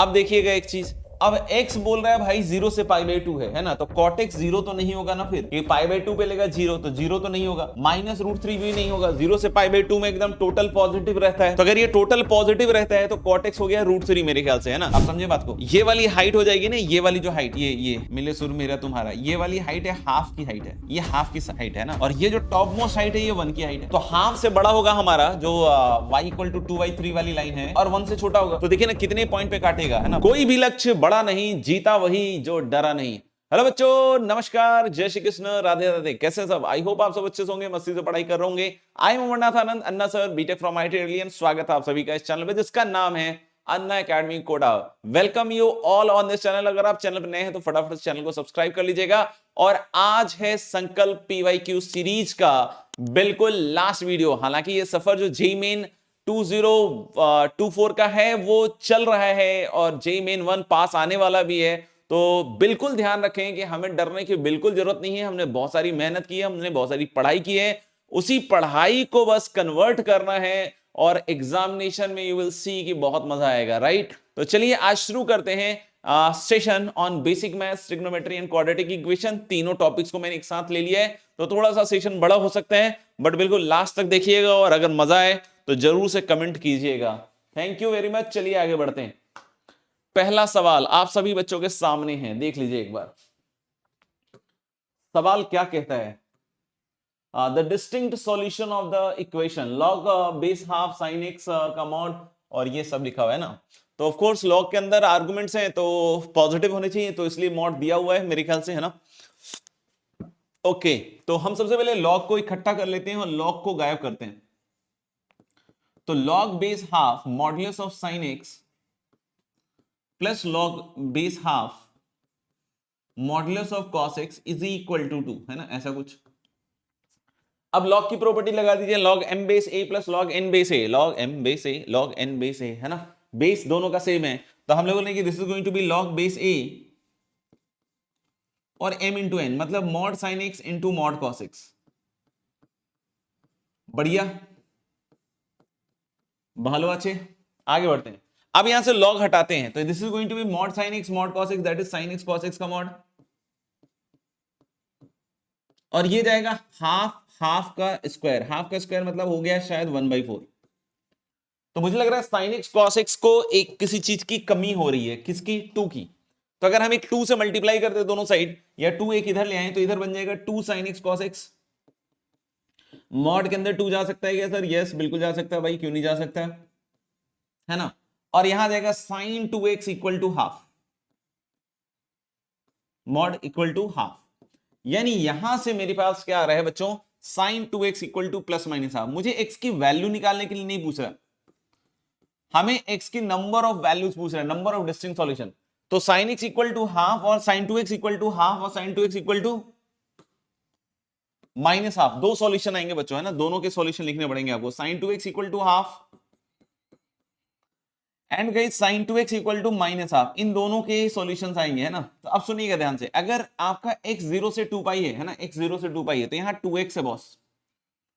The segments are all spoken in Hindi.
अब देखिएगा एक चीज, अब x बोल रहा है भाई 0 से π/2 है ना, तो cot x 0 तो नहीं होगा ना, फिर ये π/2 पे लेगा 0 तो 0 तो नहीं होगा, -√3 भी नहीं होगा। 0 से π/2 में एकदम टोटल पॉजिटिव रहता है, तो अगर ये टोटल पॉजिटिव रहता है तो cot x हो गया √3 मेरे ख्याल से, है ना। आप समझे बात को। ये वाली हाइट हो जाएगी ना, ये वाली जो हाइट, ये मिले सुर मेरा तुम्हारा, ये वाली हाइट है हाफ की हाइट है, ये हाफ की हाइट है ना, और ये जो टॉप मोस्ट हाइट है ये 1 की हाइट है, तो हाफ से बड़ा होगा हमारा जो y = 2/3 वाली लाइन है, और 1 से छोटा होगा। तो देखिए ना कितने पॉइंट पे काटेगा, है ना। कोई भी लक्ष्य बड़ा नहीं, जीता वही जो डरा नहीं। हेलो बच्चों, नमस्कार, जय श्री कृष्ण, राधे राधे। कैसे हैं सब? आई होप आप सब अच्छे होंगे, मस्ती से पढ़ाई कर रहे होंगे। I am Amarnath Anand, Anna sir, BTech from IT एलियन। स्वागत है आप सभी का इस चैनल पे जिसका नाम है अन्ना अकेडमी कोडा। Welcome you all on this channel. अगर आप चैनल पर नए हैं तो फटाफट इस चैनल को सब्सक्राइब कर लीजिएगा। और आज है संकल्प PYQ सीरीज का बिल्कुल लास्ट वीडियो। हालांकि ये सफर जो जेईई मेन 2024 का है वो चल रहा है, और जेईई मेन 1 पास आने वाला भी है, तो बिल्कुल ध्यान रखें कि हमें डरने की बिल्कुल जरूरत नहीं है। हमने बहुत सारी मेहनत की है, हमने बहुत सारी पढ़ाई की है, उसी पढ़ाई को बस कन्वर्ट करना है, और एग्जामिनेशन में यू विल सी कि बहुत मजा आएगा, राइट। तो चलिए आज शुरू करते हैं session on basic maths, trigonometry and quadratic equation. तीनों टॉपिक्स को मैंने एक साथ ले लिया है, तो थोड़ा सा सेशन बड़ा हो सकता है, बट बिल्कुल लास्ट तक देखिएगा, और अगर मजा आए तो जरूर से कमेंट कीजिएगा। Thank you very much. चलिए आगे बढ़ते हैं। पहला सवाल आप सभी बच्चों के सामने है, देख लीजिए एक बार। सवाल क्या कहता है? The distinct solution of the equation log base half sin x का मॉड, और ये सब लिखा हुआ है ना। तो ऑफ कोर्स लॉग के अंदर आर्गुमेंट्स हैं तो पॉजिटिव होने चाहिए, तो इसलिए मॉड दिया हुआ है मेरे ख्याल से, है ना। ओके, तो हम सबसे पहले लॉग को इकट्ठा कर लेते हैं और लॉग को गायब करते हैं। तो log base half modulus of sin x plus log base half modulus of cos x is equal to 2, है ना, ऐसा कुछ। अब log की प्रॉपर्टी लगा दीजिए, log m base a plus log n base a, log m base a log n base a, है ना। बेस दोनों का सेम है, तो हम लोग बोलेंगे this is going to be log base a और m इंटू n, मतलब mod sin x into mod cos x। बढ़िया, भालो अच्छे। आगे बढ़ते हैं। अब यहां से log हटाते हैं, तो this is going to be mod sin x mod cos x, that is sin x cos x का मॉड, और ये जाएगा हाफ का स्क्वायर मतलब हो गया शायद 1/4। तो मुझे लग रहा है sin x cos x को एक किसी चीज की कमी हो रही है, किसकी? 2 की। तो अगर हम एक 2 से मल्टीप्लाई करते दोनों साइड, या 2 एक इधर ले आए तो इधर बन जाएगा 2 sin x cos x। Mod के अंदर 2 जा सकता है क्या सर? यस बिल्कुल जा सकता है भाई, क्यों नहीं जा सकता, है ना। और यहां जाएगा sin 2x equal to half, mod equal to half. यानी यहां से मेरे पास क्या आ रहा है बच्चों? sin 2x equal two plus minus half. मुझे x की वैल्यू निकालने के लिए नहीं पूछ रहा, हमें x की नंबर ऑफ वैल्यूज पूछ रहा है, नंबर ऑफ डिस्टिंक्ट सॉल्यूशन। तो sin x equal to half और sin 2x equal to half और sin 2x equal to minus half, दो सॉल्यूशन आएंगे बच्चों, है ना। दोनों के सॉल्यूशन लिखने पड़ेंगे आपको। sin 2x equal to half and guys sin 2x equal to minus half, इन दोनों के सॉल्यूशंस आएंगे, है ना। तो अब सुनिएगा ध्यान से, अगर आपका x 0 से 2 पाई है ना, x 0 से 2 पाई है, तो यहां 2x है बॉस।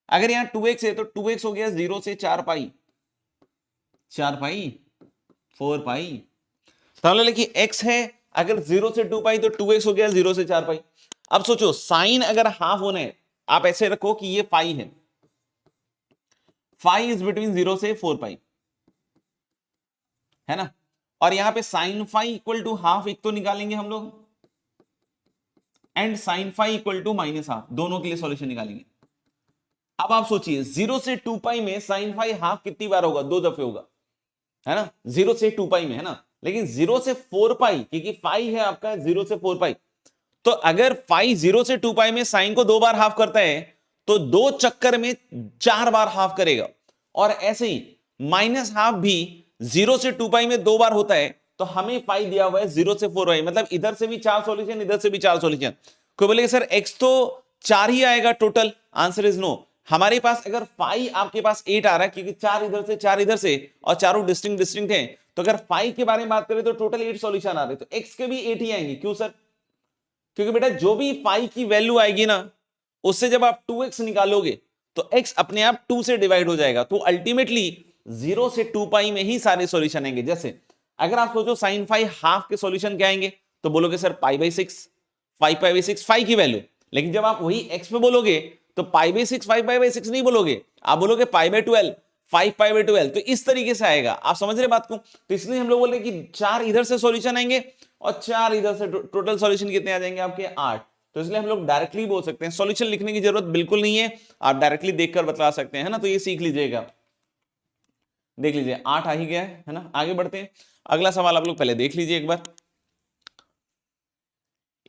अगर यहां 2x है तो 2x हो गया 0 से 4 पाई, 4 पाई 4 पाई। तो कि x है, अगर 0 से 2 पाई तो 2x हो गया 0 से 4 पाई। अब सोचो साइन अगर हाफ होना है, आप ऐसे रखो कि ये पाई है, फाई इज बिटवीन 0 से 4 पाई, है ना। और यहां पे sine phi equal to half एक तो निकालेंगे हम लोग, and sine phi equal to minus half, दोनों के लिए सॉल्यूशन निकालेंगे। अब आप सोचिए 0 से 2 पाई में साइन फाई हाफ कितनी बार होगा? 2 दफे होगा, है ना। 0 से 2 पाई में, है ना। लेकिन 0 से 4 पाई, क्योंकि फाई है आपका 0 से 4 पाई, तो अगर फाई 0 से 2 पाई में साइन को 2 बार हाफ करता है, तो 2 चक्कर में 4 बार हाफ करेगा। और ऐसे ही माइनस हाफ भी 0 से 2 पाई में 2 बार होता है, तो हमें पाई दिया हुआ है 0 से 4 पाई, मतलब इधर से भी 4 सॉल्यूशन, इधर से भी 4 सॉल्यूशन। कोई बोलेगा सर x तो 4 ही आएगा टोटल, आंसर इज नो। हमारे पास अगर फाई आपके पास 8 आ रहा है, क्योंकि 4 इधर से 4 इधर से, और चारों डिस्टिंक्ट हैं, तो अगर फाई के बारे में बात करें तो टोटल 8 सॉल्यूशन आ रहे, तो x के भी 8 ही आएंगे। क्यों सर? क्योंकि बेटा जो भी फाई की वैल्यू आएगी ना, उससे जब आप 2x निकालोगे तो x अपने आप 2 से डिवाइड हो जाएगा, तो अल्टीमेटली 0 से 2 पाई में ही सारे सॉल्यूशन आएंगे। जैसे अगर आप सोचो sin फाई हाफ के सॉल्यूशन क्या आएंगे, तो बोलोगे सर π/6, 5π/6 फाई की वैल्यू। लेकिन जब आप वही x पे बोलोगे तो π/6 5π/6 नहीं बोलोगे, आप बोलोगे π/12, 5π/12। तो इस तरीके से आएगा, आप समझ रहे बात को। तो इसलिए हम लोग बोल रहे कि 4 इधर से सॉल्यूशन आएंगे और 4 इधर से, टोटल सॉल्यूशन कितने आ जाएंगे आपके 8। तो इसलिए हम लोग डायरेक्टली बोल सकते हैं, सॉल्यूशन लिखने की जरूरत बिल्कुल नहीं है, आप डायरेक्टली देखकर बता सकते हैं, है ना। तो ये सीख लीजिएगा, देख लीजिए 8 आ ही गया है ना। आगे बढ़ते हैं, अगला सवाल आप लोग पहले देख लीजिए एक बार,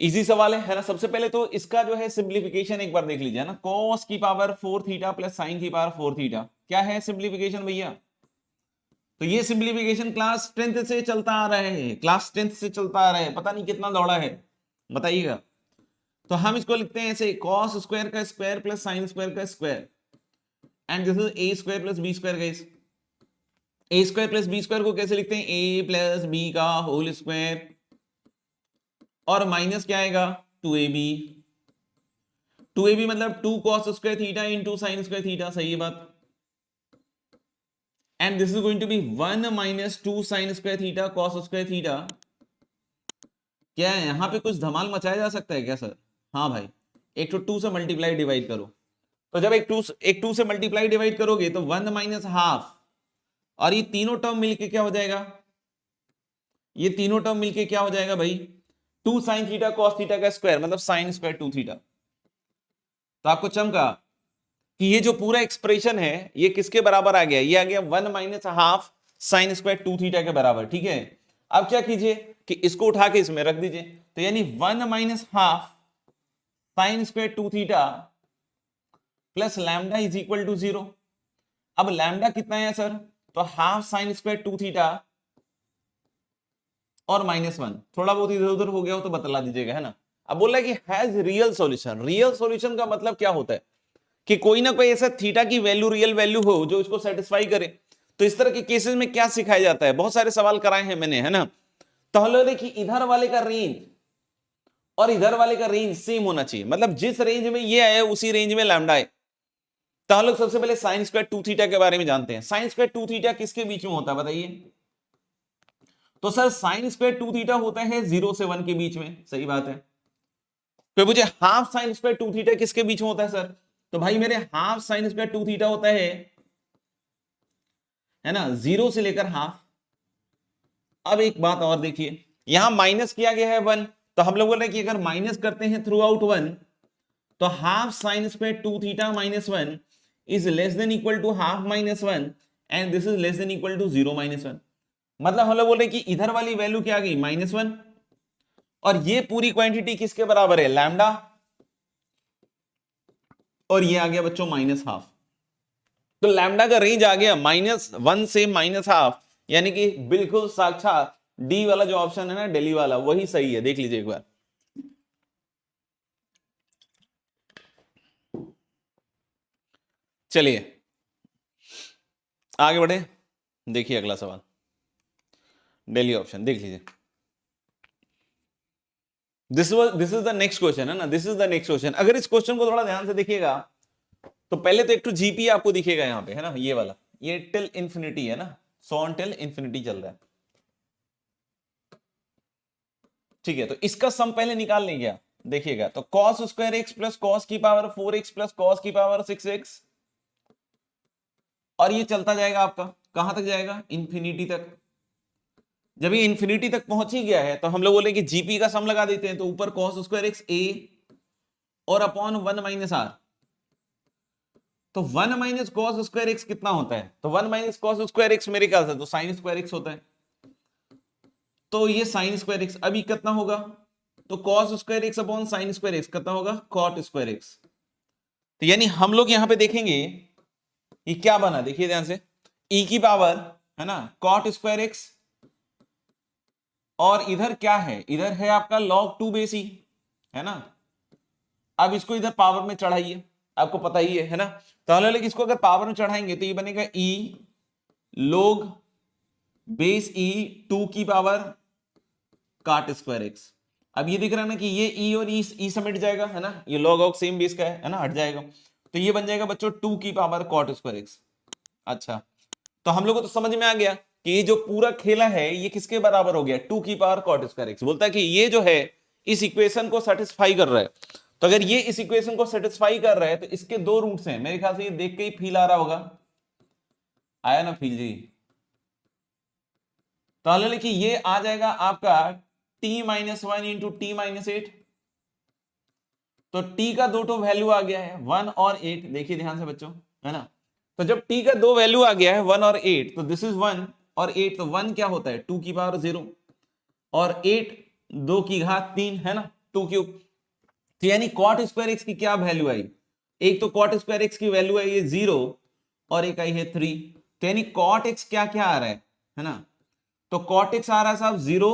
इजी सवाल है ना। सबसे पहले तो इसका जो है सिंप्लीफिकेशन एक बार देख लीजिए ना, cos की पावर 4 थीटा प्लस sin की पावर 4 थीटा, क्या है सिंप्लीफिकेशन भैया। तो ये सिंप्लीफिकेशन क्लास 10th से चलता आ रहा है, क्लास 10th से चलता आ रहा है, पता नहीं कितना दौड़ा है, बताइएगा। तो हम इसको लिखते हैं ऐसे, cos स्क्वायर का स्क्वायर प्लस sin स्क्वायर का square, and this is a square plus b square guys. a square plus b square को कैसे लिखते हैं, a प्लस b का होल स्क्वायर, और माइनस क्या आएगा 2ab, 2ab मतलब 2 cos square theta into sine square theta, सही है बात। And this is going to be 1 minus 2 sine square theta cos square theta. क्या है यहां पे कुछ धमाल मचाया जा सकता है क्या सर? हाँ भाई, एक तो 2 से मल्टीप्लाई डिवाइड करो, तो जब एक 2 से मल्टीप्लाई डिवाइड करोगे तो 1 माइनस हाफ, और ये तीनों टर्म मिलके क्या हो जाएगा, ये तीनों टर्म मिलके क्या हो जाएगा भाई, 2 साइन थीटा कॉस थीटा का स्क्वायर मतलब साइन स्क्वायर 2 थीटा। तो आपको चमका कि ये जो पूरा एक्सप्रेशन है ये किसके बराबर आ गया, ये आ गया 1 minus half sine square 2 theta के बराबर, ठीक है। अब क्या कीजिए कि इसको उठा के इसमें रख दीजिए, तो यानी 1 minus half sine square 2 theta plus lambda is equal to 0। अब लैम्डा कितना है सर, तो हाफ साइन स्क्वायर 2 थीटा और -1, थोड़ा बहुत इधर उधर हो गया हो तो बतला दीजिएगा, है ना। अब बोल रहा है कि has real solution, real solution का मतलब क्या होता है कि कोई ना कोई ऐसा थीटा की वैल्यू रियल वैल्यू हो जो इसको सेटिस्फाई करे। तो इस तरह के केसेस में क्या सिखाया जाता है, बहुत सारे सवाल कराए हैं मैंने, है ना। तो हम लोग देखिए इधर वाले का रेंज और इधर वाले का रेंज सेम होना चाहिए, मतलब जिस रेंज में ये आए उसी रेंज में लैम्डा है। तो हम लोग सबसे पहले साइन स्क्वायर 2 थीटा के बारे में जानते हैं। साइन स्क्वायर 2 थीटा किसके बीच में होता है बताइए, तो सर साइन स्क्वायर 2 थीटा होता है 0 से 1 के बीच में, सही बात है। तो मुझे हाफ साइन स्क्वायर 2 थीटा किसके बीच में होता है सर, तो भाई मेरे हाफ साइन स्क्वायर 2 थीटा होता है ना 0 से लेकर हाफ। अब एक बात और देखिए, यहां माइनस किया गया है 1, तो हम लोग बोल रहे हैं कि अगर माइनस करते हैं थ्रू आउट 1, तो half sine square 2 theta -1 is less than equal to half -1 and this is less than equal to 0 -1। मतलब हम लोग बोल रहे हैं कि इधर वाली वैल्यू क्या आ गई -1, और ये पूरी क्वांटिटी किसके बराबर है, लैम्डा, और ये आ गया बच्चों -हाफ। तो लैम्डा का रेंज आ गया -1 से -हाफ, यानी कि बिल्कुल साक्षात डी वाला जो ऑप्शन है ना, दिल्ली वाला, वही सही है। देख लीजिए एक बार, चलिए आगे बढ़े, देखिए अगला सवाल, दिल्ली ऑप्शन देख लीजिए। This is the next question, है ना, this is the next question. अगर इस क्वेश्चन को थोड़ा ध्यान से देखिएगा तो पहले तो एक तो जीपी आपको दिखेगा यहां पे, है ना, ये वाला, ये टिल इंफिनिटी है ना, सॉन टिल इंफिनिटी चल रहा है, ठीक है। तो इसका सम पहले निकाल लेंगे आप, देखिएगा, तो cos square x plus cos की पावर 4x प्लस कॉस की पावर 6x, और ये चलता जाएगा आपका कहां तक जाएगा, इंफिनिटी तक। जब ये इंफिनिटी तक पहुंच ही गया है तो हम लोग बोले कि जीपी का सम लगा देते हैं, तो ऊपर cos स्क्वायर एक्स a और अपॉन 1 माइनस आर, तो 1 माइनस कॉस स्क्वायर एक्स कितना होता है, तो 1 माइनस कॉस स्क्वायर एक्स मेरे ख्याल से तो साइन स्क्वायर एक्स होता है, तो ये साइन स्क्वायर एक्स अभी कितना होगा, तो cos square x upon sine square x कितना होगा, कॉट स्क्वायर एक्स। तो यानी हम लोग यहां पे देखेंगे ये क्या बना, देखिए ध्यान से, e की पावर, है ना, कॉट स्क्वायर एक्स, और इधर क्या है, इधर है आपका log 2 बेस e, है ना। अब इसको इधर पावर में चढ़ाइए, आपको पता ही है ना। तो हम लोग इसको अगर पावर में चढ़ाएंगे तो ये बनेगा e log बेस e 2 की पावर काट स्क्वायर एक्स। अब ये दिख रहा है ना कि ये e और e समेट जाएगा, है ना, ये log ऑफ सेम बेस का है ना, हट जाएगा, तो ये बन जाएगा बच्चों 2 की पावर कॉट स्क्वायर एक्स। अच्छा, तो हम लोग को तो समझ में आ गया कि ये जो पूरा खेला है ये किसके बराबर हो गया, 2 की पावर कॉट स्क्वायर एक्स। बोलता है कि ये जो है इस इक्वेशन को सेटिस्फाई कर रहा है। तो अगर ये इस इक्वेशन को सेटिस्फाई कर रहा है तो इसके दो रूट्स हैं, मेरे ख्याल से ये देख के ही फील आ रहा होगा, आया ना फील जी। तो हालांकि कि ये आ जाएगा आपका t-1 इंटू t-8। तो t का दो वैल्यू आ गया है 1 और 8, देखिए ध्यान से बच्चों, है ना। तो जब t का दो वैल्यू आ गया है 1 और 8, तो दिस इज 1 और 8, तो 1 क्या होता है 2 की पावर 0 और 8 2 की घात 3, है ना, 2 क्यूब। तो यानी कॉट स्क्वायर एक्स की क्या वैल्यू आई, एक तो कॉट स्क्वायर एक्स की वैल्यू आई है 0 और एक आई है 3। तो यानी कॉट एक्स क्या क्या आ रहा है ना, तो कॉट एक्स आ रहा है साहब 0,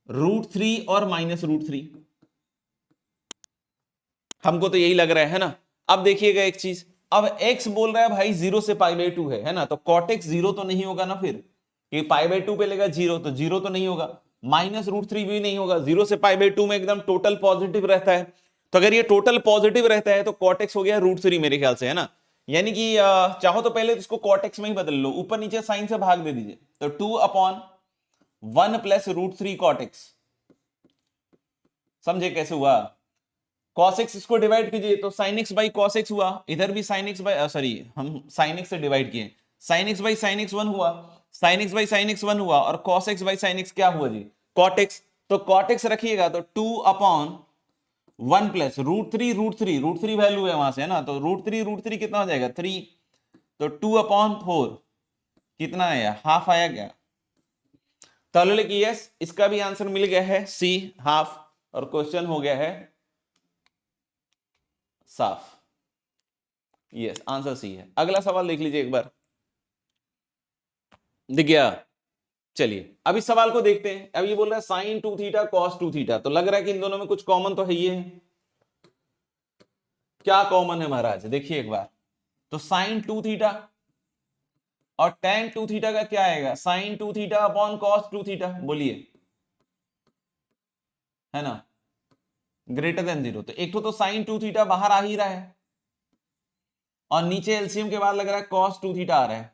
√3 और -√3। हमको तो यही लग रहा है ना। अब देखिएगा एक चीज, अब x बोल रहा है भाई 0 से π/2 है ना, तो cot x 0 तो नहीं होगा ना, फिर ये π/2 पे लेगा 0, तो 0 तो नहीं होगा, -√3 भी नहीं होगा। 0 से π/2 में एकदम टोटल पॉजिटिव रहता है, तो अगर ये टोटल पॉजिटिव रहता है तो cot x हो गया √3 मेरे ख्याल से, है ना। यानी कि चाहो तो पहले इसको cot x में ही बदल लो, ऊपर नीचे साइन से भाग दे दीजिए, तो 2/1 प्लस √3 cot x। समझे कैसे हुआ, cos x इसको डिवाइड कीजिए तो sin x by cos x हुआ, इधर भी sin x बाई सॉरी हम sin x से डिवाइड किए, sin x by sin x 1 हुआ, sin x by sin x 1 हुआ, और cos x by sin x क्या हुआ जी, cot x। तो cot x रखिएगा तो 2/1 प्लस √3 वैल्यू है वहां से, है ना, तो √3 कितना हो जाएगा 3, तो 2/4 कितना आया, हाफ आया क्या। तो कि यस इसका भी आंसर मिल गया है सी हाफ, और क्वेश्चन हो गया है साफ। यस आंसर सी है। अगला सवाल देख लीजिए एक बार, दिख गया। चलिए अब इस सवाल को देखते हैं। अब ये बोल रहा है साइन 2 थीटा कॉस 2 थीटा, तो लग रहा है कि इन दोनों में कुछ कॉमन तो है ही है। क्या कॉमन है महाराज, देखिए एक बार, तो साइन 2 थीटा और tan 2 थीटा का क्या आएगा, sine 2 theta upon cos 2 theta, बोलिए, है ना, ग्रेटर देन 0। तो एक तो साइन 2 थीटा बाहर आ ही रहा है, और नीचे एलसीएम के बाद लग रहा है cos 2 थीटा आ रहा है,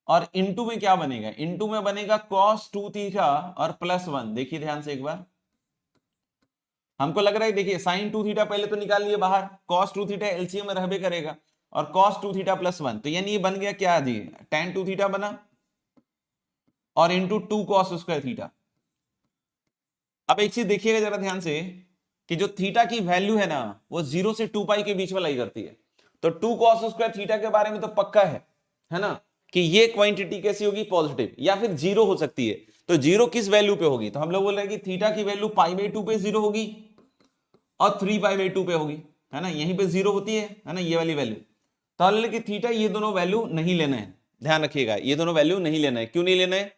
और इनटू में क्या बनेगा, इनटू में बनेगा cos 2 थीटा और +1। देखिए ध्यान से एक बार, हमको लग रहा है, देखिए sin 2 थीटा पहले तो निकाल लिए बाहर, cos 2 थीटा एलसीएम में रहबे करेगा, और cos 2 थीटा +1, तो यानी ये बन गया क्या जी, tan 2 थीटा बना और इंटू 2 cos स्क्वायर थीटा। अब एक चीज देखिएगा जरा ध्यान से, कि जो थीटा की वैल्यू है ना वो 0 से 2 पाई के बीच में लाई करती है, तो 2 cos स्क्वायर थीटा के बारे में तो पक्का है ना, कि ये क्वांटिटी कैसी होगी, पॉजिटिव, या फिर 0 हो सकती है। तो 0 किस वैल्यू पे होगी, तो हम लोग बोल रहे हैं कि थीटा की वैल्यू π/2 पे 0 होगी और 3π/2 पे होगी, है ना, यहीं पे 0 होती है ना, ये वाली वैल्यू। तो लेकिन थीटा ये दोनों वैल्यू नहीं लेना है, ध्यान रखिएगा, ये दोनों वैल्यू नहीं लेना है। क्यों नहीं लेना है,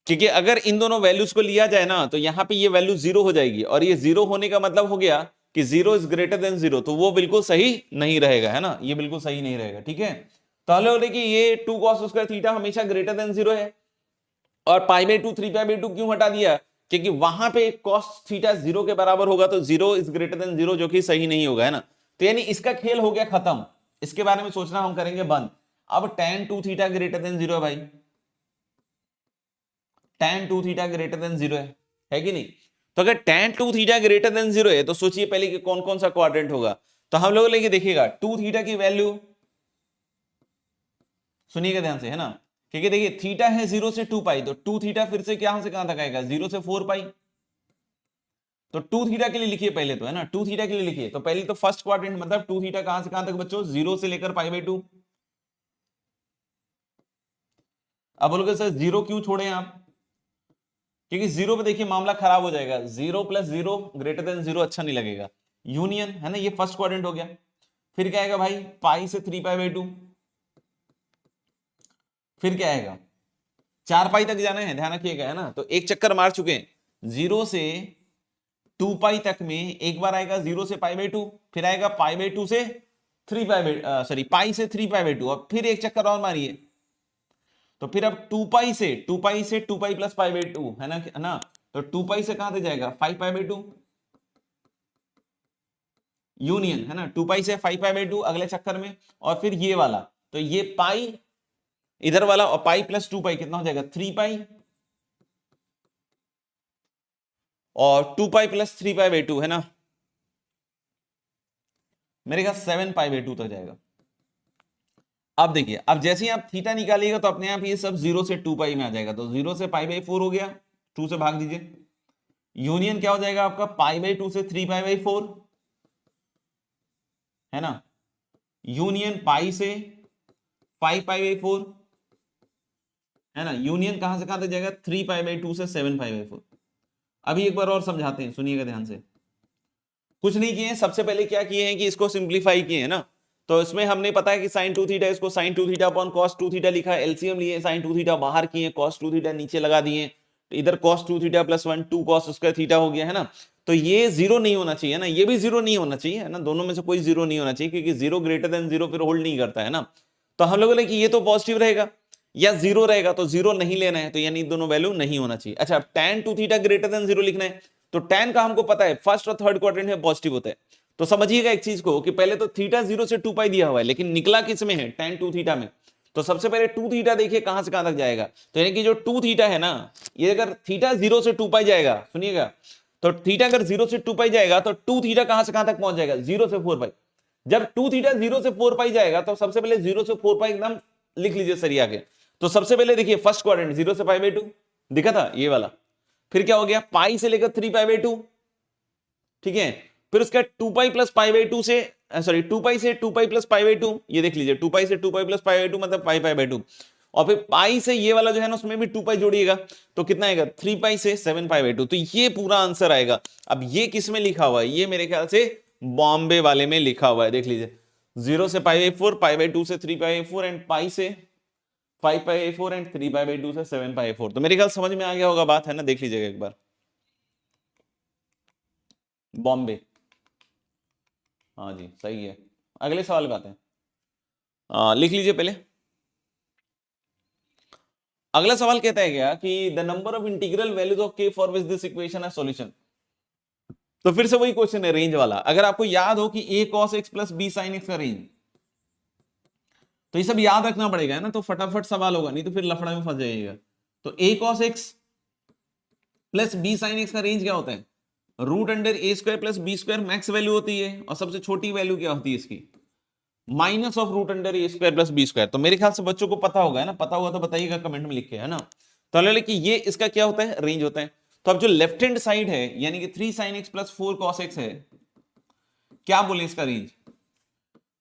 क्योंकि अगर इन दोनों वैल्यूज को लिया जाए ना तो यहां पे ये वैल्यू 0 हो जाएगी, और ये 0 होने का मतलब हो गया कि 0 इज ग्रेटर देन 0, तो वो बिल्कुल सही नहीं रहेगा, है ना, ये बिल्कुल सही नहीं रहेगा, ठीक है। तो देखिए ये 2 cos स्क्वायर थीटा हमेशा ग्रेटर देन 0 है, और π/2 3π/2 क्यों हटा दिया, क्योंकि वहां पे cos थीटा 0 के बराबर होगा, तो 0 इज ग्रेटर देन 0 जो कि सही नहीं होगा, है ना। तो यानी इसका खेल हो गया खत्म, इसके बारे में सोचना हम करेंगे बंद। अब tan 2 थीटा ग्रेटर देन 0 है भाई, tan 2 थीटा ग्रेटर देन 0 है कि नहीं। तो अगर tan 2 थीटा ग्रेटर देन 0 है तो सोचिए पहले कि कौन कौन सा क्वाड्रेंट होगा। तो हम लोग लेंगे, देखिएगा 2 थीटा की वैल्यू, सुनिएगा ध्यान से, है ना, क्योंकि देखिए थीटा है 0 से 2 पाई, तो 2 थीटा फिर से क्या से कहां तक आएगा, 0 से 4 पाई। तो 2 थीटा के लिए लिखिए पहले तो, है ना, 2 थीटा के लिए लिखिए, तो पहले तो फर्स्ट क्वाड्रेंट मतलब 2 थीटा कहां से कहां तक बच्चों, 0 से लेकर π/2। अब बोलोगे सर 0 क्यों छोड़े आप, क्योंकि 0 पे देखिए मामला खराब हो जाएगा, 0 + 0 ग्रेटर देन 0 अच्छा नहीं लगेगा, यूनियन, है ना, ये फर्स्ट क्वाड्रेंट हो गया। फिर क्या आएगा भाई, पाई से 3π/2, फिर क्या आएगा, 4 पाई तक जाना है, ध्यान रखिएगा, है ना। तो एक चक्कर मार चुके हैं, 0 से 2 पाई तक में एक बार आएगा 0 से π/2, फिर आएगा π/2 से 3 पाई से 3π/2, और फिर एक चक्कर और मारिए, तो फिर अब 2 पाई से 2 पाई प्लस π/2, है ना, तो 2 पाई से कहां तक जाएगा, 5π/2 यूनियन, है ना, 2 पाई से 5π/2 अगले चक्कर में, और फिर ये वाला, तो ये पाई इधर वाला और पाई प्लस 2 पाई कितना हो जाएगा 3 पाई, और 2 पाई प्लस 3 पाई बाई 2 है ना, मेरे ख्याल 7 पाई बाई 2 तक जाएगा। अब देखिए, अब जैसे ही आप थीटा निकालिएगा तो अपने आप ये सब 0 से 2 पाई में आ जाएगा, तो 0 से पाई बाई 4 हो गया, 2 से भाग दीजिए, यूनियन क्या हो जाएगा आपका पाई बाई 2 से 3 पाई बाई 4 है ना, यूनियन पाई से 5 पाई बाई 4 है ना, यूनियन कहां से कहां तक जाएगा 3 पाई बाई 2 से 7 पाई बाई 4। अभी एक बार और समझाते हैं, सुनिएगा ध्यान से। कुछ नहीं किए, सबसे पहले क्या किए हैं कि इसको सिंप्लीफाई किए हैं ना, तो इसमें हमने पता है कि साइन 2 थीटा, इसको sine 2 theta upon cos 2 theta लिखा है, एलसीएम लिए, साइन 2 थीटा बाहर किए, कॉस 2 थीटा नीचे लगा दिए, इधर cos 2 theta plus 1 2 cos square theta हो गया है ना। तो ये जीरो नहीं होना चाहिए ना, ये भी जीरो नहीं होना चाहिए है ना, दोनों में से कोई जीरो नहीं होना चाहिए, क्योंकि जीरो ग्रेटर देन जीरो फिर होल्ड नहीं करता है ना। तो हम लोग बोले कि ये तो पॉजिटिव रहेगा या जीरो रहेगा, तो जीरो नहीं लेना है, तो यानी दोनों वैल्यू नहीं होना चाहिए। अच्छा, tan 2 theta greater than zero लिखना है, तो tan का हमको पता है फर्स्ट और थर्ड क्वाड्रेंट में पॉजिटिव होता है। तो समझिएगा एक चीज को कि पहले तो थीटा 0 से 2 पाई दिया हुआ है, लेकिन निकला किस में है tan 2 थीटा में। तो सबसे पहले 2 थीटा देखिए कहां से कहां तक जाएगा, तो यानी कि जो 2 थीटा है ना, ये अगर थीटा 0 से 2 पाई जाएगा, सुनिएगा, तो थीटा अगर 0 से 2 पाई जाएगा तो 2 थीटा कहां से कहां तक पहुंच जाएगा 0 से 4 पाई। जब 2 थीटा 0 से 4 पाई जाएगा तो सबसे पहले 0 से 4 पाई एकदम लिख लीजिए सरिया के। तो सबसे पहले देखिए फर्स्ट क्वाड्रेंट 0 से पाई बाई 2 दिखा था ये वाला, फिर क्या हो गया पाई से लेकर 3 पाई बाई 2, ठीक है, फिर उसका 2 पाई प्लस पाई बाई 2 से, सॉरी 2 पाई से 2 पाई प्लस पाई बाई 2, ये देख लीजिए 2 पाई से 2 पाई प्लस पाई बाई 2 मतलब पाई पाई बाई 2, और फिर पाई से ये वाला जो है ना उसमें भी 2 पाई जोड़िएगा तो कितना आएगा 3 पाई से 7 पाई बाई 2। तो ये पूरा आंसर आएगा। अब ये किस में लिखा हुआ है, ये मेरे ख्याल से बॉम्बे वाले में लिखा हुआ है, देख लीजिए 0 से पाई बाई 4, पाई बाई 2 से 3 पाई बाई 4 एंड पाई से 5 पाई बाई 4 एंड 3 पाई बाई 2 से 7 पाई बाई 4। तो मेरे ख्याल समझ में आ गया होगा बात है ना, देख लीजिएगा एक बार बॉम्बे। हाँ जी सही है। अगले सवाल पे आते हैं, लिख लीजिए पहले। अगला सवाल कहता है क्या कि the number of integral values of के फॉर विच दिस इक्वेशन है सॉल्यूशन। तो फिर से वही क्वेश्चन है रेंज वाला। अगर आपको याद हो कि a cos x plus b sin x का रेंज, तो ये सब याद रखना पड़ेगा है ना, तो फटाफट सवाल होगा, नहीं तो फिर लफड़ा में फंस जाइएगा। तो a cos x plus b sin x का रेंज क्या होता है, रूट अंडर ए square plus B square max value होती है, और सबसे छोटी वैल्यू क्या होती है इसकी minus of root under A square plus B square. तो मेरे ख्याल से बच्चों को पता होगा है ना, पता होगा तो बताइएगा कमेंट में लिख के है ना। तो कि ये इसका क्या होता है रेंज होता है। तो अब जो लेफ्ट हैंड साइड है यानी कि 3 sin x plus 4 cos x है, क्या बोले इसका रेंज,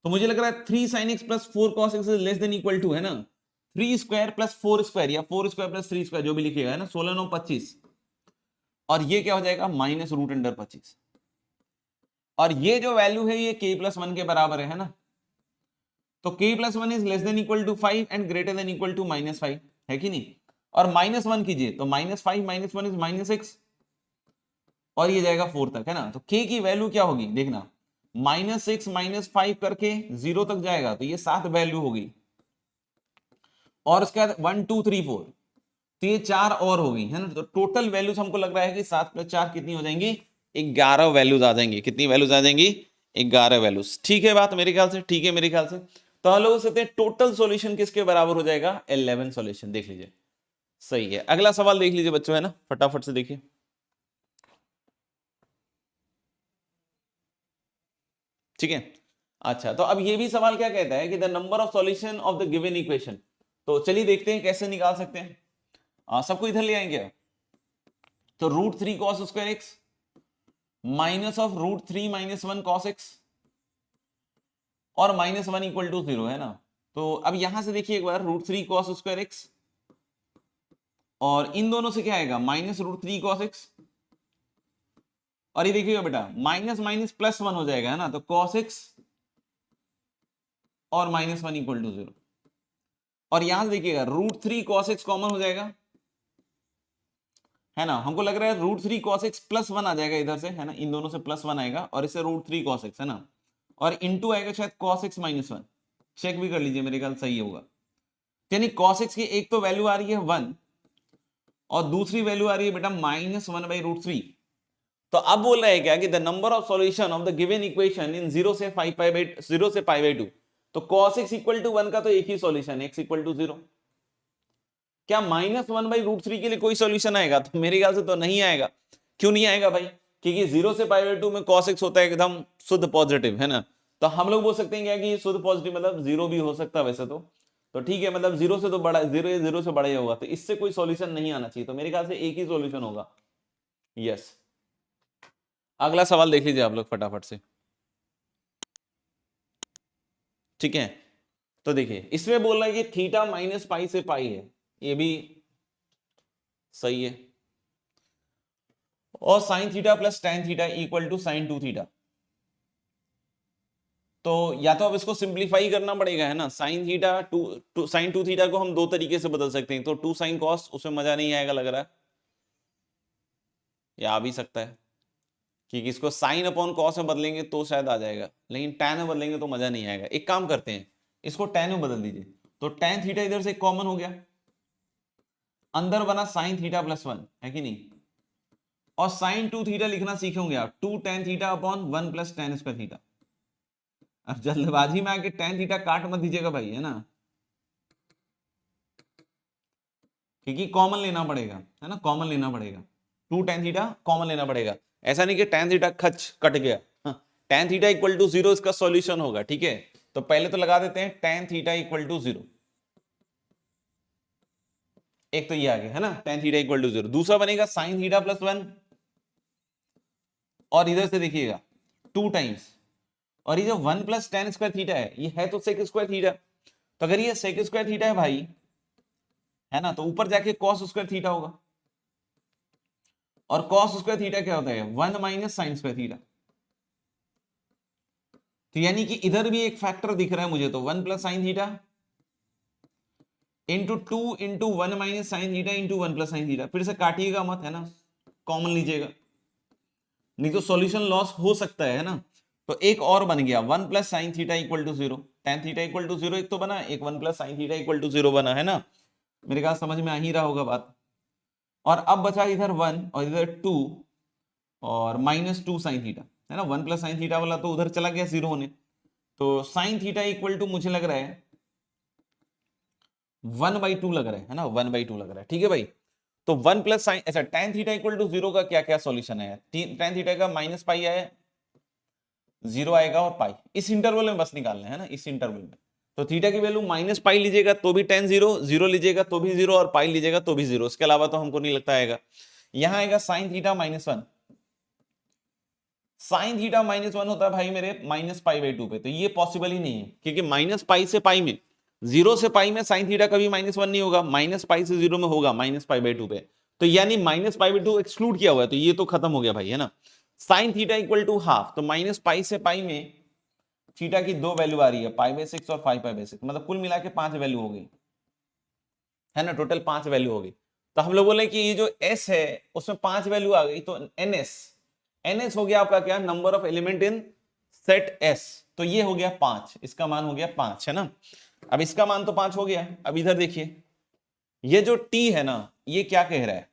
तो मुझे लग रहा है 3 sin x plus 4 cos x is less than equal to है ना 3 स्क्वायर प्लस 4 स्क्वायर या 4 स्क्वायर प्लस 3 स्क्वायर जो भी लिखिएगा है ना, 16 9 25, और ये क्या हो जाएगा माइनस रूट अंडर 25, और ये जो वैल्यू है ये k प्लस 1 के बराबर है ना। तो k plus 1 is less than equal to 5 and greater than equal to minus 5 है कि नहीं, और माइनस 1 कीजिए तो माइनस 5 माइनस 1 इज माइनस 6, और ये जाएगा 4 तक है ना। तो k की वैल्यू क्या होगी देखना, माइनस 6 माइनस 5 करके 0 तक जाएगा, तो ये 7 वैल्यू होगी, और उसके बाद 1 2 3 4, तो ये 4 और होगी है ना। तो टोटल वैल्यूज हमको लग रहा है कि 7 प्लस 4 कितनी हो जाएंगी 11 वैल्यूज आ जाएंगी। कितनी वैल्यूज आ जाएंगी 11 वैल्यूज। ठीक है बात मेरे ख्याल से, ठीक है मेरे ख्याल से। तो हम लोग सकते हैं टोटल सॉल्यूशन किसके बराबर हो जाएगा 11 सॉल्यूशन, देख लीजिए सही है। अगला सवाल देख लीजिए बच्चों है ना, फटाफट से देखिए। ठीक है, अच्छा तो अब ये भी सवाल क्या कहता है कि the number of solution of the given equation. तो चलिए देखते हैं कैसे निकाल सकते हैं। सबको इधर ले आएंगे। तो root 3 cos square x minus of root 3 minus 1 cos एक्स और माइनस 1 इक्वल टू 0 है ना। तो अब यहां से देखिए एक बार रूट 3 cos स्क्वायर एक्स और इन दोनों से क्या आएगा माइनस रूट 3 cos एक्स, और ये देखिएगा बेटा माइनस माइनस प्लस 1 हो जाएगा है ना। तो cos x और माइनस 1 इक्वल टू 0, और यहां से देखिएगा रूट 3 cos x कॉमन हो जाएगा है ना। हमको लग रहा है रूट 3 cos x प्लस 1 आ जाएगा इधर से है ना, इन दोनों से प्लस 1 आएगा और इससे रूट 3 cos x है ना, और इंटू आएगा शायद cos x माइनस 1, चेक भी कर लीजिए मेरे ख्याल सही होगा। यानी cos x की एक तो वैल्यू आ रही है 1 और दूसरी वैल्यू आ रही है बेटा माइनस 1 बाई रूट 3। तो अब बोल रहा है क्या कि the number of solution of the given equation in 0 से 5 पाई बाई 0 से पाई बाई 2। तो cos x इक्वल टू 1 का तो एक ही सॉल्यूशन है x इक्वल टू 0, क्या -1/√3 के लिए कोई सॉल्यूशन आएगा? तो मेरे ख्याल से तो नहीं आएगा। क्यों नहीं आएगा भाई? क्योंकि 0 से π/2 में cos x होता है एकदम शुद्ध पॉजिटिव, है ना। तो हम लोग बोल सकते हैं क्या कि शुद्ध पॉजिटिव मतलब 0 भी हो सकता है वैसे तो ठीक है, मतलब 0 से तो बड़ा, 0 से बड़ा ही होगा, तो इससे कोई सॉल्यूशन नहीं आना चाहिए। तो मेरे ख्याल से एक ही सॉल्यूशन होगा, यस। अगला सवाल देख लीजिए आप लोग फटाफट से, ठीक है। तो देखिए इसमें बोल रहा है कि थीटा -π से π है, ये भी सही है। और sin theta plus tan theta equal to sin 2 theta. तो या तो अब इसको सिंप्लीफाई करना पड़ेगा, है ना। sin थीटा sin 2 थीटा को हम दो तरीके से बदल सकते हैं। तो 2 sin cos, उसमें मजा नहीं आएगा लग रहा है, या आ भी सकता है, क्योंकि इसको sin अपॉन cos में बदलेंगे तो शायद आ जाएगा, लेकिन tan में बदलेंगे तो मजा नहीं आएगा। एक काम करते हैं, इसको tan में बदल दीजिए, तो tan थीटा इधर से कॉमन हो गया, अंदर बना sin थीटा प्लस 1, है कि नहीं। और sin 2 थीटा लिखना सीखे होंगे आप, 2 tan theta upon 1 plus tan square theta. अब जल्दबाजी में आके tan थीटा काट मत दीजिएगा भाई, है ना, क्योंकि कॉमन लेना पड़ेगा, है ना, कॉमन लेना पड़ेगा। 2 tan थीटा कॉमन लेना पड़ेगा, ऐसा नहीं कि tan थीटा खच कट गया। हाँ, tan थीटा इक्वल टू 0 इसका सॉल्यूशन होगा, ठीक है। तो पहले तो लगा देते हैं tan थीटा इक्वल टू 0, एक तो ये आ गया, है ना, tan थीटा इक्वल टू 0। दूसरा बनेगा sin थीटा प्लस 1, और इधर से देखिएगा 2 टाइम्स, और ये जो 1 प्लस tan स्क्वायर थीटा है, ये है तो sec स्क्वायर थीटा। तो अगर ये sec स्क्वायर थीटा है भाई, है ना, तो ऊपर जाके cos स्क्वायर थीटा होगा, और cos स्क्वायर थीटा क्या होता है? 1 माइनस साइन स्क्वायर थीटा। तो यानी कि इधर भी एक फैक्टर दिख रहा है मुझे, तो 1 plus sine theta into 2 into 1 minus sine theta into 1 plus sine theta. फिर से काटिएगा मत, है ना, कॉमन लीजिएगा, नहीं तो सॉल्यूशन लॉस हो सकता है ना। तो एक और बन गया 1 plus sine theta equal to 0, tan theta equal to 0 एक तो बना, एक 1 plus sine theta equal to 0 बना, है ना। मेरे ख्याल समझ में आ ही रहा होगा बात। और अब बचा इधर 1 और इधर 2 और -2 साइन थीटा, है ना। 1 प्लस साइन थीटा वाला तो उधर चला गया 0 होने, तो साइन थीटा इक्वल टू मुझे लग रहा है 1/2 लग रहा है ना, 1/2 लग रहा है, ठीक है भाई। तो 1 प्लस साइन, अच्छा tan थीटा इक्वल टू 0 का क्या क्या सॉल्यूशन है? tan थीटा का -π आया, 0 आएगा, और पाई इस इंटरवल में बस निकालना है ना, इस इंटरवल में। तो थीटा की वैल्यू -π लीजिएगा तो भी tan 0, 0 लीजिएगा तो भी 0, और पाई लीजिएगा तो भी 0, इसके अलावा तो हमको नहीं लगता आएगा। यहां आएगा sin थीटा -1, sin थीटा -1 होता है भाई मेरे -π/2 पे, तो ये पॉसिबल ही नहीं है, क्योंकि -π से π में, 0 से π में sin थीटा कभी -1 नहीं होगा, -π से 0 में होगा -π/2 पे। तो यानी -π/2 एक्सक्लूड किया हुआ है, तो ये तो खत्म हो गया भाई, है ना। sin theta equal to half, तो -π से π में थीटा की दो वैल्यू आ रही है, π/6 और 5π/6, मतलब कुल मिला के 5 वैल्यू हो गई, है ना, टोटल 5 वैल्यू हो गई। तो हम लोग बोले कि ये जो s है उसमें 5 वैल्यू आ गई, तो ns हो गया आपका क्या? Number of element in set s। तो ये हो गया 5, इसका मान हो गया 5, है ना। अब इसका मान तो 5 हो गया। अब इधर देखिए, ये जो t है ना, ये क्या कह रहा है?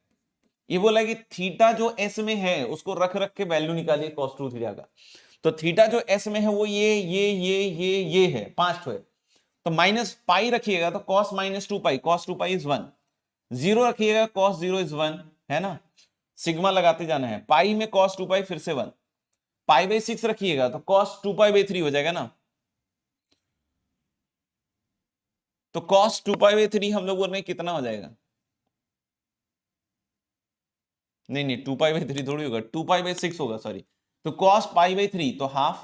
ये बोला है कि थीटा जो s में है उसको रख रख के वैल्यू निकालिए cos 2 थीटा का। तो थीटा जो s में है वो ये है, 5 तो है, तो -π रखिएगा तो cos -2π, cos 2π इज 1, 0 रखिएगा cos 0 इज 1, है ना। सिग्मा लगाते जाना है, पाई में cos 2π फिर से 1, π/6 रखिएगा तो cos 2π/3 हो जाएगा ना। तो cos 2π/3 हम लोग बोल रहे हैं कितना हो जाएगा? नहीं 2π/3 थोड़ी होगा, 2π/6 होगा, सॉरी। तो cos π/3 तो हाफ,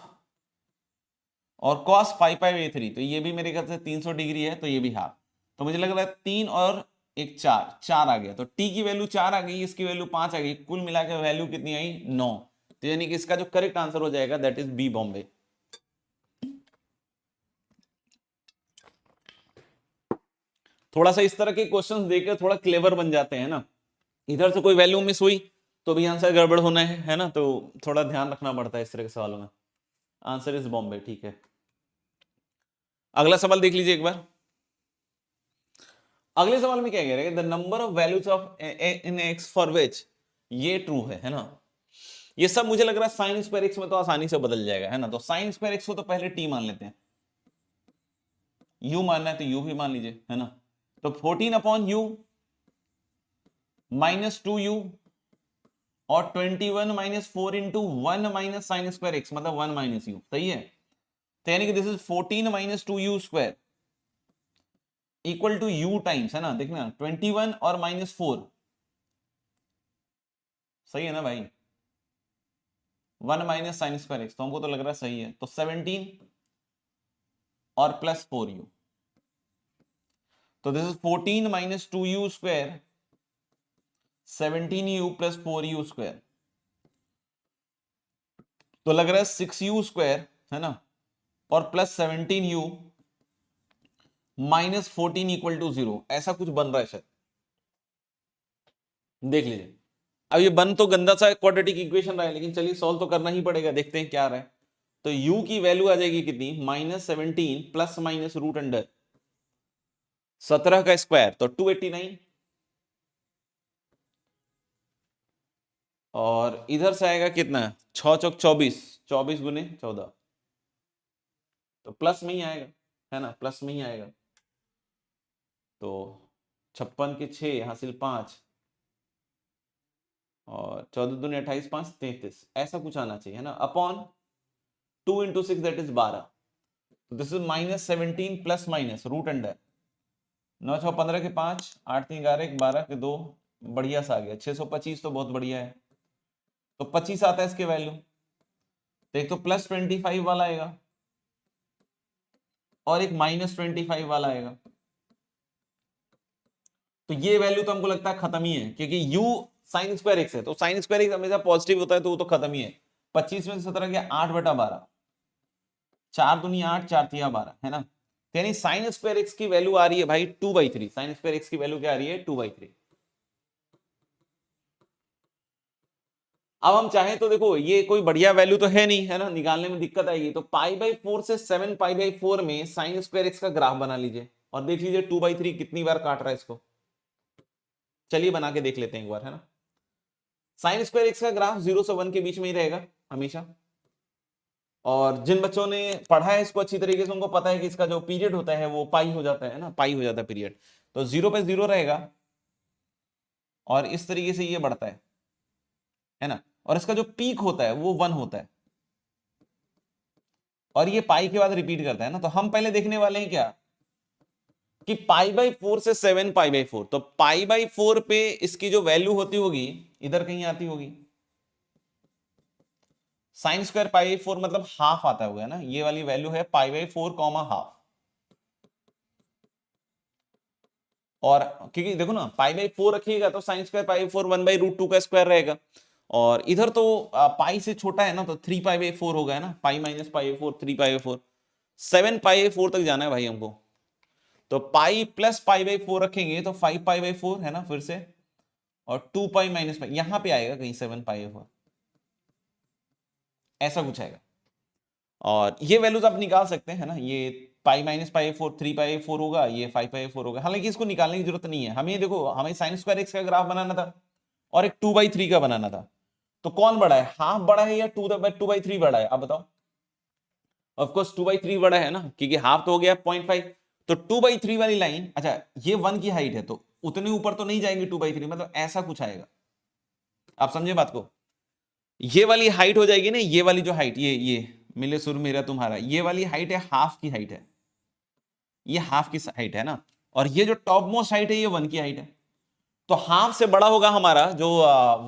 और cos 5π/3 तो ये भी मेरे ख्याल से 300 डिग्री है, तो ये भी हाफ। तो मुझे लग रहा है 3 और 1 4 आ गया, तो t की वैल्यू 4 आ गई, इसकी वैल्यू 5 आ गई, कुल मिलाकर वैल्यू कितनी आई? 9। तो यानी कि इसका जो करेक्ट आंसर हो जाएगा दैट इज बी, बॉम्बे। थोड़ा सा इस तरह के क्वेश्चंस देकर थोड़ा क्लेवर बन जाते हैं ना। इधर से कोई वैल्यू मिस हुई तो भी आंसर गड़बड़ होना है ना, तो थोड़ा ध्यान रखना पड़ता है इस तरह के सवालों में। आंसर इज बॉम्बे, ठीक है। अगला सवाल देख लीजिए एक बार। अगले सवाल में क्या कह रहे हैं? The number of values of in x for which, ये ट्रू है ना। ये सब मुझे लग रहा है साइन स्क्वायर एक्स में तो आसानी से बदल जाएगा, है ना। तो साइन स्क्वायर एक्स को तो पहले टी मान लेते हैं, यू मानना है तो यू भी मान लीजिए, है ना। तो 14 अपॉन यू -2u और 21 - 4 × 1 - sin² x मतलब 1 - u, सही है। तो यानी कि this is 14 - 2u² equal to u times, है ना, देखना 21 और -4, सही है ना भाई, 1 - sin²x, तो हमको तो लग रहा है सही है। तो 17 और +4u, तो this is 14 - 2u², 17u + 4u², तो लग रहा है 6u², है ना, और +17u -14 = 0, ऐसा कुछ बन रहा है शायद, देख लीजिए। अब ये बन तो गंदा सा क्वाड्रेटिक इक्वेशन रहा है, लेकिन चलिए सॉल्व तो करना ही पड़ेगा, देखते हैं क्या रहा है। तो u की वैल्यू आ जाएगी कितनी, -17 ±√17 का स्क्वायर, तो 289, और इधर से आएगा कितना, 6 चौक 24, 24 गुने 14, तो प्लस में ही आएगा, है ना, प्लस में ही आएगा। तो 56 के 6 हासिल 5 और 14 दूनी 28, 5 33, ऐसा कुछ आना चाहिए, है ना, upon 2 × 6 that is 12, this is -17 ± √9 6 15 के 5 8 3 11 12 के 2, बढ़िया सा आ गया 625, तो बहुत बढ़िया है। तो 25 आता है इसके वैल्यू, तो एक तो +25 वाला आएगा और एक -25 वाला आएगा, तो ये वैल्यू तो हमको लगता है खत्म ही है, क्योंकि u sin²x है, तो sin²x हमेशा पॉजिटिव होता है, तो वो तो खत्म ही है। 25 में से 17 गया 8/12, 4 दूनी 8 4 तिया 12, है ना, यानी sin²x की वैल्यू आ रही है भाई 2/3, sin²x की वैल्यू क्या आ रही है, 2/3। अब हम चाहें तो देखो, ये कोई बढ़िया वैल्यू तो है नहीं, है ना, निकालने में दिक्कत आएगी, तो π/4 से 7π/4 में sin²x का ग्राफ बना लीजिए और देख लीजिए 2/3 कितनी बार काट रहा है इसको। चलिए बना के देख लेते हैं एक बार, है ना। sin²x का ग्राफ 0 से 1 के बीच में ही रहेगा हमेशा, और जिन बच्चों ने पढ़ा है इसको अच्छी तरीके से, उनको पता है कि इसका जो पीरियड होता है वो पाई हो जाता है ना, पाई हो जाता है पीरियड, तो 0 पे 0 रहेगा और इस तरीके से ये बढ़ता है ना, और इसका जो पीक होता है वो 1 होता है, और ये पाई के बाद रिपीट करता है ना। तो हम पहले देखने वाले हैं क्या, कि π/4 से 7π/4, तो π/4 पे इसकी जो वैल्यू होती होगी इधर कहीं आती होगी, sin² π/4 मतलब हाफ आता होगा ना, ये वाली वैल्यू है π/4, हाफ, और क्योंकि देखो ना π/4 रखिएगा तो sin² π/4 1/√2 का स्क्वायर रहेगा, और इधर तो पाई से छोटा है ना, तो 3π/4 होगा, है ना, पाई - π/4 3π/4, 7π/4 तक जाना है भाई हमको, तो पाई प्लस π/4 रखेंगे तो 5π/4, है ना, फिर से, और 2π - π यहां पे आएगा कहीं 7π/4, ऐसा कुछ आएगा, और ये वैल्यूज आप निकाल सकते हैं, है ना, ये पाई - π/4 3π/4 होगा, ये 5π/4 होगा, हालांकि इसको निकालने की जरूरत नहीं है हमें, देखो हमें sin²x का ग्राफ बनाना था और एक 2/3 का बनाना था, तो कौन बड़ा है, हाफ बड़ा है या 2/3 बड़ा है, आप बताओ। ऑफ कोर्स 2/3 बड़ा है ना, क्योंकि हाफ तो हो गया 0.5, तो 2/3 वाली लाइन, अच्छा ये 1 की हाइट है, तो उतने ऊपर तो नहीं जाएंगे 2/3, मतलब ऐसा कुछ आएगा, आप समझे बात को, ये वाली हाइट हो जाएगी ना, ये वाली जो हाइट, ये मिले सुर मेरा तुम्हारा, ये वाली हाइट है, हाफ की हाइट है, ये हाफ की हाइट है ना, और ये जो टॉप मोस्ट हाइट है ये 1 की हाइट है, तो हाफ से बड़ा होगा हमारा जो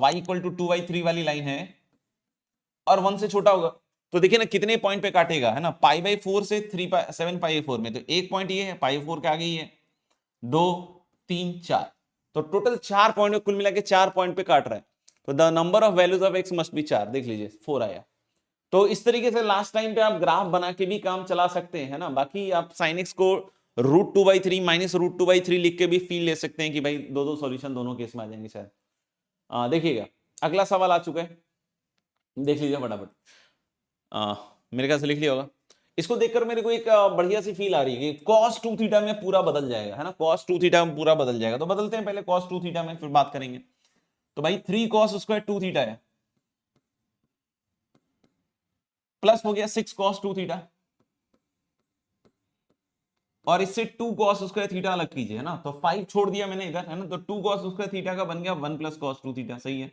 y = 2/3 वाली लाइन है, और 1 से छोटा होगा, तो देखिए ना कितने पॉइंट पे काटेगा, है ना, π/4 से 7π/4 में, तो एक पॉइंट ये है π/4 के आगे ही है, 2 3 4, तो टोटल 4 पॉइंट, कुल मिला के 4 पॉइंट पे काट रहा है, तो the number of values of x must be 4, देख लीजिए 4 आया। तो इस तरीके से लास्ट टाइम पे आप ग्राफ बना के भी काम चला सकते हैं, है ना, बाकी आप sin x को √2/3 -√2/3 लिख के भी फील ले सकते हैं कि भाई दो सॉल्यूशन दोनों केस में आ जाएंगे शायद। देखिएगा अगला सवाल आ चुका है, देख लीजिए फटाफट, मेरे ख्याल से लिख लिया होगा, इसको देखकर मेरे को एक बढ़िया सी फील आ रही है कि cos 2θ में पूरा बदल जाएगा, है ना, cos 2θ में पूरा बदल जाएगा, तो बदलते हैं पहले cos 2θ में, फिर बात करेंगे। तो भाई 3cos² 2θ है, प्लस हो गया 6cos 2θ, और इससे 2 cos स्क्वायर थीटा अलग कीजिए, है ना, तो 5 छोड़ दिया मैंने इधर, है ना, तो 2 cos स्क्वायर थीटा का बन गया 1 प्लस cos 2 थीटा, सही है,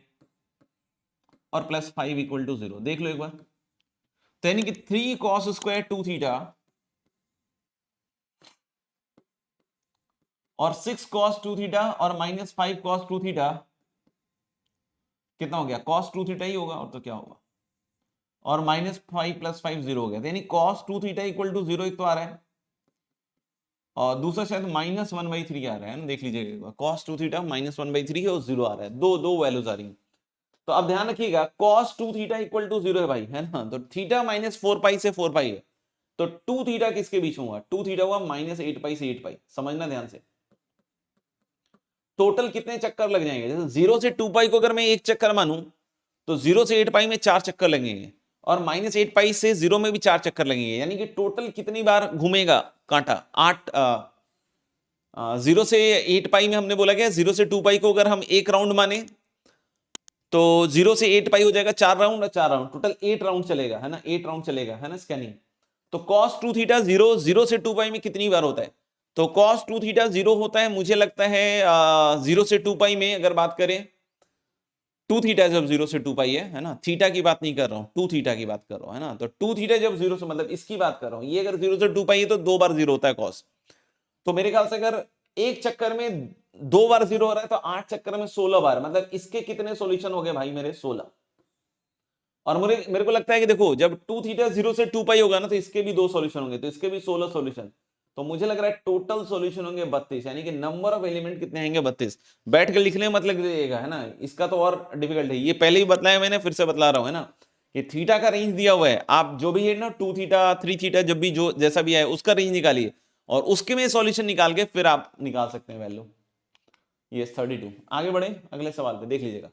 और प्लस 5 इक्वल टू 0। देख लो एक बार, तो यानी कि 3 cos स्क्वायर 2 थीटा और 6 cos 2 थीटा और माइनस 5 cos 2 थीटा कितना हो गया, cos 2 थीटा ही होगा, और तो क्या होगा, और माइनस 5 प्लस 5 0 हो गया, यानी cos 2 थीटा इक्वल टू 0 एक तो आ रहा है, और दूसरा शायद माइनस 1/3 आ रहा है ना, देख लीजिएगा, cos 2 थीटा माइनस 1/3 है और 0 आ रहा है, दो दो वैल्यूज आ रही हैं। तो अब ध्यान रखिएगा, cos 2 थीटा इक्वल टू 0 है भाई, है ना, तो थीटा माइनस 4 पाई से 4 पाई है, तो 2 थीटा किसके बीच में हुआ, 2 थीटा हुआ माइनस 8 पाई से 8 पाई, समझना ध्यान से। टोटल कितने चक्कर लग जाएंगे, जैसे 0 से 2 पाई को अगर मैं एक चक्कर मानूं तो 0 से 8 पाई में 4 चक्कर लगेंगे, और माइनस 8 पाई से 0 में भी 4 चक्कर लगेंगे, यानी कि टोटल कितनी बार घूमेगा कांटा, 8। 0 से 8 पाई में हमने बोला क्या, 0 से 2 पाई को अगर हम एक राउंड माने तो 0 से 8 पाई हो जाएगा 4 राउंड, 4 राउंड, टोटल 8 राउंड चलेगा, है ना, 8 राउंड चलेगा, है ना, स्कैनिंग। तो cos 2 थीटा 0 से 2 पाई में कितनी बार होता है, तो cos 2 थीटा 0 होता है, मुझे लगता है 0 से 2 पाई में अगर बात करें, 2 थीटा जब 0 से 2 पाई है ना, थीटा की बात नहीं कर रहा हूं, 2 थीटा की बात कर रहा हूं, है ना, तो 2 थीटा जब 0 से, मतलब इसकी बात कर रहा हूं, ये अगर 0 से 2 पाई है तो 2 बार 0 होता है cos। तो मेरे ख्याल से अगर एक चक्कर में 2 बार 0 हो रहा है तो 8 चक्कर में 16 बार, मतलब इसके कितने सॉल्यूशन हो गए भाई मेरे, 16। और मेरे को लगता है कि देखो, जब 2 थीटा 0 से 2 पाई होगा ना, तो इसके भी 2 सॉल्यूशन होंगे, तो इसके भी 16 सॉल्यूशन, तो मुझे लग रहा है टोटल सॉल्यूशन होंगे 32, यानी कि नंबर ऑफ एलिमेंट कितने होंगे, 32। बैठ के लिखने में मत लग जाइएगा, है ना, इसका तो और डिफिकल्ट है, ये पहले ही बतलाया मैंने, फिर से बतला रहा हूं, है ना, कि थीटा का रेंज दिया हुआ है, आप जो भी है ना 2 थीटा 3 थीटा जब भी जो जैसा भी है उसका रेंज निकालिए, और उसके में सॉल्यूशन निकाल के फिर आप निकाल सकते हैं वैल्यू। ये 32। आगे बढ़े अगले सवाल पे, देख लीजिएगा,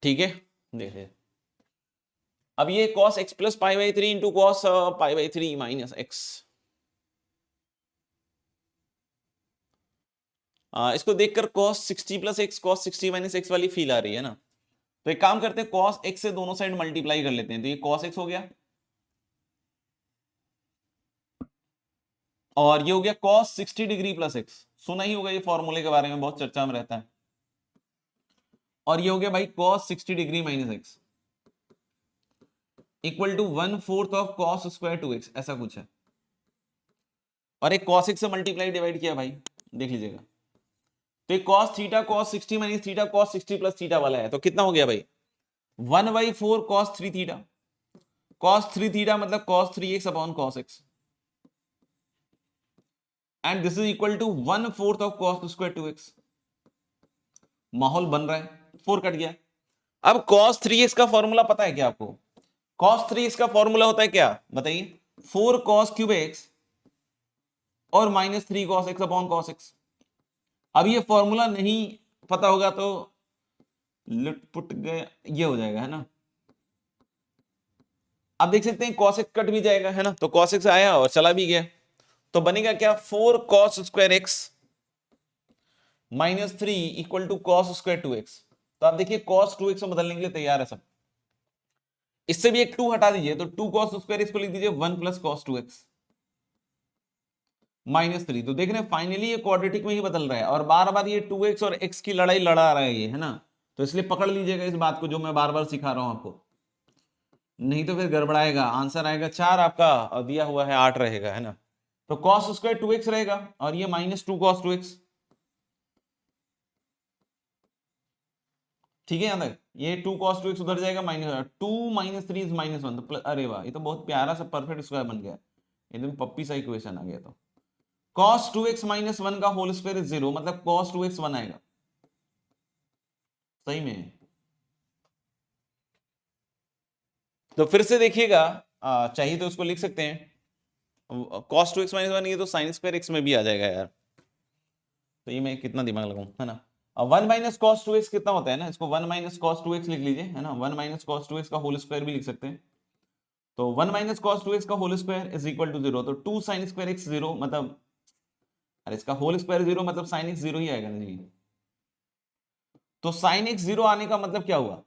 ठीक है, देखिए, अब ये cos x plus pi by 3 into cos pi by 3 minus x, इसको देखकर cos 60 plus x cos 60 minus x वाली फील आ रही है ना, तो एक काम करते हैं, cos x से दोनों साइड मल्टीप्लाई कर लेते हैं, तो ये cos x हो गया, और ये हो गया cos 60 डिग्री प्लस एक्स, सुना ही होगा ये फॉर्मूले के बारे में, बहुत चर्चा में रहता है, और ये हो गया भाई cos 60 degree minus x equal to 1/4 of cos square 2x, ऐसा कुछ है, और एक cos x से मल्टीप्लाई डिवाइड किया भाई, देख लीजिएगा, तो एक cos theta cos 60 minus theta cos 60 plus theta वाला है, तो कितना हो गया भाई, 1/4 cos 3 थीटा, cos 3 थीटा मतलब cos 3x upon cos x, and this is equal to 1/4 of cos square 2x। माहौल बन रहा है, 4 कट गया। अब cos 3x का फॉर्मूला पता है क्या आपको, cos 3x का फॉर्मूला होता है क्या बताइए, 4 cos क्यूब x और minus 3 cos x upon cos x। अब ये फॉर्मूला नहीं पता होगा तो लुटपुट गया, ये हो जाएगा, है ना, आप देख सकते हैं cos x कट भी जाएगा, है ना, तो cos x आया और चला भी गया, तो बनेगा क्या, 4 cos square x minus 3 equal to cos square 2x। तो आप देखिए cos 2x में बदलने के लिए तैयार है सब, इससे भी एक 2 हटा दीजिए, तो 2 cos स्क्वायर x को लिख दीजिए 1 प्लस cos 2x माइनस 3। तो देख रहे हैं फाइनली ये क्वाड्रेटिक में ही बदल रहा है, और बार बार ये 2x और x की लड़ाई लड़ा रहा है ये, है ना, तो इसलिए पकड़ लीजिएगा इस बात को जो मैं बार बार सिखा रहा हूं आपको, नहीं तो फिर गड़बड़ाएगा, आंसर आएगा 4 आपका और दिया हुआ है 8 रहेगा, है ना, तो cos स्क्वायर 2x रहेगा, और ये माइनस 2 cos 2x, ठीक है, यहां तक ये 2 cos 2x उधर जाएगा, माइनस 2 माइनस 3 इज माइनस 1, तो प्लस, अरे वाह, ये तो बहुत प्यारा सा परफेक्ट स्क्वायर बन गया, एकदम पप्पी सा इक्वेशन आ गया। तो cos 2x माइनस 1 का होल स्क्वायर इज 0, मतलब cos 2x 1 आएगा, सही में। तो फिर से देखिएगा, चाहिए तो उसको लिख सकते हैं, cos 2x माइनस 1, ये तो sin स्क्वायर x में भी आ जाएगा यार, तो ये मैं कितना दिमाग लगाऊं, है ना। अब 1 माइनस cos 2x कितना होता है ना, इसको 1 माइनस cos 2x लिख लीजिए, है ना, 1 माइनस cos 2x का होल स्क्वायर भी लिख सकते हैं, तो 1 माइनस cos 2x का whole square is equal to 0, तो 2 sin स्क्वायर x 0, मतलब अरे इसका होल स्क्वायर 0 मतलब sin x 0 ही आएगा ना जी, तो sin x 0 आने का मतलब क्या हुआ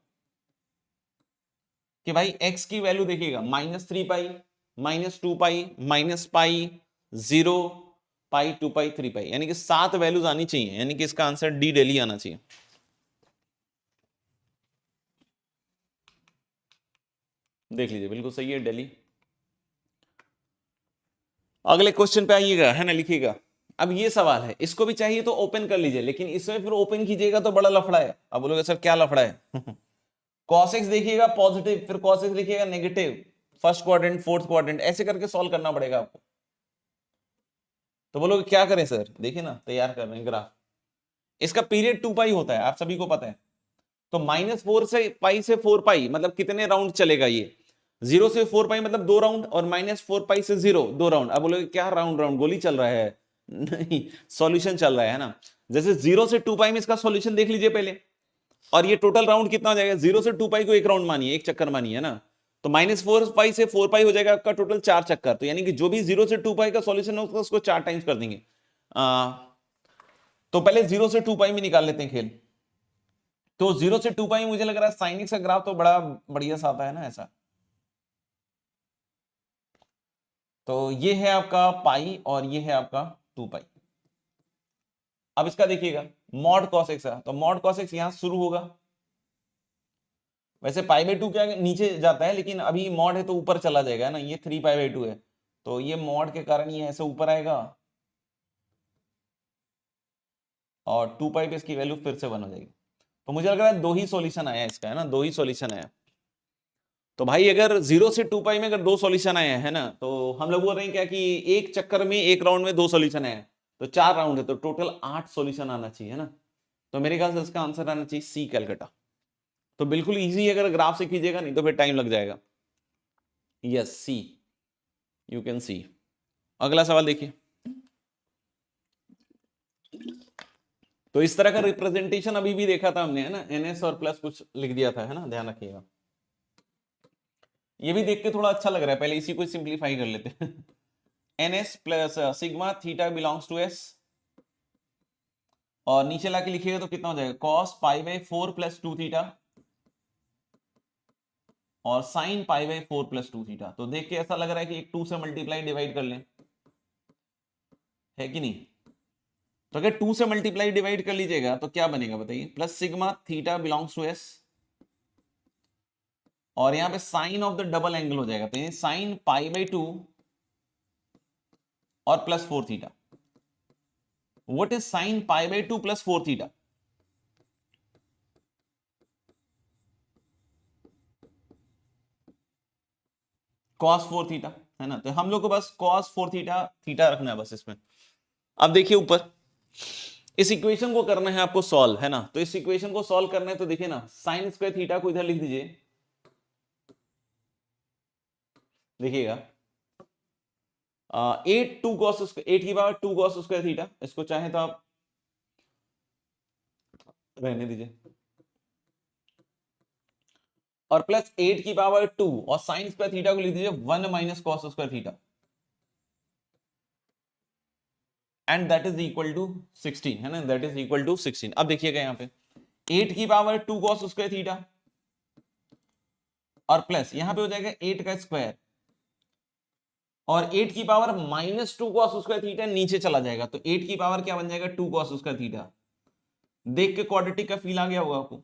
कि भाई x की वैल्यू देखिएगा माइनस 3 पाई -2 पाई, -पाई, 0, पाई, 2 पाई, 3 पाई, यानी कि 7 वैल्यूज आनी चाहिए, यानी कि इसका आंसर डी डेली आना चाहिए। देख लीजिए बिल्कुल सही है डेली। अगले क्वेश्चन पे आइएगा, है ना, लिखिएगा। अब ये सवाल है, इसको भी चाहिए तो ओपन कर लीजिए, लेकिन इसमें फिर ओपन कीजिएगा तो बड़ा लफड़ा है। अब बोलोगे सर क्या लफड़ा है? cos x देखिएगा पॉजिटिव, फिर cos x लिखिएगा negative, first quadrant, fourth quadrant, ऐसे करके सॉल्व करना पड़ेगा आपको। तो बोलोगे क्या करें सर? देखिए ना, तैयार कर रहे हैं ग्राफ। इसका पीरियड 2 पाई होता है, आप सभी को पता है। तो -4 से पाई से 4 पाई मतलब कितने राउंड चलेगा ये? 0 से 4 पाई मतलब 2 राउंड, और -4 पाई से 0 2 राउंड। अब बोलोगे क्या राउंड राउंड गोली चल रहा है? नहीं, सॉल्यूशन चल रहा है ना। जैसे 0 से 2 पाई में इसका सॉल्यूशन देख लीजिए पहले, और ये टोटल राउंड कितना हो जाएगा? 0 से 2 पाई को एक राउंड मानिए, एक चक्कर मानिए, है ना। तो -4 पाई से 4 पाई हो जाएगा आपका टोटल 4 चक्कर। तो यानी कि जो भी 0 से 2 पाई का सॉल्यूशन होगा उसको 4 टाइम्स कर देंगे। तो पहले 0 से 2 पाई में निकाल लेते हैं खेल। तो 0 से 2 पाई मुझे लग रहा है साइन एक्स का ग्राफ तो बड़ा बढ़िया सा आता है ना ऐसा। तो ये है आपका पाई और ये है आपका 2 पाई। अब इसका देखिएगा मॉड कॉस एक्स है, तो मॉड कॉस एक्स यहां शुरू होगा। वैसे पाई बाई 2 क्या नीचे जाता है, लेकिन अभी मॉड है तो ऊपर चला जाएगा ना, ये 3 पाई बाई 2 है, तो ये मॉड के कारण ये ऐसे ऊपर आएगा, और 2 पाई पे इसकी वैल्यू फिर से 1 हो जाएगी। तो मुझे लग रहा है 2 ही सॉल्यूशन आया इसका, है ना, 2 ही सॉल्यूशन आया। तो भाई अगर 0 से 2 पाई में अगर 2 सॉल्यूशन आए हैं ना, तो हम लोग बोल रहे हैं क्या कि एक चक्कर में एक राउंड में 2 सॉल्यूशन आए, तो 4 राउंड है, तो टोटल 8 सॉल्यूशन आना चाहिए, है ना। तो मेरे ख्याल से इसका आंसर आना चाहिए सी कैलकाटा। तो बिल्कुल इजी अगर ग्राफ से कीजिएगा, नहीं तो फिर टाइम लग जाएगा। Yes see, you can see. अगला सवाल देखिए। तो इस तरह का रिप्रेजेंटेशन अभी भी देखा था हमने, है ना, एनएस और प्लस कुछ लिख दिया था, है ना, ध्यान रखिएगा। ये भी देख के थोड़ा अच्छा लग रहा है, पहले इसी को सिंप्लीफाई कर लेते हैं। NS plus sigma theta belongs to S, और नीचे लाके लिखिएगा तो कितना हो जाएगा? Cos pi by 4 plus 2 theta, और sine pi by 4 plus 2 theta. तो देख के ऐसा लग रहा है कि एक 2 से मल्टीप्लाई डिवाइड कर लें, है कि नहीं? तो अगर 2 से मल्टीप्लाई डिवाइड कर लीजिएगा तो क्या बनेगा बताइए? Plus sigma theta belongs to S, और यहां पे sine of the double angle हो जाएगा, तो ये साइन पाई बाई 2 और plus 4 theta. What is sine pi by 2 plus 4 theta? cos 4 theta, है ना। तो हम लोग को बस cos 4 थीटा थीटा रखना है बस इसमें। अब देखिए ऊपर, इस इक्वेशन को करना है आपको सॉल्व, है ना। तो इस इक्वेशन को सॉल्व करना है, तो देखिए ना, साइन स्क्वायर थीटा को इधर लिख दीजिए, देखिएगा 8 2 cos स्क्वायर, 8 की पावर 2 cos स्क्वायर थीटा, इसको चाहे तो आप रहने दीजिए, और प्लस 8 की पावर 2, और साइन स्क्वायर थीटा को लिख दीजिए 1 माइनस cos square theta, and that is equal to 16, है ना, दैट इज इक्वल टू 16। अब देखिएगा यहाँ पे 8 की पावर 2 cos स्क्वायर थीटा, और प्लस यहां पे हो जाएगा 8 का स्क्वायर, और 8 की power minus 2 cos square theta नीचे चला जाएगा, तो 8 की पावर क्या बन जाएगा? 2 cos स्क्वायर थीटा। देख के क्वाड्रेटिक का फील आ गया होगा आपको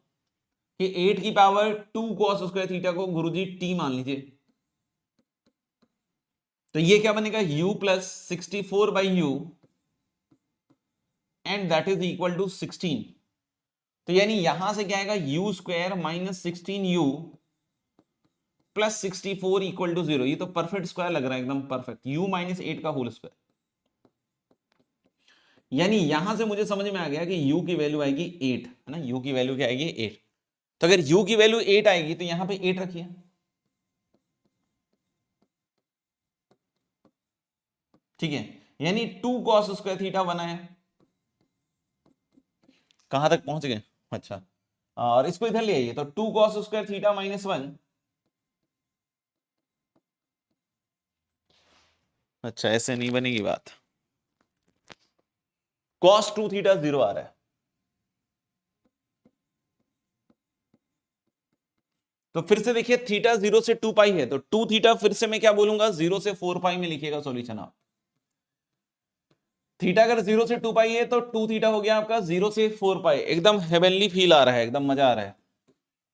कि 8 की पावर 2 cos स्क्वायर थीटा को गुरुजी टी मान लीजिए, तो ये क्या बनेगा? u plus 64 by u, and that is equal to 16। तो यानी यहां से क्या आएगा? U square minus 16u plus 64 equal to 0। ये तो परफेक्ट स्क्वायर लग रहा है, एकदम परफेक्ट, u माइनस 8 का होल स्क्वायर। यानी यहां से मुझे समझ में आ गया कि u की वैल्यू आएगी 8, है ना, u की वैल्यू क्या आएगी? 8। तो अगर u की वैल्यू 8 आएगी तो यहां पे 8 रखिए, ठीक है। यानी 2 cos स्क्वायर थीटा बना है। कहां तक पहुंच गए? अच्छा, और इसको इधर ले आइए, तो 2 cos स्क्वायर थीटा माइनस 1। अच्छा, ऐसे नहीं बनेगी बात, cos 2 थीटा 0 आ रहा है, तो फिर से देखिए थीटा 0 से 2 पाई है, तो 2 थीटा फिर से मैं क्या बोलूंगा 0 से 4 पाई में लिखिएगा सॉल्यूशन आप। थीटा अगर 0 से 2 पाई है तो 2 थीटा हो गया आपका 0 से 4 पाई। एकदम हेवनली फील आ रहा है, एकदम मजा आ रहा है।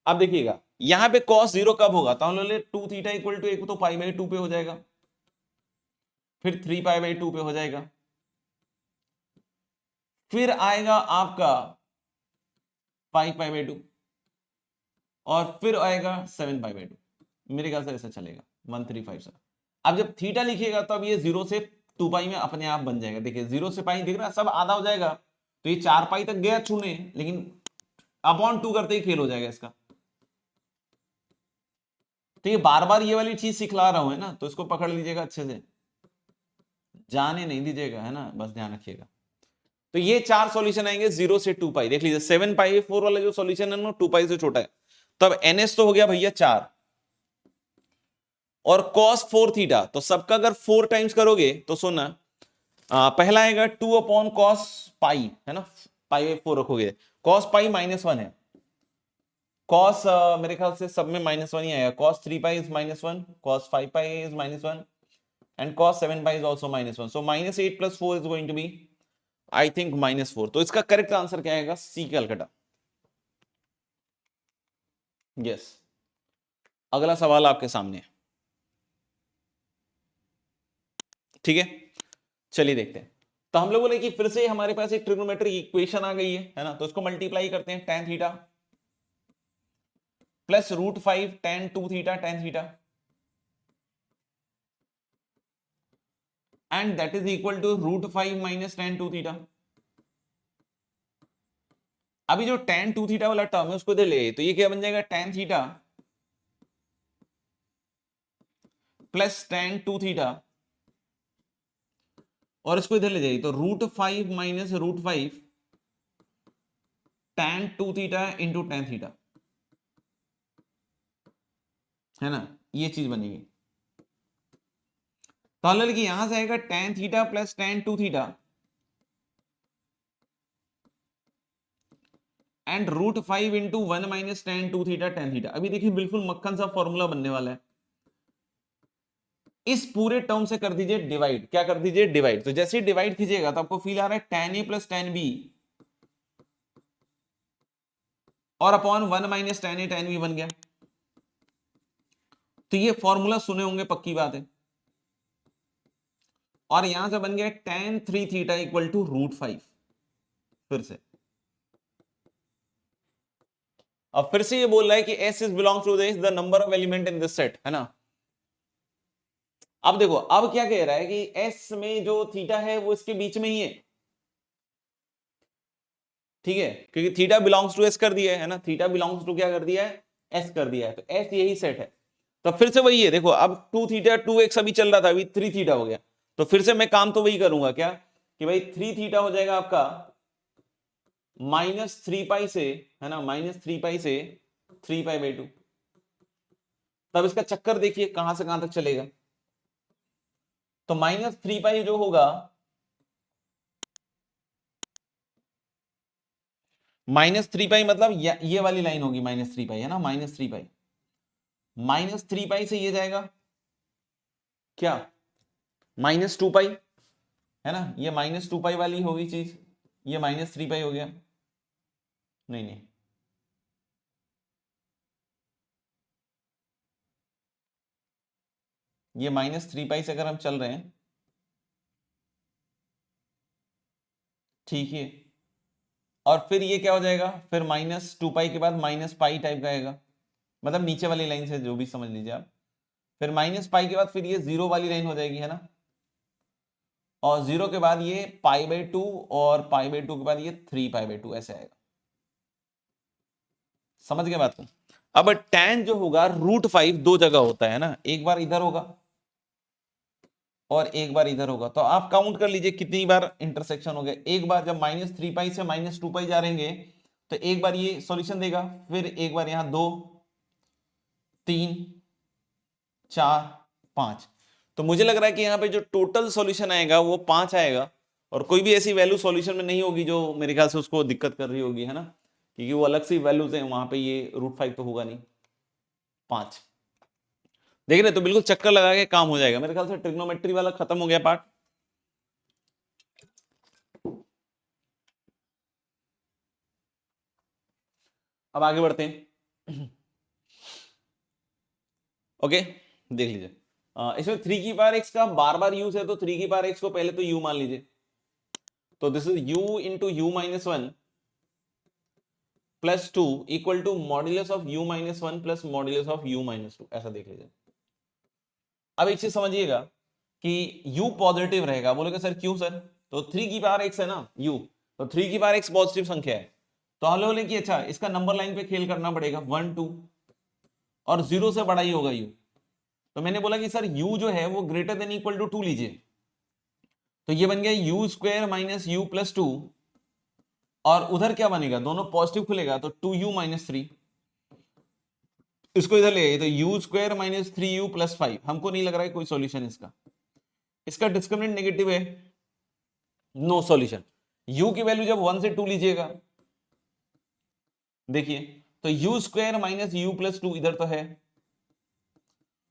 अब देखिएगा यहां पे cos 0 कब होगा, तो हम लोग 2 थीटा इक्वल टू एक तो पाई बाई 2 पे हो जाएगा, फिर 3 पाई बाई 2 पे हो जाएगा, फिर आएगा आपका पाई पाई बाई 2, और फिर आएगा 7 पाई बाई 2। मेरे ख्याल से ऐसा चलेगा 1357। अब जब थीटा लिखिएगा तो अब ये 0 से 2 पाई में अपने आप बन जाएगा। देखिए 0 से पाई दिख रहा है, सब आधा हो जाएगा, तो ये 4 पाई तक गया छूने, लेकिन अपॉन 2 करते ही फेल हो जाएगा इसका। तो ये बार बार ये वाली चीज सिखला रहा हूं है ना, तो इसको पकड़ लीजिएगा अच्छे से, जाने नहीं दीजिएगा है ना, बस ध्यान रखिएगा। तो ये 4 सॉल्यूशन आएंगे 0 से 2 पाई। देख लीजिए 7 पाई 4 वाला जो सॉल्यूशन है ना 2 पाई से छोटा है, तो अब NS तो हो गया भैया 4, और cos 4 थीटा, तो सबका अगर 4 टाइम्स करोगे तो सुनना, पहला आएगा 2 अपॉन cos पाई है ना, पाई 4 रखोगे, cos पाई -1 है, cos मेरे ख्याल से सब में -1 ही आएगा, cos 3 pi is -1, cos 5 pi is -1, and cos 7 pi is also -1, so -8 plus 4 is going to be I think -4। तो इसका करेक्ट आंसर क्या आएगा, सी कलकत्ता। यस, अगला सवाल आपके सामने है, ठीक है, चलिए देखते हैं। तो हम लोग बोले कि फिर से हमारे पास एक ट्रिग्नोमेट्रिक इक्वेशन आ गई है ना, तो इसको मल्टीप्लाई करते हैं, tan theta plus √5 tan 2 theta tan theta, and that is equal to √5 minus tan 2 theta. अभी जो tan 2 थीटा वाला टर्म है उसको इधर ले, तो ये क्या बन जाएगा, tan theta plus tan 2 theta, और इसको इधर ले जाइए तो √5 minus √5 tan 2 theta into tan theta, है ना, ये चीज बनेगी। तो हम लोग यहां से आएगा tan theta plus tan 2 theta and √5 into 1 minus tan 2 theta tan theta. अभी देखिए बिल्कुल मक्खन सा फॉर्मूला बनने वाला है। इस पूरे टर्म से कर दीजिए डिवाइड, क्या कर दीजिए डिवाइड, तो जैसे ही डिवाइड कीजिएगा तो आपको फील आ रहा है tan a plus tan b और upon 1 minus tan a tan b बन गया। तो ये फॉर्मूला सुने होंगे, पक्की बात है। और यहां से बन गया tan 3 थीटा इक्वल टू √5। फिर से अब फिर से ये बोल रहा है कि S is belong to the number of element in this set, है ना। अब देखो अब क्या कह रहा है कि S में जो थीटा है वो इसके बीच में ही है, ठीक है, क्योंकि थीटा बिलोंग्स टू S कर दिया है ना, थीटा बिलोंग्स टू क्या कर दिया है, S कर दिया है, तो S यही सेट है। तो फिर से वही है, देखो अब 2 थीटा 2x अभी चल रहा था, अभी 3 थीटा हो गया, तो फिर से मैं काम तो वही करूंगा, क्या कि भाई 3 थीटा हो जाएगा आपका -3 पाई से, है ना, -3 पाई से 3 पाई बाई 2। तब इसका चक्कर देखिए कहां से कहां तक चलेगा, तो -3 पाई जो होगा, -3 पाई मतलब ये वाली लाइन होगी -3 पाई, है ना, -3 पाई, -3 पाई से ये जाएगा क्या, -2 पाई, है ना, ये -2 पाई वाली होगी चीज, ये -3 पाई हो गया, नहीं नहीं, ये -3 पाई से अगर हम चल रहे हैं, ठीक है, और फिर ये क्या हो जाएगा, फिर -2 पाई के बाद -पाई टाइप का आएगा, मतलब नीचे वाली लाइन से जो भी समझ लीजिए आप, फिर -पाई के बाद फिर ये 0 वाली लाइन हो जाएगी, है ना, और 0 के बाद ये पाई बाई 2, और पाई बाई 2 के बाद ये 3 पाई बाई 2, ऐसे आएगा। समझ गए बात को। अब tan जो होगा √5 दो जगह होता है ना, एक बार इधर होगा और एक बार इधर होगा, तो आप काउंट कर लीजिए कितनी बार इंटरसेक्शन हो गया। एक बार जब -3 पाई से -2 पाई जा रहेंगे तो एक बार ये सॉल्यूशन देगा, फिर एक बार यहां 2 3 4 5, तो मुझे लग रहा है कि यहाँ पे जो टोटल सॉल्यूशन आएगा वो 5 आएगा, और कोई भी ऐसी वैल्यू सॉल्यूशन में नहीं होगी जो मेरे ख्याल से उसको दिक्कत कर रही होगी, है ना, क्योंकि वो अलग सी वैल्यूज हैं वहां पे, ये √5 तो होगा नहीं। 5। देख रहे तो बिल्कुल चक्कर लगा के काम हो जाएगा। मेरे ख्याल से ट्रिग्नोमेट्री वाला खत्म हो गया पार्ट। अब आगे बढ़ते हैं। ओके, देख लीजिए इसमें 3 की पावर x का बार बार यूज है, तो 3 की पावर x को पहले तो u मान लीजिए। तो this is u into u minus one plus two equal to modulus of u minus one plus modulus of u minus two, ऐसा देख लीजिए। अब एक चीज समझिएगा कि u पॉजिटिव रहेगा। बोलोगे सर क्यों सर? तो 3 की पावर x है ना u, तो 3 की पावर x पॉजिटिव संख्या है, तो हम लोग बोले कि अच्छा इसका नंबर लाइन पे खेल करना पड़ेगा 1 2, और 0 से बड़ा ही होगा u। तो मैंने बोला कि सर u जो है वो ग्रेटर देन इक्वल टू 2 लीजिए, तो ये बन गया you square minus you plus two, और उधर क्या बनेगा, दोनों पॉजिटिव खुलेगा तो 2u माइनस थ्री। इसको इधर ले आइए तो you square minus 3u plus 5। हमको नहीं लग रहा है कोई सॉल्यूशन इसका, इसका डिस्क्रिमिनेंट नेगेटिव है, नो सॉल्यूशन। u की वैल्यू जब 1 से 2 लीजिएगा, देखिए तो you square minus you plus two इधर तो है,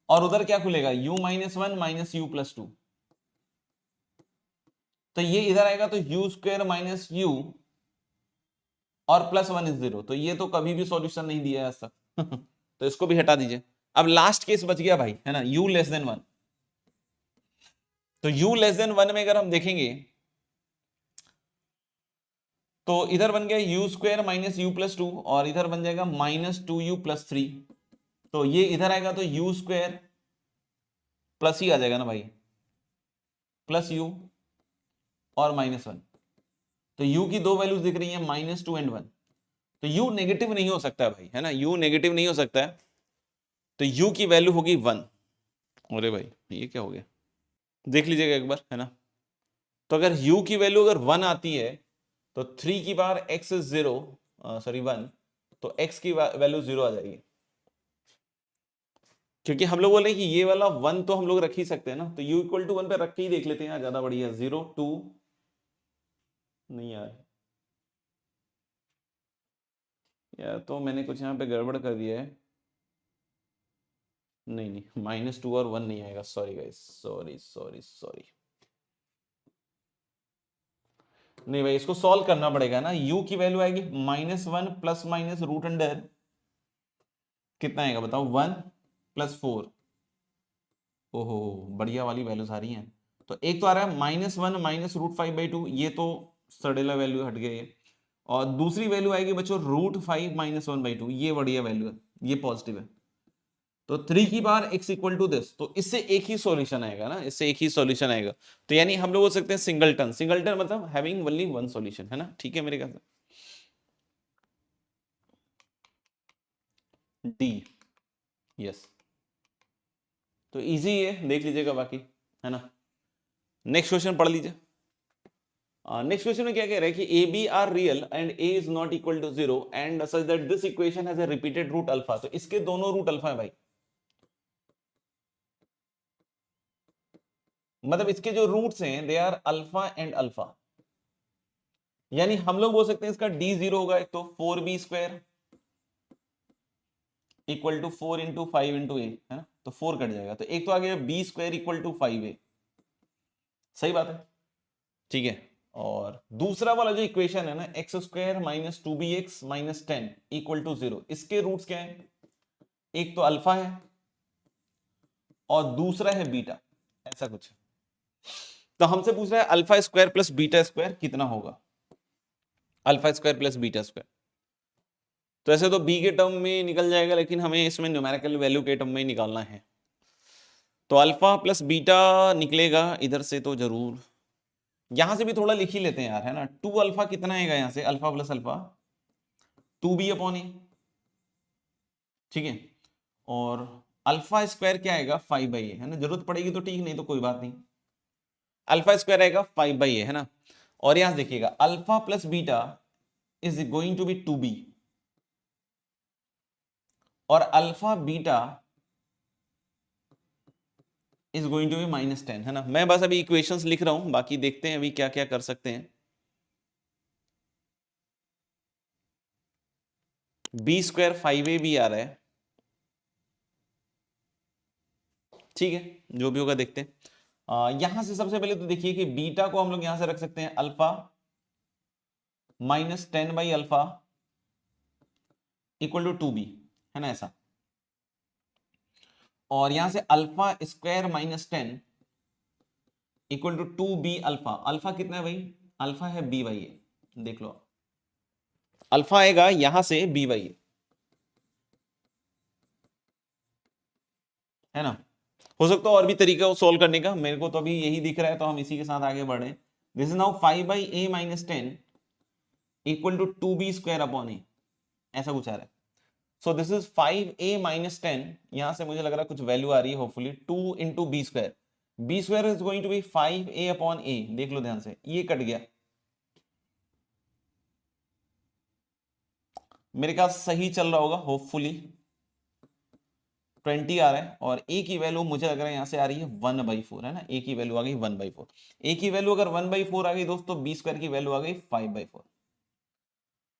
और उधर क्या खुलेगा u minus one minus you plus two, तो ये इधर आएगा तो यू स्क्वायर माइनस यू और प्लस वन इज 0। तो ये तो कभी भी सॉल्यूशन नहीं दिया है आज तक। तो इसको भी हटा दीजिए। अब लास्ट केस बच गया भाई, है ना, u लेस देन वन। तो u लेस देन वन में अगर हम देखेंगे तो इधर बन गया you square minus you plus two, और इधर बन जाएगा minus two you plus three. तो ये इधर आएगा तो यू स्क्वायर प्लस ही आ जाएगा ना भाई, प्लस यू और माइनस वन। तो u की दो वैल्यूज दिख रही है माइनस टू एंड वन, तो u नेगेटिव नहीं हो सकता है भाई, है ना, u नेगेटिव नहीं हो सकता है, तो u की वैल्यू होगी वन। अरे भाई ये क्या हो गया, देख लीजिएगा एक बार, है ना। तो अगर u की वैल्यू अगर वन आती है तो 3 की power x is zero, sorry one, तो x की वैल्यू जीरो आ जाएगी, क्योंकि हम लोग बोले कि ये वाला वन तो हम लोग रख ही सकते हैं ना, तो u इक्वल टू वन पे रख के ही देख लेते हैं, ज्यादा बढ़िया। 0 2 नहीं यार तो मैंने कुछ यहाँ पे गड़बड़ कर दिया है। नहीं नहीं, माइनस टू और वन नहीं आएगा, sorry guys, sorry sorry sorry. नहीं भाई, इसको सॉल्व करना पड़ेगा ना। u की वैल्यू आएगी minus one plus minus root under कितना आएगा बताओ, वन प्लस फोर। ओहो, बढ़िया वाली वैल्यू सारी हैं। तो एक तो आ रहा है minus one minus root five by two, ये तो सड़ेला वैल्यू हट गई है। और दूसरी वैल्यू आएगी बच्चों root five minus one by two, ये बढ़िया वैल्यू है, ये पॉजिटिव है। तो 3 की power x equal to this, तो इससे एक ही सॉल्यूशन आएगा ना, इससे एक ही सॉल्यूशन आएगा। तो यानी हम लोग बोल सकते हैं सिंगलटन। सिंगलटन मतलब हैविंग ओनली वन सॉल्यूशन, है ना, ठीक है मेरे ख्याल से। डी, यस, तो इजी है, देख लीजिएगा बाकी, है ना। नेक्स्ट क्वेश्चन पढ़ लीजिए। नेक्स्ट क्वेश्चन में क्या कह रहा है कि a b are real and a is not equal to zero and such that this equation has a repeated root alpha. तो इसके दोनों रूट अल्फा है भाई, मतलब इसके जो रूट्स हैं they are alpha and alpha. यानी हम लोग बोल सकते हैं इसका डी जीरो होगा, एक तो four B square equal to four into five into A, है ना, तो फोर कट जाएगा, तो एक तो आ गया B square equal to five A, सही बात है, ठीक है। और दूसरा वाला जो इक्वेशन है ना, x square minus two b x minus ten equal to zero, इसके रूट्स क्या है, एक तो अल्फा है और दूसरा है बीटा, ऐसा कुछ है। तो हमसे पूछ रहा है alpha square plus beta square कितना होगा, alpha square plus beta square. तो ऐसे तो बी के टर्म में निकल जाएगा, लेकिन हमें इसमें न्यूमेरिकल वैल्यू के टर्म में ही निकालना है। तो अल्फा प्लस बीटा निकलेगा इधर से तो जरूर, यहां से भी थोड़ा लिख ही लेते हैं यार, है ना। टू अल्फा कितना आएगा यहाँ से, alpha plus alpha two B upon A, ठीक है। और अल्फा स्क्वायर क्या आएगा, फाइव बाई ए, है ना, जरूरत पड़ेगी तो ठीक, नहीं तो कोई बात नहीं। अल्फा स्क्वायर आएगा फाइव बाई ए, है ना। और यहां देखिएगा alpha plus beta is going to be two B, और alpha beta is going to be minus ten, है ना। मैं बस अभी इक्वेशंस लिख रहा हूं, बाकी देखते हैं अभी क्या क्या कर सकते हैं। B square five A B आ रहा है, ठीक है, जो भी होगा देखते हैं। यहां से सबसे पहले तो देखिए कि बीटा को हम लोग यहां से रख सकते हैं अल्फा माइनस 10/अल्फा इक्वल टू 2b, है ना ऐसा। और यहां से alpha square minus 10 equal to 2b alpha. Alpha कितना है भाई? अल्फा है b/a, देख लो अल्फा आएगा यहां से b/a, है ना। हो सकता है और भी तरीका हो सोल्व करने का, मेरे को तो अभी यही दिख रहा है तो हम इसी के साथ आगे बढ़े। This is now 5/a minus 10 equal to 2b square upon a, ऐसा कुछ आ रहा है। So this is 5a minus 10, यहां से मुझे लग रहा है कुछ वैल्यू आ रही है hopefully, 2 into b square. B square is going to be 5a upon a, देख लो ध्यान से, ये कट गया। मेरे ख्याल सही चल रहा होगा होपफुली। 20 आ रहा है और a की वैल्यू मुझे लग रहा है यहां से आ रही है 1/4, है ना। a की वैल्यू आ गई 1/4। a की वैल्यू अगर 1/4 आ गई दोस्तों, बी स्क्वायर की वैल्यू आ गई 5/4।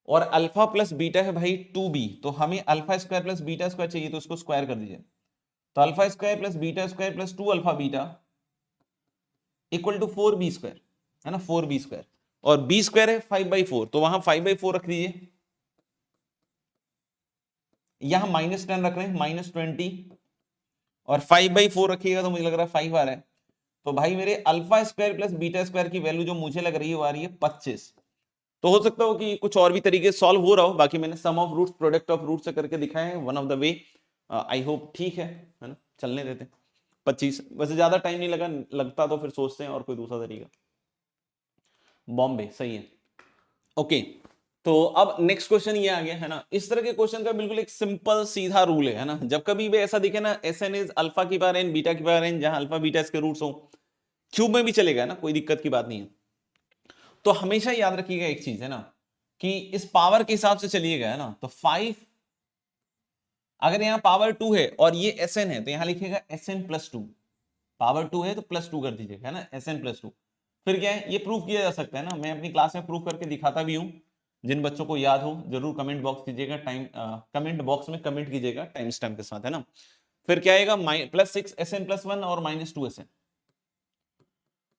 और अल्फा प्लस बीटा है भाई 2b, तो हमें alpha square plus beta square चाहिए, तो उसको स्क्वायर कर दीजिए। तो alpha square plus beta square plus 2 alpha beta equal to 4b square, है ना, 4b स्क्वायर। और b स्क्वायर है 5/4, तो वहां 5/4 रख दीजिए। यहां -10 रख रहे हैं, -20, और 5/4 रखिएगा तो मुझे लग रहा है 5 आ रहा है। तो भाई मेरे alpha square plus beta square की वैल्यू जो मुझे लग रही है वो आ रही है 25। तो हो सकता हो कि कुछ और भी तरीके सॉल्व हो रहा हो, बाकी मैंने sum of roots product of root से करके दिखाए हैं, one of the way. I hope ठीक है ना, चलने देते। 25 वैसे ज्यादा टाइम नहीं लगता तो फिर सोचते हैं और कोई दूसरा तरीका। बॉम्बे सही है। ओके, तो अब नेक्स्ट क्वेश्चन ये आ गया, है ना। इस तरह के क्वेश्चन का बिल्कुल एक सिंपल सीधा रूल है ना। जब कभी भी ऐसा दिखे ना, एस एन इज अल्फा की पावर एन बीटा की पावर एन, जहां अल्फा बीटा इसके रूट्स हो, क्यूब में भी चलेगा ना, कोई दिक्कत की बात नहीं है। तो हमेशा याद रखिएगा एक चीज, है ना, कि इस पावर के हिसाब से चलिएगा, है ना। तो 5, अगर यहाँ पावर 2 है और ये एस एन है, तो यहां लिखिएगा एस एन प्लस 2। पावर 2 है तो +2 कर दीजिएगा, है ना, एस एन प्लस 2। फिर क्या है, ये प्रूफ किया जा सकता है ना, मैं अपनी क्लास में प्रूफ करके दिखाता भी हूं। जिन बच्चों को याद हो जरूर कमेंट बॉक्स कीजिएगा, कमेंट बॉक्स में कमेंट कीजिएगा टाइम स्टैम्प के साथ, है ना। फिर क्या आएगा, +6 एस एन प्लस 1 और -2 एस एन।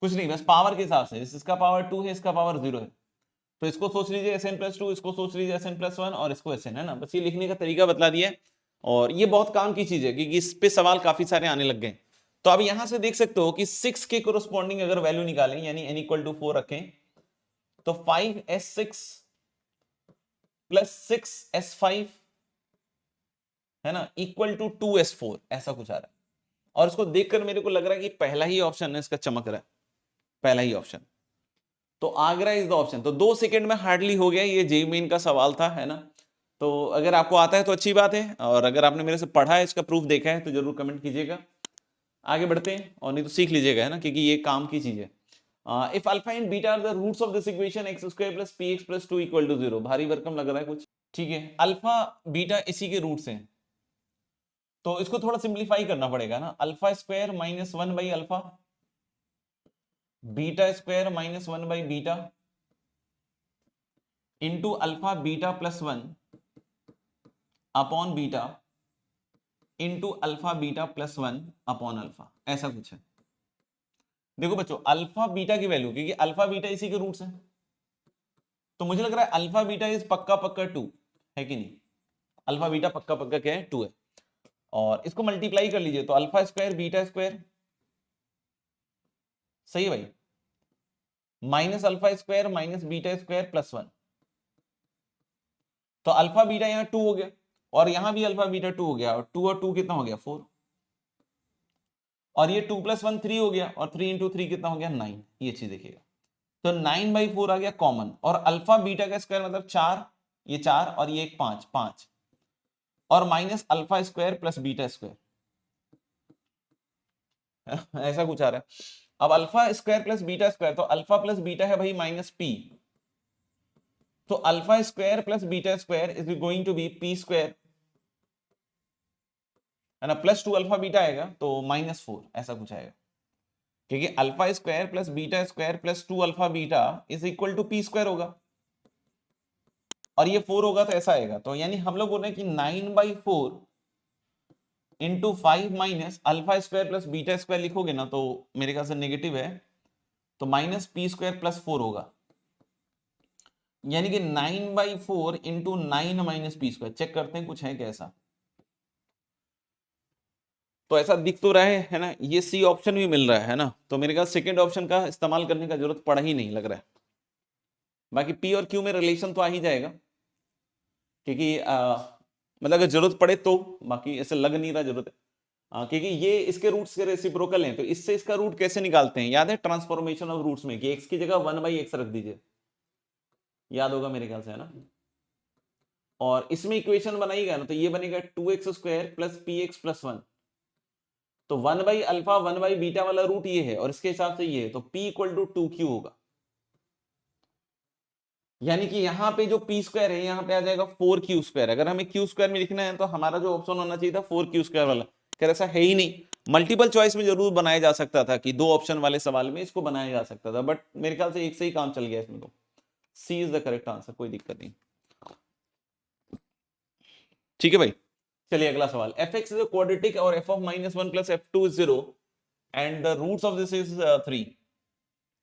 कुछ नहीं, बस पावर के हिसाब से, इसका पावर 2 है, इसका पावर 0 है, तो इसको सोच लीजिए एस एन प्लस 2, इसको सोच लीजिए एस एन प्लस 1 और इसको एस एन, है ना। बस ये लिखने का तरीका बतला दिया है, और ये बहुत काम की चीज है क्योंकि इस पे सवाल काफी सारे आने लग गए। तो अब यहां से देख सकते हो कि 6 के कोरोस्पॉन्डिंग अगर वैल्यू निकालें, यानी n इक्वल टू 4 रखें, तो 5s6 प्लस 6s5, है ना, इक्वल टू 2s4, ऐसा कुछ आ रहा है। और इसको देखकर मेरे को लग रहा है कि पहला ही ऑप्शन है इसका चमक रहा है, पहला ही ऑप्शन। तो आगरा इज द ऑप्शन। तो 2 सेकंड में हार्डली हो गया, ये जेईई मेन का सवाल था, है ना। तो अगर आपको आता है तो अच्छी बात है, और अगर आपने मेरे से पढ़ा है, इसका प्रूफ देखा है, तो जरूर कमेंट कीजिएगा। आगे बढ़ते हैं, और नहीं तो सीख लीजिएगा, है ना, क्योंकि ये काम की चीज है। If alpha and beta are the roots of this equation x square plus px plus 2 equal to 0, भारी भरकम लग रहा है कुछ, ठीक है। अल्फा बीटा इसी के रूट्स हैं, तो इसको थोड़ा सिंप्लीफाई करना पड़ेगा ना। अल्फा स्क्वायर -1/अल्फा, बीटा स्क्वायर -1/बीटा, into alpha beta plus 1 upon beta into alpha beta plus 1 upon alpha, ऐसा कुछ है। देखो बच्चों, अल्फा बीटा की वैल्यू, क्योंकि अल्फा बीटा इसी के रूट्स हैं, तो मुझे लग रहा है अल्फा बीटा इज पक्का पक्का 2, है कि नहीं। अल्फा बीटा पक्का पक्का क्या है, 2 है। और इसको मल्टीप्लाई कर लीजिए, तो अल्फा स्क्वायर बीटा स्क्वायर, सही है भाई, minus alpha square minus beta square plus 1। तो अल्फा बीटा यहाँ 2 हो गया, और यहां भी अल्फा बीटा 2 हो गया, और 2 और 2 कितना हो गया, 4। और ये 2 + 1 3 हो गया, और 3 × 3 कितना हो गया, 9। ये चीज देखिएगा, तो 9/4 आ गया कॉमन, और अल्फा बीटा का स्क्वायर मतलब 4, ये 4 और ये 1 5 5, और minus alpha square plus beta square, ऐसा कुछ आ रहा है। अब alpha square plus beta square, तो अल्फा प्लस बीटा है भाई -p, तो alpha square plus beta square is going to be p square, है ना, +2 अल्फा बीटा आएगा तो -4, ऐसा कुछ आएगा, क्योंकि alpha square plus beta square plus 2 alpha beta is equal to p square होगा, और ये 4 होगा तो ऐसा आएगा। तो यानी हम लोग बोल रहे हैं कि 9/4 into 5 minus alpha square plus beta square लिखोगे ना तो मेरे ख्याल से नेगेटिव है, तो माइनस पी स्क्वायर प्लस 4 होगा, यानी कि 9/4 into 9 minus p square. Check करते हैं कुछ है कैसा, तो ऐसा दिख तो रहा है ना, ये सी ऑप्शन भी मिल रहा है ना, तो मेरे ख्याल सेकंड ऑप्शन का इस्तेमाल करने का जरूरत पड़ा ही नहीं लग रहा है। बाकी पी और क्यू में रिलेशन तो आ ही जाएगा, क्योंकि मतलब अगर जरूरत पड़े तो, बाकी ऐसे लग नहीं रहा जरूरत है। क्योंकि ये इसके रूट्स के रेसिप्रोकल हैं, तो इससे इसका रूट कैसे निकालते हैं, याद है ट्रांसफॉर्मेशन ऑफ रूट्स में, कि एक्स की जगह 1/x रख दीजिए, याद होगा मेरे ख्याल से, है ना। और इसमें इक्वेशन बनाइएगा ना तो ये बनेगा 2x² plus P x plus 1, तो 1/अल्फा 1/बीटा वाला रूट ये है और इसके हिसाब से ये है, तो p इक्वल टू 2q होगा, यानी कि यहां पे जो p स्क्वायर है यहां पे आ जाएगा 4q²। अगर हमें q स्क्वायर में लिखना है तो हमारा जो ऑप्शन होना चाहिए था 4q² वाला, खैर ऐसा है ही नहीं। मल्टीपल चॉइस में जरूर बनाया जा सकता था कि 2 ऑप्शन वाले सवाल में इसको बनाया जा सकता था, बट मेरे ख्याल से एक से ही काम चल गया इसमें, तो सी इज द करेक्ट आंसर, कोई दिक्कत नहीं। ठीक है भाई, चलिए अगला सवाल। fx इज अ क्वाड्रेटिक और f of -1 plus f2 is 0 and the roots of this is 3,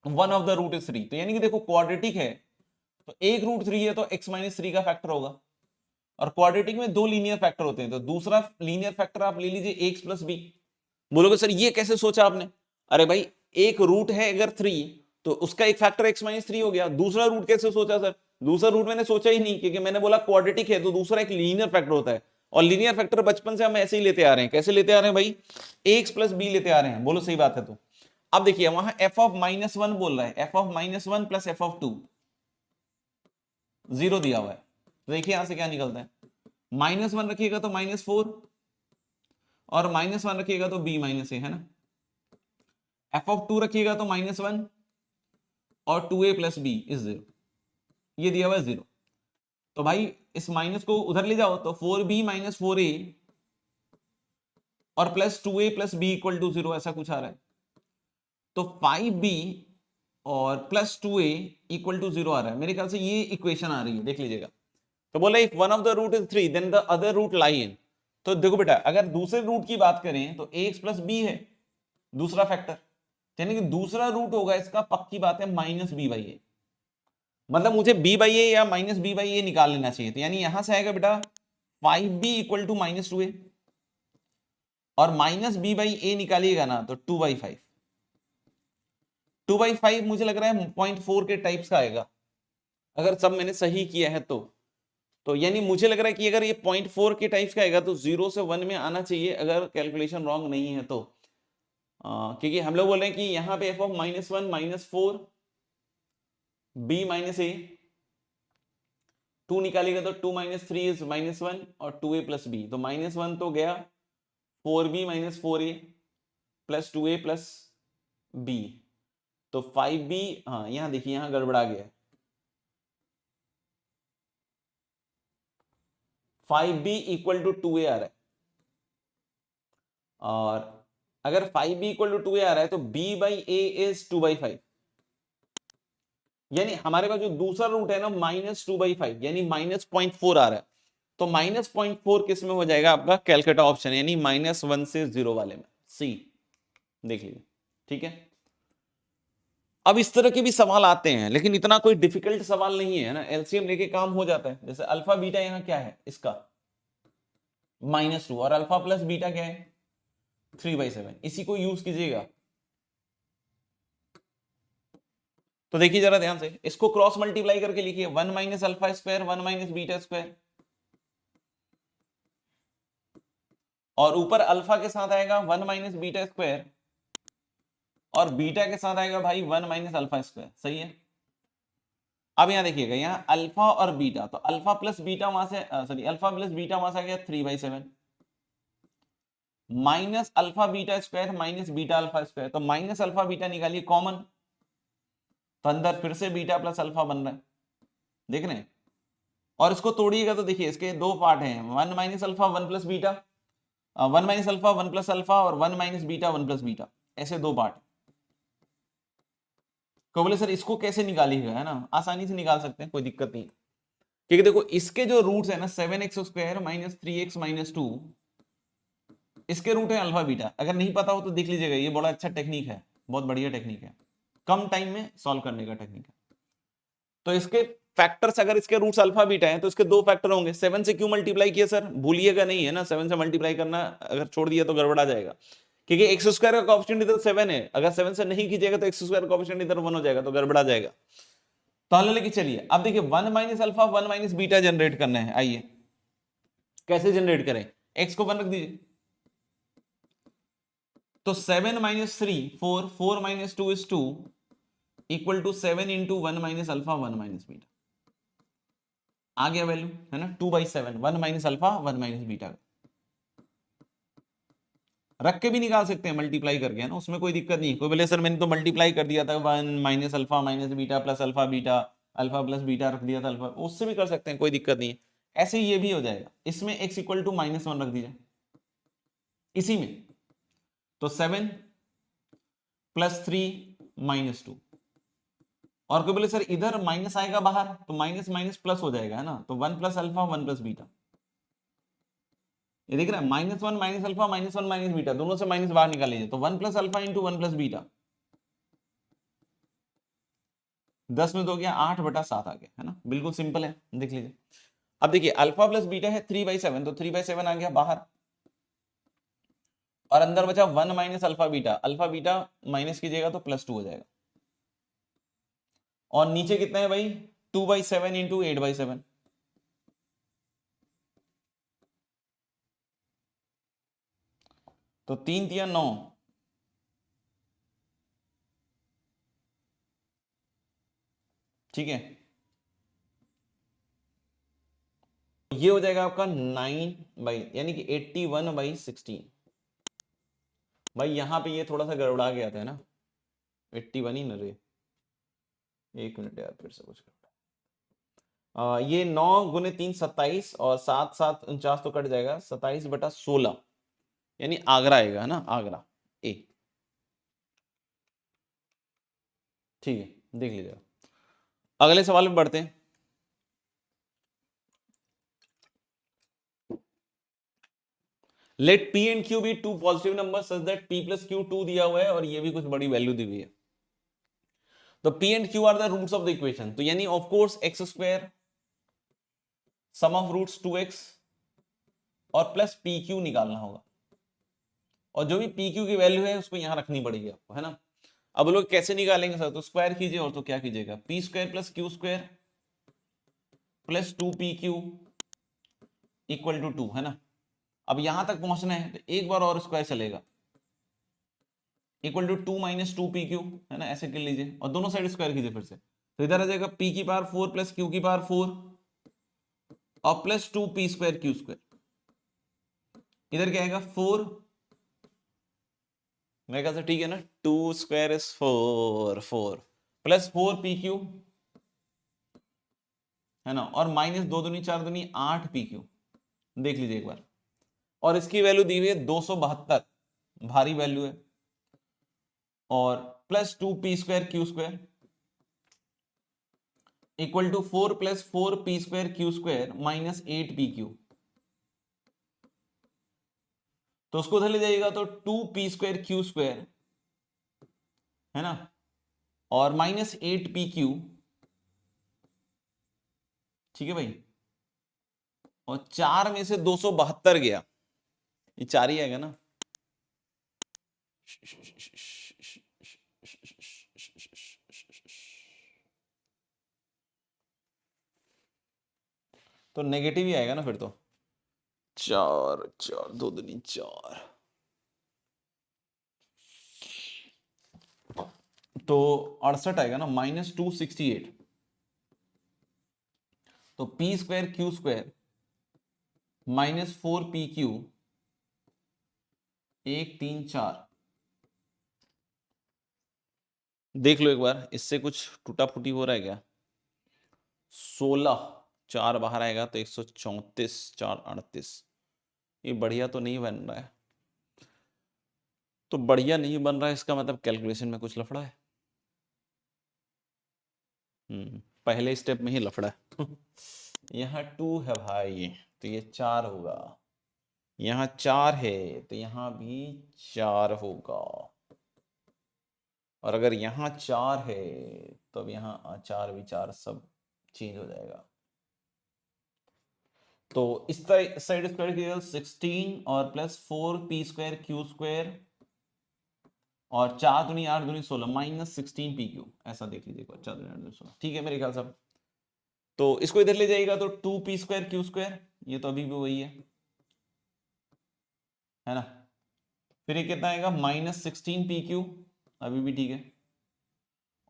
one of the root is 3। तो यानी कि देखो क्वाड्रेटिक है तो एक रूट 3 है तो x - 3 का फैक्टर होगा, और क्वाड्रेटिक में 2 लीनियर फैक्टर होते हैं, तो दूसरा लीनियर फैक्टर आप ले लीजिए x प्लस बी। बोलोगे सर ये कैसे सोचा आपने, अरे भाई एक रूट है अगर 3 तो उसका एक फैक्टर x - 3 हो गया, दूसरा रूट कैसे सोचा सर, दूसरा रूट मैंने सोचा ही नहीं, क्योंकि मैंने बोला क्वाड्रेटिक है तो दूसरा एक लीनियर फैक्टर होता है, और लीनियर फैक्टर बचपन से हम ऐसे ही लेते आ रहे हैं। कैसे लेते आ रहे हैं भाई, ax प्लस बी लेते आ रहे हैं, बोलो सही बात है। तो अब देखिए वहां f ऑफ -1 बोल रहा है, f of -1 plus f of 2 0 दिया हुआ है, तो देखिए यहां से क्या निकलता है, -1 रखिएगा तो -4 और -1 रखिएगा तो b - a, है ना। f ऑफ 2 रखिएगा तो -1 और 2a प्लस बी इज 0, ये दिया हुआ है 0। तो भाई इस माइनस को उधर ले जाओ तो 4b - 4a और plus 2a plus b equal to 0, ऐसा कुछ आ रहा है। तो 5b और प्लस 2a इक्वल टू 0 आ रहा है, मेरे ख्याल से ये इक्वेशन आ रही है, देख लीजिएगा। तो बोला if one of the root is 3 then the other root lie in. तो देखो बेटा अगर दूसरे रूट की बात करें तो ax प्लस b है दूसरा फैक्टर, यानी कि दूसरा रूट होगा इसका, पक्की बात है -b/a, मतलब मुझे b/a या -b/a निकाल लेना चाहिए। तो यानी यहां से आएगा बेटा 5b इक्वल टू -2a, और -b/a निकालिएगा ना तो 2/5, 2/5 मुझे लग रहा है 0.4 के टाइप्स का आएगा, अगर सब मैंने सही किया है तो यानी मुझे लग रहा है कि अगर ये 0.4 के टाइप्स का आएगा तो 0 से 1 में आना चाहिए, अगर कैलकुलेशन रॉन्ग नहीं है तो। क्योंकि हम लोग बोल रहे हैं कि यहाँ पे f ऑफ -1 -4 b - a, 2 निकालेगा तो 2 - 3 इज -1 और 2a प्लस b, तो -1 तो गया, 4b - 4a plus 2a plus b, तो 5b, हाँ यहाँ देखिए यहाँ गड़बड़ा गया, 5b इक्वल टू 2a आ रहा है, और अगर 5b इक्वल टू 2a आ रहा है तो b/a इज 2/5, यानी हमारे पास जो दूसरा रूट है ना -2/5 यानी -0.4 आ रहा है, तो -0.4 किस में हो जाएगा आपका, कैलकुलेटर ऑप्शन यानी -1 से 0 वाले में, सी देख लीजिए। ठीक है, अब इस तरह के भी सवाल आते हैं लेकिन इतना कोई डिफिकल्ट सवाल नहीं है ना, एलसीएम लेके काम हो जाता है। जैसे अल्फा बीटा यहाँ क्या है इसका -2 और अल्फा प्लस बीटा क्या है 3/7, इसी को यूज कीजिएगा। तो देखिए जरा ध्यान से, इसको क्रॉस मल्टीप्लाई करके लिखिए 1 - अल्फा स्क्वायर 1 - बीटा स्क्वायर, और ऊपर अल्फा के साथ आएगा 1 - बीटा स्क्वायर और बीटा के साथ आएगा भाई 1 - अल्फा स्क्वायर, सही है। अब यहां देखिएगा यहाँ अल्फा और बीटा, तो अल्फा प्लस बीटा वहां से सॉरी अल्फा प्लस बीटा वहां से आ गया 3/7 minus alpha beta square minus beta alpha square, तो माइनस अल्फा बीटा निकालिए कॉमन, तो अंदर फिर से बीटा प्लस अल्फा बन रहा है, देख रहे हैं। और इसको तोड़िएगा तो देखिए इसके दो पार्ट हैं, 1 - alpha 1 plus beta, 1 - alpha 1 plus alpha और 1 - बीटा 1 प्लस बीटा, ऐसे दो पार्ट। को बोले सर इसको कैसे निकालिएगा, है ना, आसानी से निकाल सकते हैं, कोई दिक्कत नहीं, क्योंकि देखो इसके जो रूट्स है ना 7x² - 3x - 2, इसके रूट है अल्फा बीटा, अगर नहीं पता हो तो देख लीजिएगा, ये बड़ा अच्छा टेक्निक है, बहुत बढ़िया टेक्निक है, कम टाइम में सॉल्व करने का टेक्निक है। तो इसके फैक्टर्स, अगर इसके रूट्स अल्फा बीटा हैं तो इसके दो फैक्टर होंगे। 7 से क्यों मल्टीप्लाई किया सर, भूलिएगा नहीं है ना, 7 से मल्टीप्लाई करना अगर छोड़ दिया तो गड़बड़ा जाएगा, क्योंकि एक्स स्क्वायर का कोएफिशिएंट इधर 7 है, अगर 7 से नहीं कीजिएगा तो एक्स स्क्वायर का कोएफिशिएंट इधर 1 हो जाएगा, तो गड़बड़ा जाएगा। तो हल लेके चलिए, अब देखिए 1 minus alpha 1 minus beta generate करना है। आइए कैसे जनरेट करें, एक्स को 1 रख दीजिए, तो 7 minus 3 4, 4 minus 2 is 2 equal to 7 into 1 minus alpha 1 minus beta, आ गया वैल्यू है ना, 2/7, 1 माइनस अल्फा 1 माइनस बीटा, रख के भी निकाल सकते हैं मल्टीप्लाई करके, है ना, उसमें कोई दिक्कत नहीं। कोई बोले सर मैंने तो मल्टीप्लाई कर दिया था 1 minus alpha minus beta plus alpha beta, alpha plus beta रख दिया था अल्फा, उससे भी कर सकते हैं, कोई दिक्कत नहीं है। ऐसे ही ये भी हो जाएगा, इसमें x इक्वल टू -1 रख दीजिए इसी में, तो 7 प्लस 3 माइनस 2, और कोई बोले सर इधर माइनस आएगा बाहर, तो माइनस माइनस प्लस हो जाएगा, है ना, तो 1 प्लस अल्फा 1 प्लस बीटा, ये देख रहे हैं -1 माइनस अल्फा -1 माइनस बीटा, दोनों से माइनस बाहर निकाल लीजिए, तो 1 plus alpha into 1 plus beta, 10 में 2 गया 8/7 आ गया, है ना, बिल्कुल सिंपल है, देख लीजिए। अब देखिए अल्फा प्लस बीटा है 3/7, तो 3/7 आ गया बाहर, और अंदर बचा 1 माइनस अल्फा बीटा माइनस कीजिएगा तो +2 हो जाएगा, और नीचे कितना है भाई 2/7 इंटू 8/7, तो 3 तिया 9, ठीक है, ये हो जाएगा आपका 9 यानी कि 81/16। भाई यहाँ पे ये थोड़ा सा गड़बड़ा गया था ना, 81 ही न रहे, एक मिनट यार फिर से कुछ गड़बड़ा। ये 9 गुने 3 27, और 7 7 49 तो कट जाएगा, 27/16 यानी आगरा आएगा, है ना, आगरा ए, ठीक है, देख लीजिएगा। अगले सवाल में बढ़ते हैं। Let p and q be two positive number such that p plus q 2 दिया हुआ है, और ये भी कुछ बड़ी वैल्यू दी हुई है, तो p and q are the roots of the equation, तो यानी of course x square sum of roots 2x और प्लस pq निकालना होगा, और जो भी pq की वैल्यू है उसको यहां रखनी पड़ेगी आपको, है ना। अब लोग कैसे निकालेंगे सर, तो स्क्वायर कीजिए, और तो क्या कीजिएगा, p square plus q square plus 2pq equal to 2, है ना। अब यहां तक पहुंचना है तो एक बार और स्क्वायर चलेगा, इक्वल टू 2 माइनस 2pq, है ना, ऐसे कर लीजिए, और दोनों साइड स्क्वायर कीजिए फिर से, तो इधर आ जाएगा p की पावर 4 प्लस q की पावर 4 और plus 2p square q square, इधर क्या आएगा 4, मेरे ख्याल से ठीक है ना, 2 स्क्वायर इज 4 प्लस 4pq, है ना, और माइनस 2 दूनी 4 दूनी 8pq, देख लीजिए एक बार, और इसकी वैल्यू दी हुई है 272, भारी वैल्यू है, और plus 2p square q square equal to 4 plus 4p square q square minus 8pq, तो उसको उधर ले जाइएगा तो 2p स्क्वायर q स्क्वायर, है ना, और माइनस 8pq, ठीक है भाई, और 4 में से 272 गया, ये 4 ही आएगा ना, तो नेगेटिव ही आएगा ना फिर, तो 4 4 2 दूनी 4, तो 68 आएगा ना, -268, तो p square q square minus 4pq 1 3 4, देख लो एक बार, इससे कुछ टूटा फूटी हो रहा है क्या, 16 4 बाहर आएगा तो 134 4 38, ये बढ़िया तो नहीं बन रहा है, तो बढ़िया नहीं बन रहा है इसका मतलब कैलकुलेशन में कुछ लफड़ा है, पहले स्टेप में ही लफड़ा है। यहाँ 2 है भाई, तो ये 4 होगा, यहाँ 4 है तो यहाँ भी 4 होगा, और अगर यहाँ 4 है तो अब यहाँ 4 विचार सब चेंज हो जाएगा। तो इस साइड स्क्वायर केवल 16 और प्लस 4p² और 4 दूनी 8 दूनी 16 माइनस 16pq, ऐसा देख लीजिए 4 दूनी 8 दूनी 16, ठीक है मेरे ख्याल से। तो इसको इधर ले जाइएगा तो 2p²q², ये तो अभी भी वही है ना। फिर ये कितना आएगा -16pq, अभी भी ठीक है,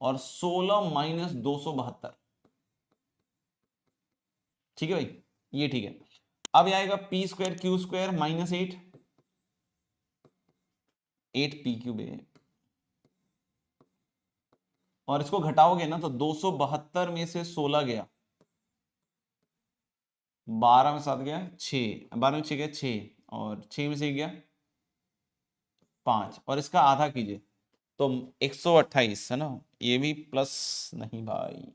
और 16 माइनस 272, ठीक है भाई, ये ठीक है। अब ये आएगा p²q² -8, 8p³ है, और इसको घटाओगे ना तो 272 में से 16 गया, 12 में 7 गया 6, 12 में 6 गया 6, और 6 में से गया 5, और इसका आधा कीजिए तो 128 है ना, ये भी प्लस नहीं भाई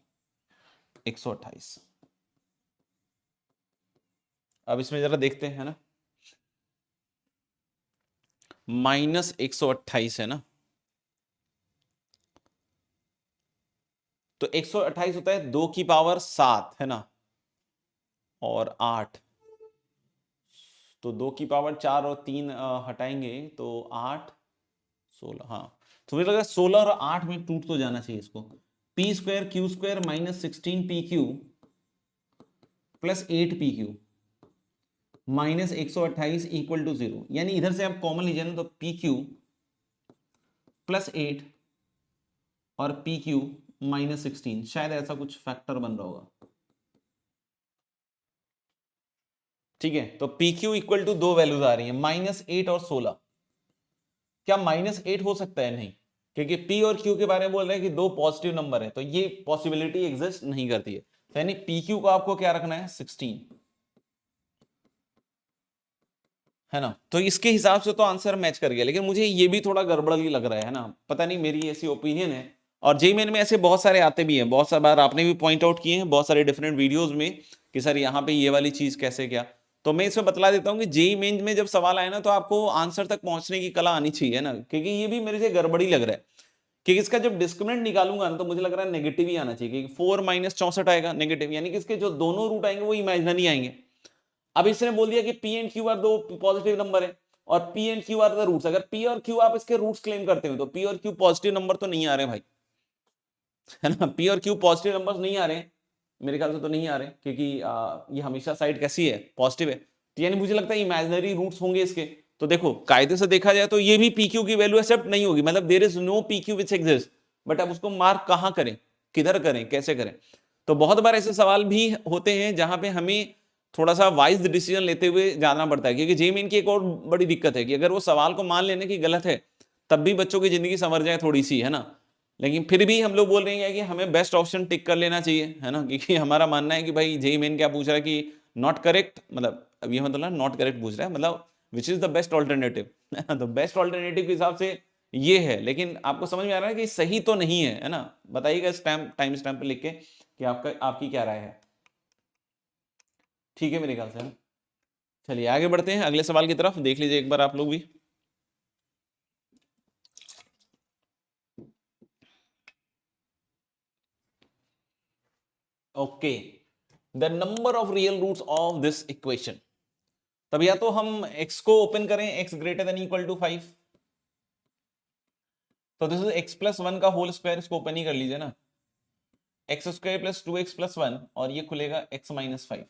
128। अब इसमें जरा देखते हैं ना, -128 है ना, तो 128 होता है 2 की पावर 7 है ना, और 8, तो 2 की पावर 4 और 3 हटाएंगे तो 8 16, हाँ तो मुझे लगा 16 और 8 में टूट तो जाना चाहिए इसको। p²q² -16pq plus 8pq -128 equal to 0, यानी इधर से आप कॉमन लीजिए ना तो pq प्लस 8 और pq -16, शायद ऐसा कुछ फैक्टर बन रहा होगा, ठीक है। तो pq इक्वल टू 2 वैल्यूज आ रही है -8 और 16। क्या -8 हो सकता है? नहीं, क्योंकि p और q के बारे में बोल रहे हैं कि दो पॉजिटिव नंबर है, तो ये पॉसिबिलिटी एग्जिस्ट नहीं करती है, तो यानी pq को आपको क्या रखना है 16, है ना। तो इसके हिसाब से तो आंसर मैच कर गया, लेकिन मुझे ये भी थोड़ा गड़बड़ ही लग रहा है ना, पता नहीं, मेरी ऐसी ओपिनियन है। और जेईई मेन में ऐसे बहुत सारे आते भी हैं, बहुत सारी बार आपने भी पॉइंट आउट किए हैं बहुत सारे डिफरेंट वीडियोस में कि सर यहाँ पे ये वाली चीज कैसे क्या। तो मैं इसमें बतला देता हूँ कि जेईई मेन में जब सवाल आए ना तो आपको आंसर तक पहुंचने की कला आनी चाहिए ना, क्योंकि ये भी मेरे से गड़बड़ी लग रहा है, क्योंकि इसका जब डिस्क्रिमिनेंट निकालूंगा ना तो मुझे लग रहा है नेगेटिव ही आना चाहिए, क्योंकि 4 - 64 आएगा नेगेटिव, यानी कि इसके जो दोनों रूट आएंगे वो इमेजिनरी आएंगे। अब इसने बोल दिया कि पी एंड क्यू आर दो पॉजिटिव नंबर है और p and q are the roots, अगर पी और क्यू आप इसके रूट्स क्लेम करते हो तो पी और क्यू पॉजिटिव नंबर तो नहीं आ रहे भाई, है ना, पी और क्यू पॉजिटिव नंबर्स नहीं आ रहे, मेरे ख्याल से तो नहीं आ रहे, क्योंकि ये हमेशा साइड कैसी है पॉजिटिव है, तो यानी मुझे लगता है इमेजिनरी रूट्स होंगे इसके। तो देखो कायदे से देखा जाए तो ये भी पी क्यू की वैल्यू एक्सेप्ट नहीं होगी, मतलब there is no p q which exist, but अब उसको मार्क कहां करें, किधर करें, कैसे करें। तो बहुत बार ऐसे सवाल भी होते हैं जहां पे हमें थोड़ा सा वाइज डिसीजन लेते हुए जाना पड़ता है, क्योंकि जेईई मेन की एक और बड़ी दिक्कत है कि अगर वो सवाल को मान लेने की गलत है तब भी बच्चों की जिंदगी संवर जाए थोड़ी सी, है ना, लेकिन फिर भी हम लोग बोल रहे हैं कि हमें बेस्ट ऑप्शन टिक कर लेना चाहिए, है ना, क्योंकि हमारा मानना है कि भाई जेईई मेन क्या पूछ रहा है कि नॉट करेक्ट, मतलब अब ये मतलब नॉट करेक्ट पूछ रहा है, मतलब which is the best alternative, तो बेस्ट ऑल्टरनेटिव के हिसाब से ये है, लेकिन आपको समझ में आ रहा है कि सही तो नहीं है ना, बताइएगा स्टैम्प टाइम स्टैम्प पे लिख के कि आपकी क्या राय है, ठीक है मेरे ख्याल से। चलिए आगे बढ़ते हैं अगले सवाल की तरफ, देख लीजिए एक बार आप लोग भी। Okay, the number of real roots of this equation, तब या तो हम x को ओपन करें x greater than equal to 5, तो दिस इज x+1 का होल स्क्वायर, इसको ओपन ही कर लीजिए ना, x² + 2x+1 और ये खुलेगा x-5,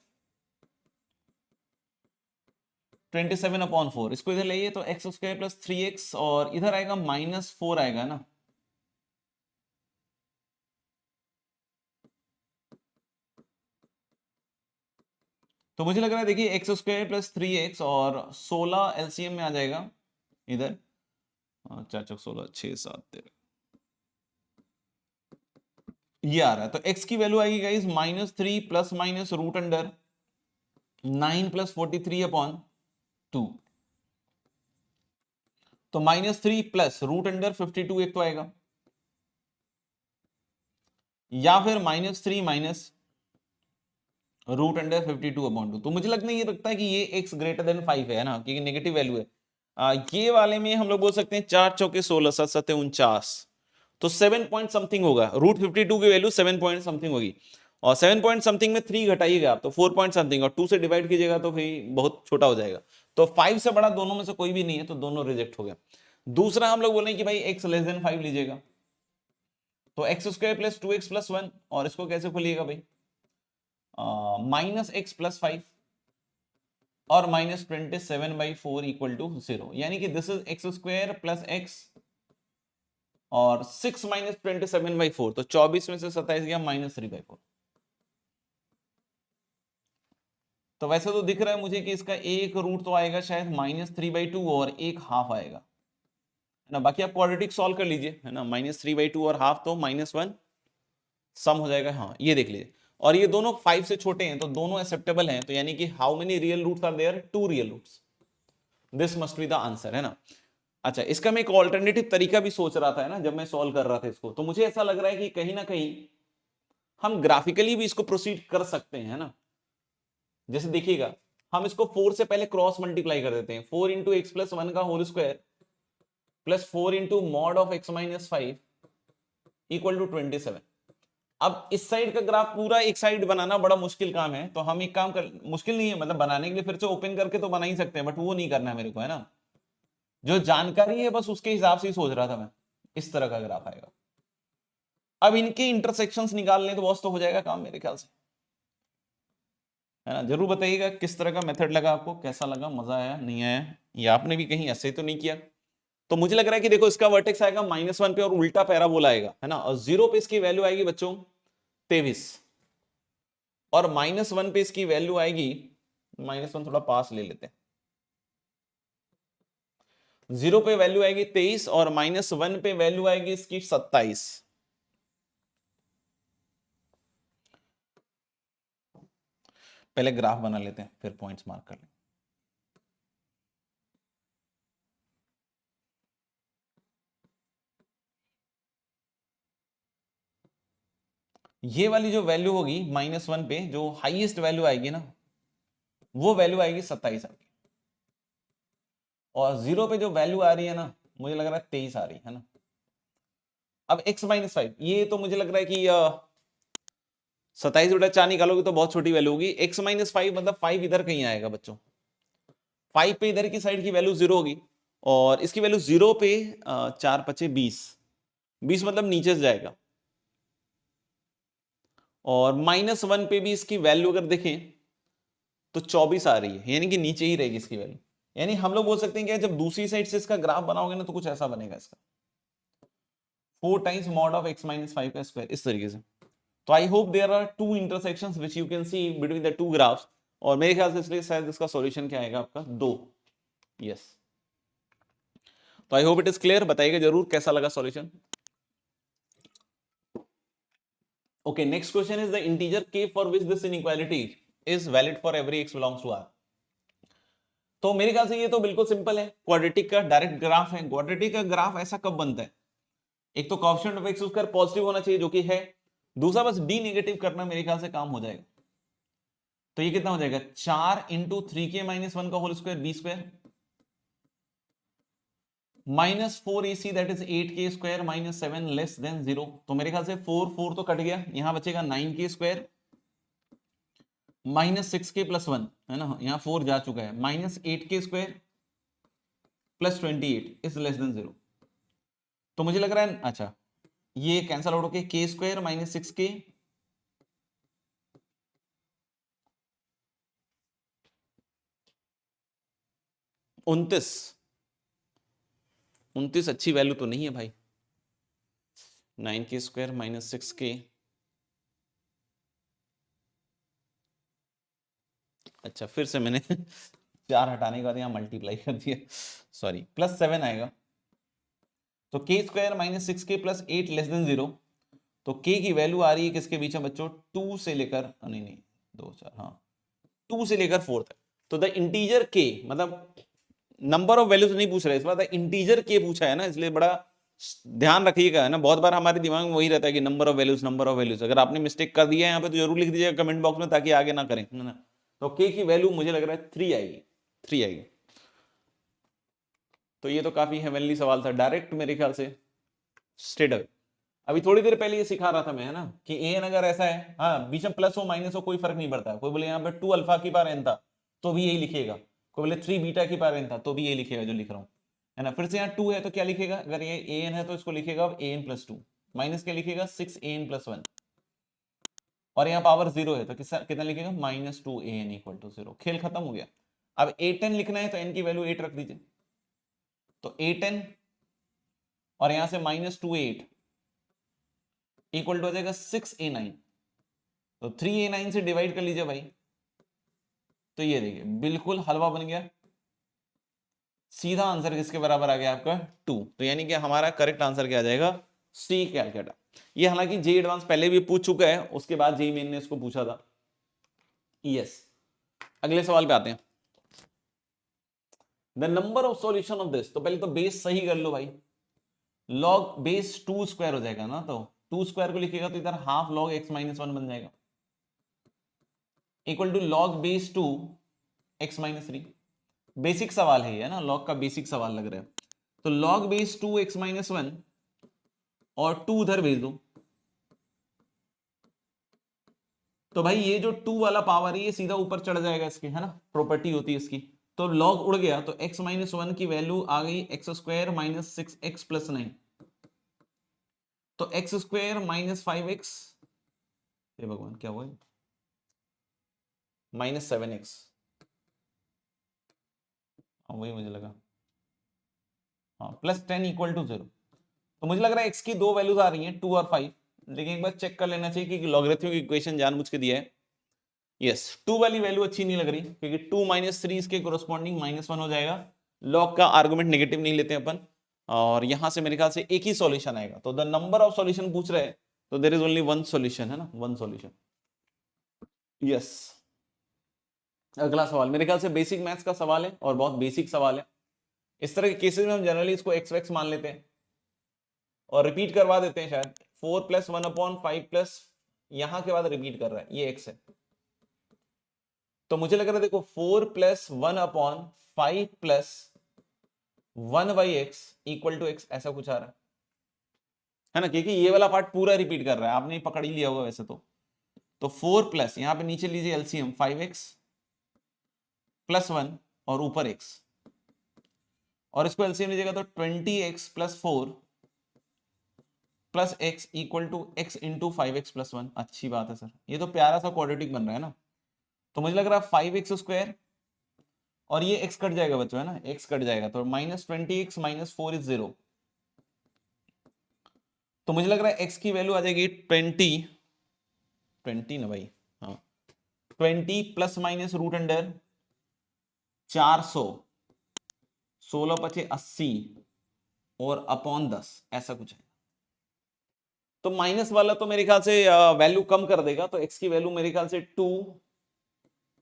27/4, इसको इधर लाइए तो x² + 3x और इधर आएगा -4 आएगा ना, तो मुझे लग रहा है देखिए x² + 3x और 16 एलसीएम में आ जाएगा इधर, 4 × 16 6 7 13, ये आ रहा है, तो x की वैल्यू आएगी guys -3 plus minus root under 9 + 43/2, तो -3 प्लस रूट अंडर 52 एक तो आएगा, या फिर -3 माइनस रूट अंडर 52/2। तो मुझे लगता है ये लगता है कि ये x ग्रेटर देन 5 है ना, क्योंकि नेगेटिव वैल्यू है। ये वाले में हम लोग बोल सकते हैं 4 चौके 16 7 7 49, तो 7 पॉइंट समथिंग होगा। रूट 52 की वैल्यू 7 पॉइंट समथिंग होगी, और 7 पॉइंट समथिंग में 3 घटाइएगा आप तो 4 पॉइंट समथिंग, और 2 से डिवाइड कीजिएगा तो फिर बहुत छोटा हो जाएगा। तो 5 से बड़ा दोनों में से कोई भी नहीं है, तो दोनों रिजेक्ट हो गया। दूसरा हम लोग बोले कि भाई x लेस देन 5 लीजिएगा, तो x square plus 2x plus 1, और इसको कैसे खोलिएगा भाई, -x+5 और -27/4 इक्वल टू 0, यानी कि this is x square plus x और 6 - 27/4, तो 24 में से 27 गया -3/4। तो वैसे तो दिख रहा है मुझे कि इसका एक रूट तो आएगा शायद -3/2 और एक हाफ आएगा, है ना। बाकी आप क्वाड्रेटिक सॉल्व कर लीजिए, है ना। -3/2 और हाफ तो -1 सम हो जाएगा। हाँ ये देख लीजिए, और ये दोनों 5 से छोटे हैं तो दोनों एक्सेप्टेबल हैं, तो यानी कि how many real roots are there, 2 real roots, this must be the answer, है ना। अच्छा, इसका मैं एक ऑल्टरनेटिव तरीका भी सोच रहा था, है ना, जब मैं सॉल्व कर रहा था इसको, तो मुझे ऐसा लग रहा है कि कहीं ना कहीं हम ग्राफिकली भी इसको प्रोसीड कर सकते हैं, है ना। जैसे देखिएगा, हम इसको 4 से पहले क्रॉस मल्टीप्लाई कर देते हैं, 4 इंटू एक्स प्लस 1 का whole square plus 4 into mod of x minus 5 equal to 27। अब इस साइड का ग्राफ पूरा एक साइड बनाना बड़ा मुश्किल काम है, तो हम एक काम कर, मुश्किल नहीं है मतलब, बनाने के लिए फिर से ओपन करके तो बना ही सकते हैं, बट वो नहीं करना है मेरे को, है ना। जो जानकारी है बस उसके हिसाब से ही सोच रहा था मैं, इस तरह का ग्राफ आएगा। अब इनके इंटरसेक्शंस निकाल लें तो बस तो हो जाएगा काम मेरे ख्याल से, है ना। जरूर बताइएगा किस तरह का मेथड लगा आपको, कैसा लगा, मजा आया नहीं आया, या आपने भी कहीं ऐसे तो नहीं किया। तो मुझे लग रहा है कि देखो इसका वर्टेक्स आएगा -1 पे और उल्टा पैराबोला आएगा, है ना, और 0 पे इसकी वैल्यू आएगी बच्चों 23, और -1 पे इसकी वैल्यू आएगी, -1 थोड़ा पास ले लेते हैं, 0 पे वैल्यू आएगी 23 और -1 पे वैल्यू आएगी इसकी 27। पहले ग्राफ बना लेते हैं फिर पॉइंट्स मार्क कर लें। ये वाली जो वैल्यू होगी -1 पे, जो हाईएस्ट वैल्यू आएगी ना, वो वैल्यू आएगी 27 आपकी, और 0 पे जो वैल्यू आ रही है ना, मुझे लग रहा है 23 आ रही है ना। अब x-5, ये तो मुझे लग रहा है कि 27/4 निकालोगे तो बहुत छोटी वैल्यू होगी। x-5 मतलब 5 इधर कहीं आएगा बच्चों, 5 पे इधर की साइड की वैल्यू 0 होगी, और इसकी वैल्यू 0 पे 4 5 20, 20 मतलब नीचे से जाएगा, और -1 पे भी इसकी वैल्यू अगर देखें तो 24 आ रही है, यानी कि नीचे ही रहेगी इसकी वैल्यू। यानी हम लोग बोल सकते हैं कि जब दूसरी साइड से इसका ग्राफ बनाओगे ना, तो कुछ ऐसा बनेगा इसका, 4 टाइम्स मॉड ऑफ x-5 का स्क्वायर, इस तरीके से। तो I hope there are two intersections which you can see between the two graphs, और मेरे ख्याल से इसलिए शायद इसका सॉल्यूशन क्या आएगा आपका 2। यस, तो I hope it is clear. बताइएगा जरूर कैसा लगा solution. Okay, next question is the integer k for which this inequality is valid for every x belongs to R। तो मेरे ख्याल से ये तो बिल्कुल सिंपल है, क्वाड्रेटिक का डायरेक्ट ग्राफ है। क्वाड्रेटिक का ग्राफ ऐसा कब बनता है, एक तो coefficient of x square positive होना चाहिए, जो कि है, दूसरा बस डी नेगेटिव करना, मेरे ख्याल से काम हो जाएगा। तो ये कितना हो जाएगा, 4 इंटू 3k-1 का whole square b square -4ac that is 8k square -7 less than 0। तो मेरे ख्याल से 4 4 तो कट गया, यहां बचेगा 9k स्क्वायर -6k + 1, है ना, यहां 4 जा चुका है, -8k square + 28 is less than 0। तो मुझे लग रहा है, अच्छा ये कैंसल आउट होके k स्क्वायर -6k 29 अच्छी वैल्यू तो नहीं है भाई, 9k स्क्वायर -6k, अच्छा फिर से मैंने 4 हटाने के बाद यहाँ मल्टीप्लाई कर दिया, सॉरी, +7 आएगा। तो k square -6k + 8 less than 0, तो k की वैल्यू आ रही है किसके बीच में बच्चों, 2 से लेकर, नहीं 2 4, हाँ 2 से लेकर 4 तक। तो द इंटीजर k, मतलब नंबर ऑफ वैल्यूज नहीं पूछ रहे इस बार, द इंटीजर k पूछा है ना, इसलिए बड़ा ध्यान रखिएगा, है ना, बहुत बार हमारे दिमाग में वही रहता है कि number of values, number of values. अगर आपने मिस्टेक कर दिया है यहाँ पे तो जरूर लिख दीजिएगा कमेंट बॉक्स में, ताकि आगे ना करें, है ना। तो k की वैल्यू मुझे लग रहा है 3 आएगी, 3 आएगी। तो ये तो काफी हेवनली सवाल था, डायरेक्ट मेरे ख्याल से स्ट्रेट अवे। अभी थोड़ी देर पहले ये सिखा रहा था मैं, है ना, कि एन अगर ऐसा है, हाँ, बीच में प्लस हो माइनस हो कोई फर्क नहीं पड़ता। कोई बोले यहाँ पे 2 अल्फा की पावर n था तो भी यही लिखेगा, कोई बोले 3 बीटा की पावर n था तो भी यही लिखेगा जो लिख रहा हूँ, है ना। फिर से यहाँ 2 है तो क्या लिखेगा, अगर ये an है तो इसको लिखेगा an प्लस 2, माइनस क्या लिखेगा 6an प्लस 1, और यहाँ पावर 0 है तो कितना लिखेगा -2an इक्वल टू 0। खेल खत्म हो गया। अब a10 लिखना है तो n की वैल्यू 8 रख दीजिए, तो a10 और यहां से -2a8 इक्वल टू हो जाएगा 6a9, तो 3a9 से डिवाइड कर लीजिए भाई, तो ये देखिए बिल्कुल हलवा बन गया। सीधा आंसर किसके बराबर आ गया आपका 2। तो यानी कि हमारा करेक्ट आंसर क्या आ जाएगा, सी कैलकाटा। ये हालांकि जे एडवांस पहले भी पूछ चुका है, उसके बाद जे मेन ने इसको पूछा था। यस, अगले सवाल पे आते हैं। The number of solution of this, तो पहले तो बेस सही कर लो भाई, लॉग बेस 2 स्क्वायर हो जाएगा ना, तो 2 स्क्वायर को लिखेगा तो इधर हाफ लॉग x माइनस 1 बन जाएगा, equal to log base 2 x minus 3। Basic सवाल है ये ना, लॉग का बेसिक सवाल लग रहा है। तो लॉग बेस 2 x माइनस 1 और 2 उधर भेज दो, तो भाई ये जो 2 वाला पावर है ये सीधा ऊपर चढ़ जाएगा इसके, है ना, प्रॉपर्टी होती है इसकी। तो लॉग उड़ गया तो x माइनस 1 की वैल्यू आ गई x square minus 6x plus 9, तो एक्स स्क्वायर माइनस 5x, ये भगवान क्या हुआ, -7x, वही मुझे लगा, हाँ, प्लस 10 इक्वल टू 0। तो मुझे लग रहा है x की दो वैल्यूज आ रही हैं 2 और 5, लेकिन एक बार चेक कर लेना चाहिए कि लॉगरिथमिक इक्वेशन जानबूझ के दिया है। यस, 2 वाली वैल्यू अच्छी नहीं लग रही, क्योंकि 2 - 3 इसके कोरस्पॉन्डिंग -1 हो जाएगा। लॉग का आर्गुमेंट नेगेटिव नहीं लेते अपन, और यहां से मेरे ख्याल से एक ही सॉल्यूशन आएगा। तो द नंबर ऑफ सॉल्यूशन पूछ रहे हैं, तो there is only one solution, है ना, वन सॉल्यूशन। यस, अगला सवाल मेरे ख्याल से बेसिक मैथ्स का सवाल है और बहुत बेसिक सवाल है। इस तरह के केसेस में हम जनरली इसको एक्स वैक्स मान लेते हैं और रिपीट करवा देते हैं शायद। 4 + 1/5 प्लस यहां के बाद रिपीट कर रहा है, ये x है। तो मुझे लग रहा है देखो 4 + 1/5 plus 1/x equal to x, ऐसा कुछ आ रहा है ना, क्योंकि ये वाला पार्ट पूरा रिपीट कर रहा है, आपने पकड़ ही लिया होगा वैसे तो 4 प्लस यहां पे नीचे लीजिए एलसीएम 5x प्लस 1 और ऊपर x, और इसको एलसीएम लीजिएगा तो 20x plus 4 plus x equal to x into 5x plus 1। अच्छी बात है सर, ये तो प्यारा सा क्वाड्रेटिक बन रहा है ना। तो मुझे लग रहा है 5x स्क्वायर और ये x कट जाएगा बच्चों, है ना, x कट जाएगा तो -20x - 4 इज 0। तो मुझे लग रहा है x की वैल्यू आ जाएगी 20 ना भाई, हाँ, 20 प्लस माइनस रूट अंडर 400, 16 × 5 = 80 और अपॉन 10, ऐसा कुछ है। तो माइनस वाला तो मेरे ख्याल से वैल्यू कम कर देगा, तो x की वैल्यू मेरे ख्याल से 2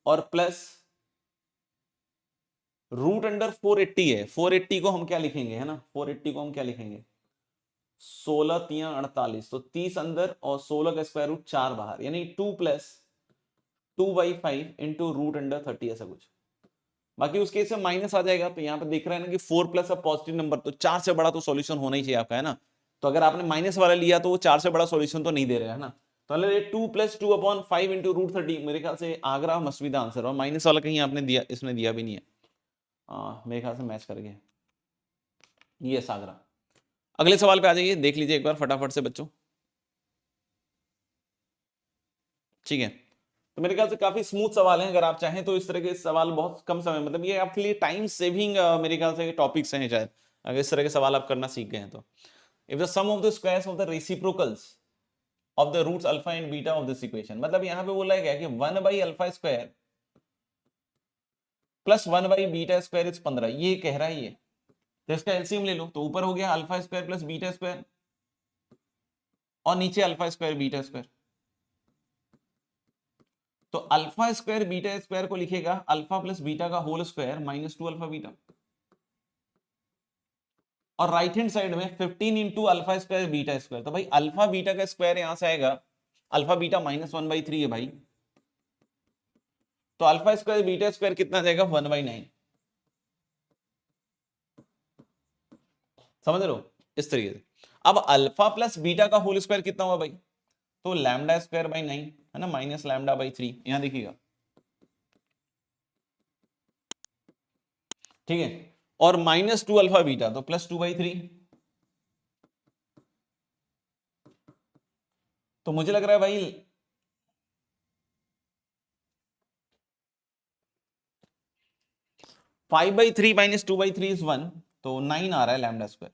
और प्लस रूट अंडर 480 है। 480 को हम क्या लिखेंगे, है ना, 480 को हम क्या लिखेंगे, 16 × 3 = 48, तो 30 अंदर और 16 का स्क्वायर रूट 4 बाहर, यानी 2 + 2/5 इंटू रूट अंडर 30, ऐसा कुछ। बाकी उस केस में माइनस आ जाएगा, तो यहाँ पे देख रहे हैं ना कि 4 प्लस अ पॉजिटिव नंबर, तो 4 से बड़ा तो सॉल्यूशन होना ही चाहिए आपका, है ना। तो अगर आपने माइनस वाला लिया तो वो 4 से बड़ा सॉल्यूशन तो नहीं दे रहा है ना। तो 2 + 2/5 इंटू रूट 30, मेरे ख्याल से Agra must be the answer, और माइनस वाला कहीं आपने दिया, इसने दिया भी नहीं है, मेरे ख्याल से मैच कर गया, ये आगरा। अगले सवाल पे आ जाइए, देख लीजिए एक बार फटाफट से बच्चों, ठीक है। तो मेरे ख्याल से काफी स्मूथ सवाल हैं, अगर आप चाहें तो इस तरह के सवाल बहुत कम समय, मतलब ये आपके लिए टाइम सेविंग मेरे ख्याल से टॉपिक्स हैं शायद, अगर इस तरह के सवाल आप करना सीख गए हैं तो। If the sum of the squares of the reciprocals of the roots alpha and beta of this equation, मतलब यहाँ पे बोला गया कि 1/α² प्लस 1/β² इज 15, ये कह रहा है ये। तो इसका एलसीएम ले लो, तो ऊपर हो गया α² प्लस β² और नीचे α² β²। तो α² β² को लिखेगा अल्फा प्लस बीटा का होल स्क्वायर -2 अल्फा बीटा। और राइट हैंड साइड में 15 into alpha square beta square. तो भाई अल्फा बीटा का स्क्वायर यहां से आएगा, अल्फा बीटा -1/3 है भाई, तो अल्फा स्क्वायर बीटा स्क्वायर कितना जाएगा 1/9। समझ रहे हो इस तरीके से। अब अल्फा प्लस बीटा का होल स्क्वायर कितना हुआ भाई, तो लैम्डा स्क्वायर बाई 9 है ना, माइनस लैम्डा बाई 3, यहां देखिएगा, ठीक है। और -2 अल्फा बीटा तो +2/3। तो मुझे लग रहा है भाई 5/3 -2/3 इज 1, तो 9 आ रहा है लैम्डा स्क्वायर।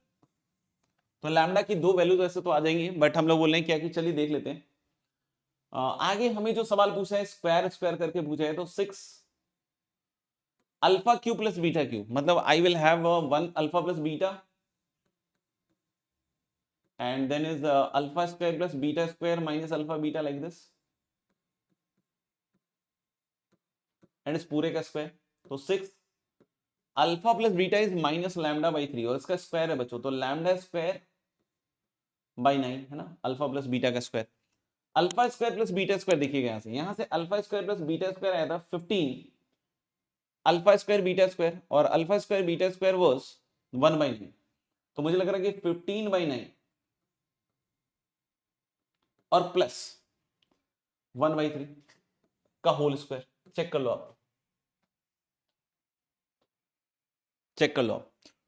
तो लैम्डा की दो वैल्यूज ऐसे तो आ जाएंगी, बट हम लोग बोल रहे हैं क्या कि चलिए देख लेते हैं। आगे हमें जो सवाल पूछा है स्क्वायर स्क्वायर करके पूछा है, तो 6 alpha Q plus beta Q, मतलब I will have 1 alpha plus beta and then is alpha square plus beta square minus alpha beta like this and is पूरे का स्क्वायर। तो 6 alpha plus beta is minus lambda by 3 और इसका स्क्वायर है बच्चों, तो लैम्डा स्क्वायर बाई 9 है ना, अल्फा प्लस बीटा का square. Alpha square plus beta square देखिएगा, यहां से alpha square plus beta square आया था 15 अल्फा स्क्वायर बीटा स्क्वायर, और alpha square beta square was 1/9। तो मुझे लग रहा है कि 15/9 और प्लस 1/3 का होल स्क्वायर। चेक कर लो आप, चेक कर लो।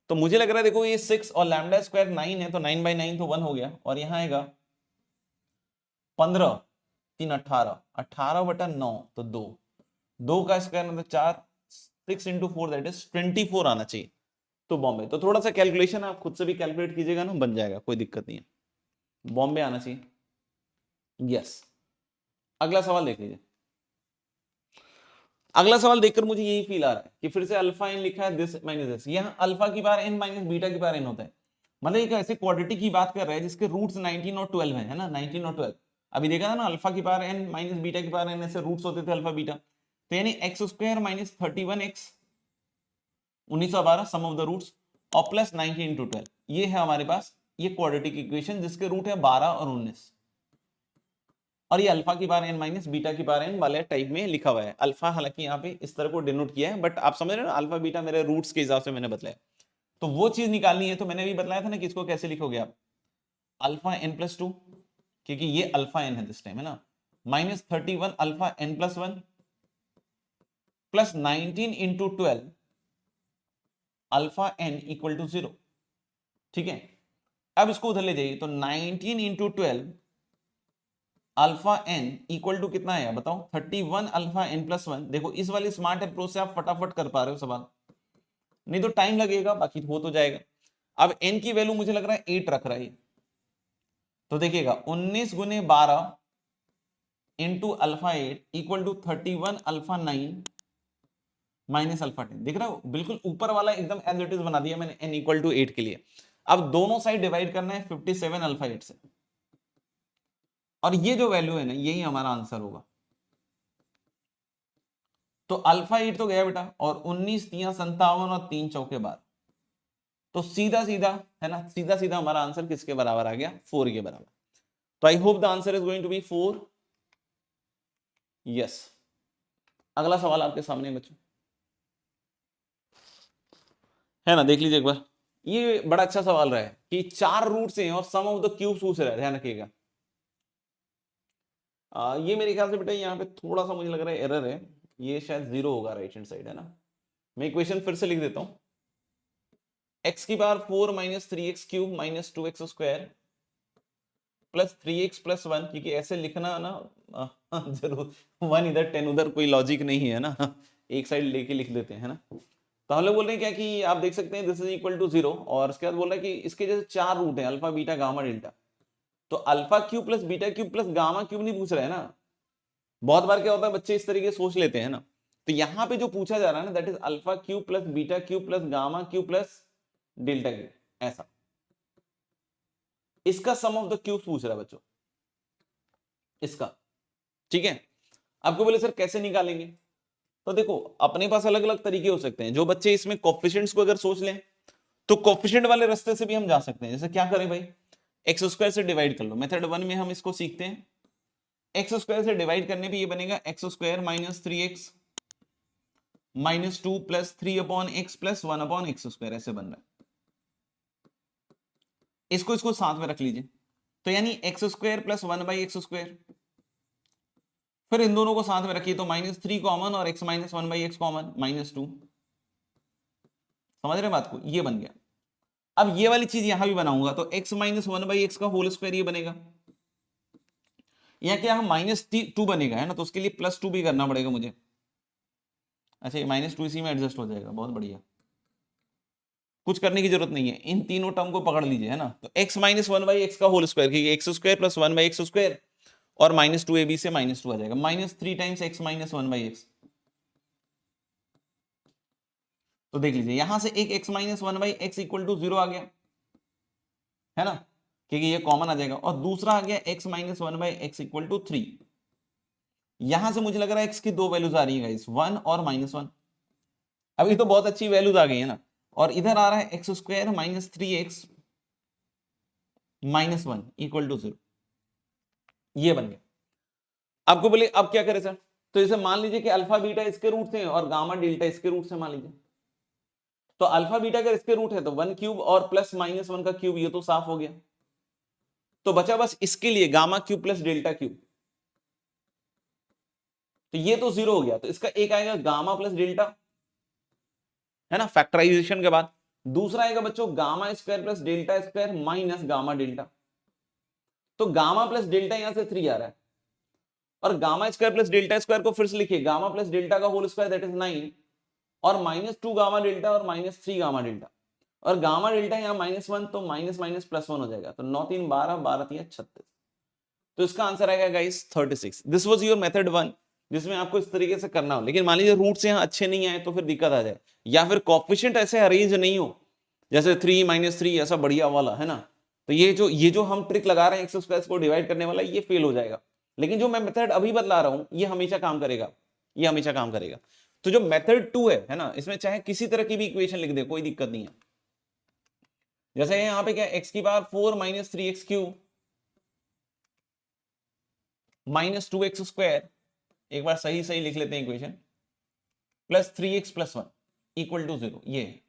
तो मुझे लग रहा है देखो ये 6 और लैम्डा स्क्वायर 9 है, तो 9/9 तो 1 हो गया, और यहां आएगा 15 3 18 18/9 तो 2 2 का स्क्वायर मतलब 4, 6 इंटू 4 दैट इज 24 आना चाहिए। तो बॉम्बे, तो थोड़ा सा कैलकुलेशन आप खुद से भी कैलकुलेट कीजिएगा ना, बन जाएगा, कोई दिक्कत नहीं है, बॉम्बे आना चाहिए। यस, अगला सवाल देख लीजिए। अगला सवाल देखकर मुझे यही फील आ रहा है कि फिर से अल्फा एन लिखा है दिस माइनस दिस, यहाँ अल्फा की बार एन माइनस बीटा की बार एन होता है, मतलब एक ऐसे क्वाड्रेटिक की बात कर रहा है जिसके रूट्स 19 और 12 है ना, 19 और 12। अभी देखा था ना, अल्फा की बार एन माइनस बीटा की बार एन ऐसे रूट्स होते थे अल्फा बीटा, तो यानी x square minus 31x 1912 sum of the roots और प्लस 19 इंटू 12, ये है हमारे पास ये क्वाड्रेटिक इक्वेशन जिसके रूट है 12 और 19, और ये अल्फा की बार एन माइनस बीटा की बार एन वाले टाइप में लिखा हुआ है। अल्फा हालांकि यहाँ पे इस तरह को डिनोट किया है, बट आप समझ रहे हो ना, अल्फा बीटा मेरे रूट्स के हिसाब से मैंने बताया। तो वो चीज निकालनी है, तो मैंने भी बताया था ना कि इसको कैसे लिखोगे आप, अल्फा एन प्लस 2, क्योंकि ये अल्फा एन है दिस टाइम है ना, -31 alpha n plus 1 plus 19 into 12 alpha n equal to 0, ठीक है। अब इसको उधर ले जाइए, तो 19 into 12 alpha n equal to कितना है बताओ, 31 अल्फा एन प्लस 1। देखो इस वाली स्मार्ट अप्रोच से आप फटाफट कर पा रहे हो सवाल, नहीं तो टाइम लगेगा, बाकी हो तो जाएगा। अब एन की वैल्यू मुझे लग रहा है 8 रख रहा है, तो देखिएगा 19 गुने 12 into alpha 8 equal to 31 alpha 9 minus alpha 10। दिख रहा हो, बिल्कुल ऊपर वाला एकदम एज इट इज बना दिया मैंने एन इक्वल टू 8 के लिए। अब दोनों साइड डिवाइड करना है 57 अल्फा 8 से, और ये जो वैल्यू है ना यही हमारा आंसर होगा। तो अल्फा 8 तो गया बेटा, और 19 3 57 और 3 चौके 12, तो सीधा सीधा है ना, सीधा सीधा हमारा आंसर किसके बराबर आ गया, 4 के बराबर। तो I hope the answer is going to be 4। Yes, अगला सवाल आपके सामने बच्चों है ना, देख लीजिए एक बार। ये बड़ा अच्छा सवाल रहा है कि 4 रूट्स हैं और सम ऑफ द क्यूब्स पूछ रहा है, ध्यान रखिएगा। ये मेरे ख्याल से बेटा यहाँ पे थोड़ा सा मुझे लग रहा है एरर है, ये शायद 0 होगा राइट हैंड साइड है ना। मैं इक्वेशन फिर से लिख देता हूँ, x की power 4 minus 3x cube minus 2x square plus 3x plus 1, क्योंकि ऐसे लिखना ना जरूर 1 इधर 10 उधर, कोई लॉजिक नहीं है ना, एक साइड लेके लिख देते हैं ना। तो हम लोग बोल रहे हैं क्या कि आप देख सकते हैं दिस इज इक्वल टू 0, और इसके बाद बोल रहा है कि इसके जैसे 4 रूट है, अल्फा बीटा गामा डेल्टा, तो alpha cube plus beta cube plus gamma cube नहीं पूछ रहा है ना। बहुत बार क्या होता है बच्चे इस तरीके से सोच लेते हैं ना, तो यहाँ पे जो पूछा जा रहा है ना that is alpha cube plus beta cube plus gamma cube plus delta cube, ऐसा इसका सम ऑफ द क्यूब्स पूछ रहा है बच्चों, इसका, ठीक है। आपको बोले सर कैसे निकालेंगे, तो देखो अपने पास अलग अलग तरीके हो सकते हैं। जो बच्चे इसमें कोफिशिएंट्स को अगर सोच लें तो कोफिशिएंट वाले रास्ते से भी हम जा सकते हैं। जैसे क्या करें भाई, एक्स स्क्वायर से डिवाइड कर लो। मेथड 1 में हम इसको सीखते हैं। एक्स स्क्वायर से डिवाइड करने पे ये बनेगा x square minus 3x minus 2 plus 3/x plus 1/x square, ऐसे बन रहा है। इसको इसको साथ में रख लीजिए, तो यानी x square plus 1/x square, फिर इन दोनों को साथ में रखिए तो -3 कॉमन और x माइनस 1/x कॉमन -2। समझ रहे बात को, ये बन गया। अब ये वाली चीज यहां भी बनाऊंगा तो x माइनस 1/x का होल स्क्वायर ये बनेगा। यहाँ क्या -2 बनेगा है ना, तो उसके लिए +2 भी करना पड़ेगा मुझे। अच्छा, ये -2 इसी में एडजस्ट हो जाएगा, बहुत बढ़िया, कुछ करने की जरूरत नहीं है। इन तीनों टर्म को पकड़ लीजिए है ना, तो x माइनस 1/x का होल स्क्वायर, क्योंकि x square plus 1/x square और -2ab से -2 आ जाएगा, -3 टाइम्स x माइनस 1/x। तो देख लीजिए यहां से एक x minus 1/x equal to 0 आ गया है ना, क्योंकि ये कॉमन आ जाएगा, और दूसरा आ गया x minus 1/x equal to 3। यहां से मुझे लग रहा है x की दो वैल्यूज आ रही है गाइस, 1 और -1। अभी तो बहुत अच्छी वैल्यूज आ गई है ना, और इधर आ रहा है x square minus 3x minus 1 equal to 0, ये बन गया। आपको बोले अब क्या करें सर, तो जैसे मान लीजिए कि अल्फा बीटा इसके रूट से और गामा डेल्टा इसके रूट से मान लीजिए, तो अल्फा बीटा अगर इसके रूट है तो 1 क्यूब और प्लस -1 का क्यूब, ये तो साफ हो गया। तो बचा बस इसके लिए gamma cube plus delta cube, तो ये तो 0 हो गया, तो इसका एक आएगा गामा प्लस डेल्टा है ना, फैक्टराइजेशन के बाद। दूसरा आएगा बच्चों gamma square plus delta square minus gamma delta, तो गामा प्लस डेल्टा यहां से 3 आ रहा है, और gamma square plus delta square को फिर से लिखिए, गामा प्लस डेल्टा का होल स्क्वायर दैट इज 9, और -2 गामा डेल्टा और -3 गामा डेल्टा, और गामा डेल्टा यहाँ -1, तो माइनस माइनस +1 हो जाएगा, तो 9 3 12 12 3 36। तो इसका आंसर आएगा guys 36। This was your method 1, जिसमें आपको इस तरीके से करना हो। लेकिन मान लीजिए रूट्स यहाँ अच्छे नहीं आए तो फिर दिक्कत आ जाए, या फिर कोएफिशिएंट ऐसे अरेंज नहीं हो, जैसे 3 -3 ऐसा बढ़िया वाला है ना, तो ये जो हम ट्रिक लगा रहे हैं एक्स स्क्वायर को डिवाइड करने वाला, ये फेल हो जाएगा। लेकिन जो मैं मेथड अभी बतला रहा हूं ये हमेशा काम करेगा, ये हमेशा काम करेगा। तो जो मेथड 2 है ना, इसमें चाहे किसी तरह की भी इक्वेशन लिख दे, कोई दिक्कत नहीं है। जैसे यहाँ पे क्या, x की power 4 minus 3x cube minus 2x square, एक बार सही सही लिख लेते हैं equation, plus 3x plus 1 equal to 0, ये है।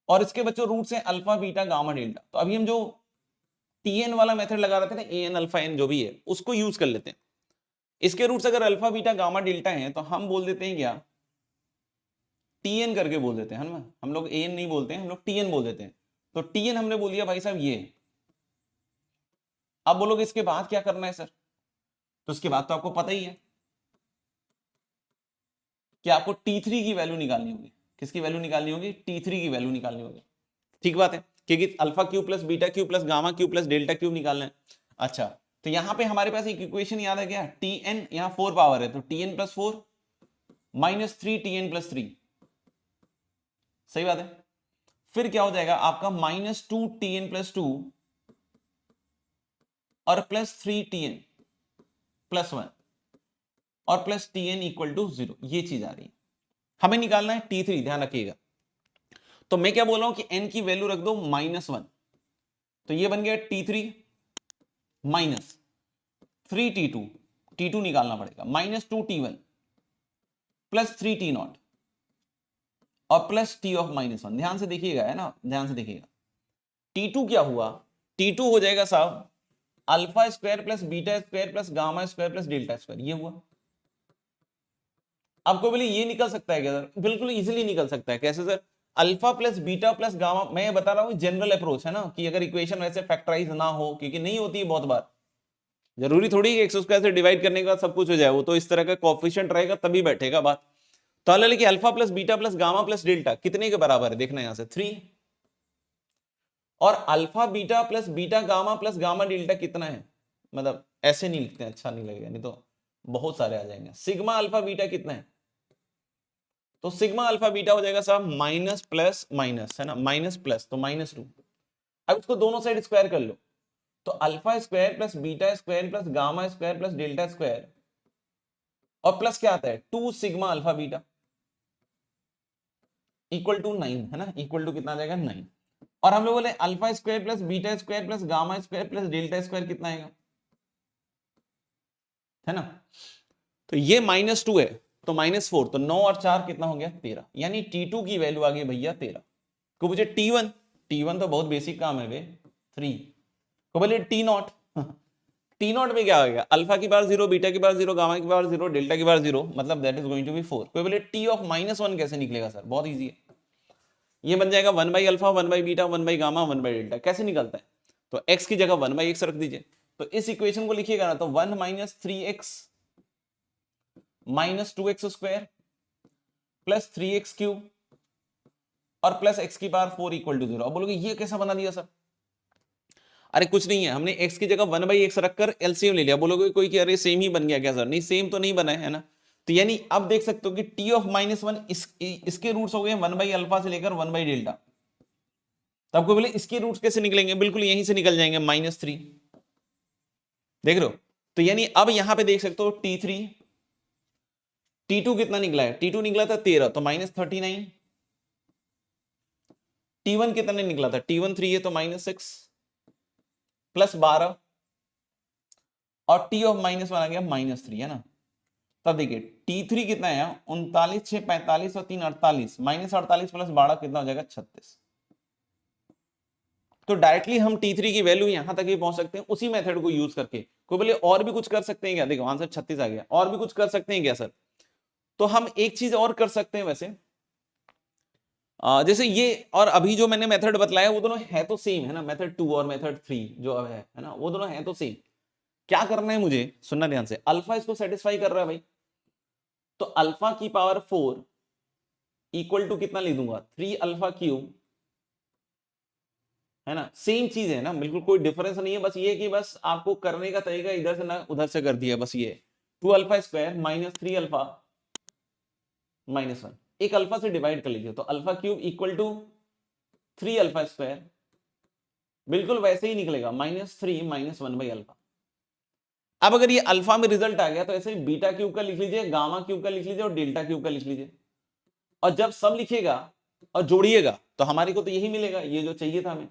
और इसके बच्चों रूट से अल्फा बीटा गामा डेल्टा, तो अभी हम जो tn वाला मेथड लगा रहे थे ना, an अल्फा n जो भी है, उसको यूज कर लेते हैं। इसके रूट्स अगर अल्फा बीटा गामा डेल्टा हैं तो हम बोल देते हैं क्या, tn करके बोल देते हैं ना, हम लोग an नहीं बोलते हैं, हम लोग tn बोल देते हैं। तो tn हमने बोल दिया भाई साहब ये। अब बोलोगे इसके बाद क्या करना है सर, तो इसके बाद तो आपको पता ही है कि आपको t3 की वैल्यू निकालनी होगी। किसकी वैल्यू निकालनी होगी, t3 की वैल्यू निकालनी होगी। ठीक बात है, क्योंकि alpha cube plus beta cube plus gamma cube plus delta cube निकालना है। अच्छा, तो यहां पे हमारे पास एक इक्वेशन याद है क्या, tn, यहां 4 पावर है तो tn plus 4 minus 3 tn plus 3, सही बात है। फिर क्या हो जाएगा आपका -2 tn प्लस 2 और प्लस 3 tn प्लस 1 और प्लस tn इक्वल टू 0, ये चीज आ रही है। हमें निकालना है t3, ध्यान रखिएगा। तो मैं क्या बोल रहा हूं कि n की वैल्यू रख दो -1, तो ये बन गया t3 माइनस 3t2, t2 निकालना पड़ेगा, -2t1 प्लस 3t0 और प्लस t ऑफ -1। ध्यान से देखिएगा है ना, ध्यान से देखिएगा। t2 क्या हुआ, t2 हो जाएगा साहब alpha square plus beta square plus gamma square plus delta square, ये हुआ। आपको बोले ये निकल सकता है क्या सर, बिल्कुल इजीली निकल सकता है। कैसे sir, alpha plus beta plus gamma, मैं बता रहा हूं जनरल अप्रोच है ना, कि अगर इक्वेशन वैसे फैक्टराइज ना हो, क्योंकि नहीं होती है बहुत बार, जरूरी थोड़ी एक्स स्क्वायर से डिवाइड करने के बाद सब कुछ हो जाए, वो तो इस तरह का कोएफिशिएंट रहेगा तभी बैठेगा बात। तो हालांकि कि alpha plus beta plus gamma plus delta कितने के बराबर है, देखना यहां से 3, और alpha beta plus beta gamma plus gamma delta कितना है, मतलब ऐसे नहीं लिखते हैं, अच्छा नहीं लगेगा, नहीं तो बहुत सारे आ जाएंगे। सिग्मा अल्फा बीटा कितना है, तो सिग्मा अल्फा बीटा हो जाएगा साहब माइनस प्लस माइनस है ना, माइनस प्लस तो -2। अब इसको दोनों साइड स्क्वायर कर लो, तो alpha square plus beta square plus gamma square plus delta square, और प्लस क्या आता है 2 sigma alpha beta equal to 9 है ना, इक्वल टू कितना आ जाएगा 9। और हम लोग बोले alpha square plus beta square plus gamma square plus delta square कितना आएगा, है ना। तो ये -2 है तो -4, तो 9 और 4 कितना हो गया 13, यानी T2 की वैल्यू आ गई भैया 13। को मुझे T1, T1 तो बहुत बेसिक काम है बे 3। को बोले T0 T0 में क्या आ गया, अल्फा की बार 0, बीटा की बार 0, गामा की बार 0, डेल्टा की बार 0, मतलब that is going to be 4। कोई बोले T ऑफ -1 कैसे निकलेगा सर, बहुत इजी है, ये बन जाएगा 1 by alpha 1 by beta 1 by gamma 1 by delta. कैसे निकलता है, तो x की जगह 1 बाई x रख दीजिए, तो इस इक्वेशन को लिखिएगा ना, तो 1 minus 3x minus 2x square plus 3x cube और प्लस x की पावर 4 इक्वल टू 0। अब बोलोगे ये कैसा बना दिया सर, अरे कुछ नहीं है, हमने x की जगह 1 बाई x रखकर एलसीएम ले लिया। बोलोगे कोई कि अरे सेम ही बन गया क्या सर, नहीं सेम तो नहीं बना है ना। तो यानी अब देख सकते हो कि t ऑफ -1 इसके रूट्स हो गए 1 बाई अल्फा से लेकर 1 बाई डेल्टा। तो आपको बोले इसके रूट्स कैसे निकलेंगे, बिल्कुल यहीं से निकल जाएंगे -3, देख रहे हो। तो यानी अब यहां पे देख सकते हो T3 T2 कितना निकला है, T2 निकला था 13 तो -39। T1 कितना निकला था, T1 3 है तो -6 प्लस 12 और T ऑफ -1 आ गया -3, है ना। तब देखिए T3 कितना है, 39 6 45 और 3 48, -48 प्लस 12 कितना हो जाएगा 36। तो डायरेक्टली हम T3 की वैल्यू यहां तक ही पहुंच सकते हैं उसी मेथड को यूज करके। कोई बोले और भी कुछ कर सकते हैं क्या, देखो आंसर 36 आ गया, और भी कुछ कर सकते हैं क्या सर, तो हम एक चीज और कर सकते हैं वैसे, जैसे ये और अभी जो मैंने मेथड बतलाया वो दोनों है तो सेम है ना, मेथड 2 और मेथड 3 जो है ना, वो दोनों है तो सेम। क्या करना है मुझे, सुनना ध्यान से, अल्फा इसको सेटिस्फाई कर रहा है भाई, तो अल्फा की पावर 4 इक्वल टू कितना लिख दूंगा 3 अल्फा क्यूब, है ना, सेम चीज है ना, बिल्कुल कोई डिफरेंस नहीं है, बस ये कि बस आपको करने का तरीका इधर से ना उधर से कर दिया, बस ये 2 अल्फा स्क्वायर माइनस 3 अल्फा -1, एक अल्फा से डिवाइड कर लीजिए, तो alpha cube equal to 3 alpha square, बिल्कुल वैसे ही निकलेगा -3 -1 बाई अल्फा। अब अगर ये अल्फा में रिजल्ट आ गया तो ऐसे बीटा क्यूब का लिख लीजिए, गामा क्यूब का लिख लीजिए और डेल्टा क्यूब का लिख लीजिए, और जब सब लिखिएगा और जोड़िएगा तो हमारे को तो यही मिलेगा, ये जो चाहिए था हमें,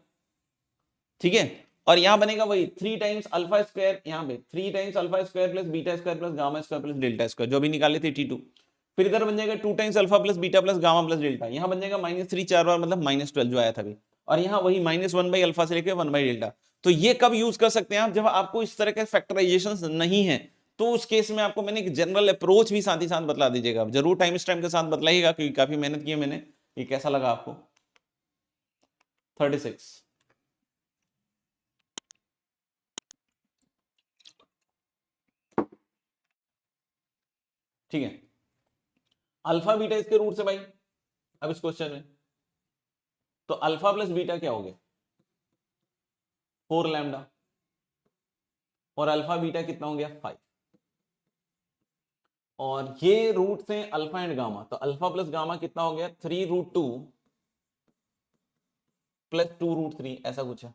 ठीक है। और यहां बनेगा वही 3 टाइम्स अल्फा स्क्वायर, यहां पे 3 times alpha square plus beta square plus gamma square plus delta square, जो भी निकाले थे T2। फिर इधर बन जाएगा 2 times alpha plus beta plus gamma plus delta, यहां बन जाएगा -3 4 बार मतलब -12 जो आया था अभी, और यहां वही -1 बाई अल्फा से लेकर 1 बाई डेल्टा। तो ये कब यूज कर सकते हैं आप, जब आपको इस तरह के फैक्टराइजेशन नहीं है, तो उस केस में आपको मैंने एक जनरल अप्रोच भी साथ ही साथ बतला दीजिएगा, जरूर टाइम के साथ बतलाइएगा क्योंकि काफी मेहनत की है मैंने। ये कैसा लगा आपको 36, ठीक है। अल्फा बीटा इसके रूट से भाई, अब इस क्वेश्चन में तो अल्फा प्लस बीटा क्या हो गया 4 लैम्डा, और अल्फा बीटा कितना हो गया 5, और ये रूट से अल्फा एंड गामा, तो अल्फा प्लस गामा कितना हो गया 3√2 प्लस 2√3, ऐसा कुछ है।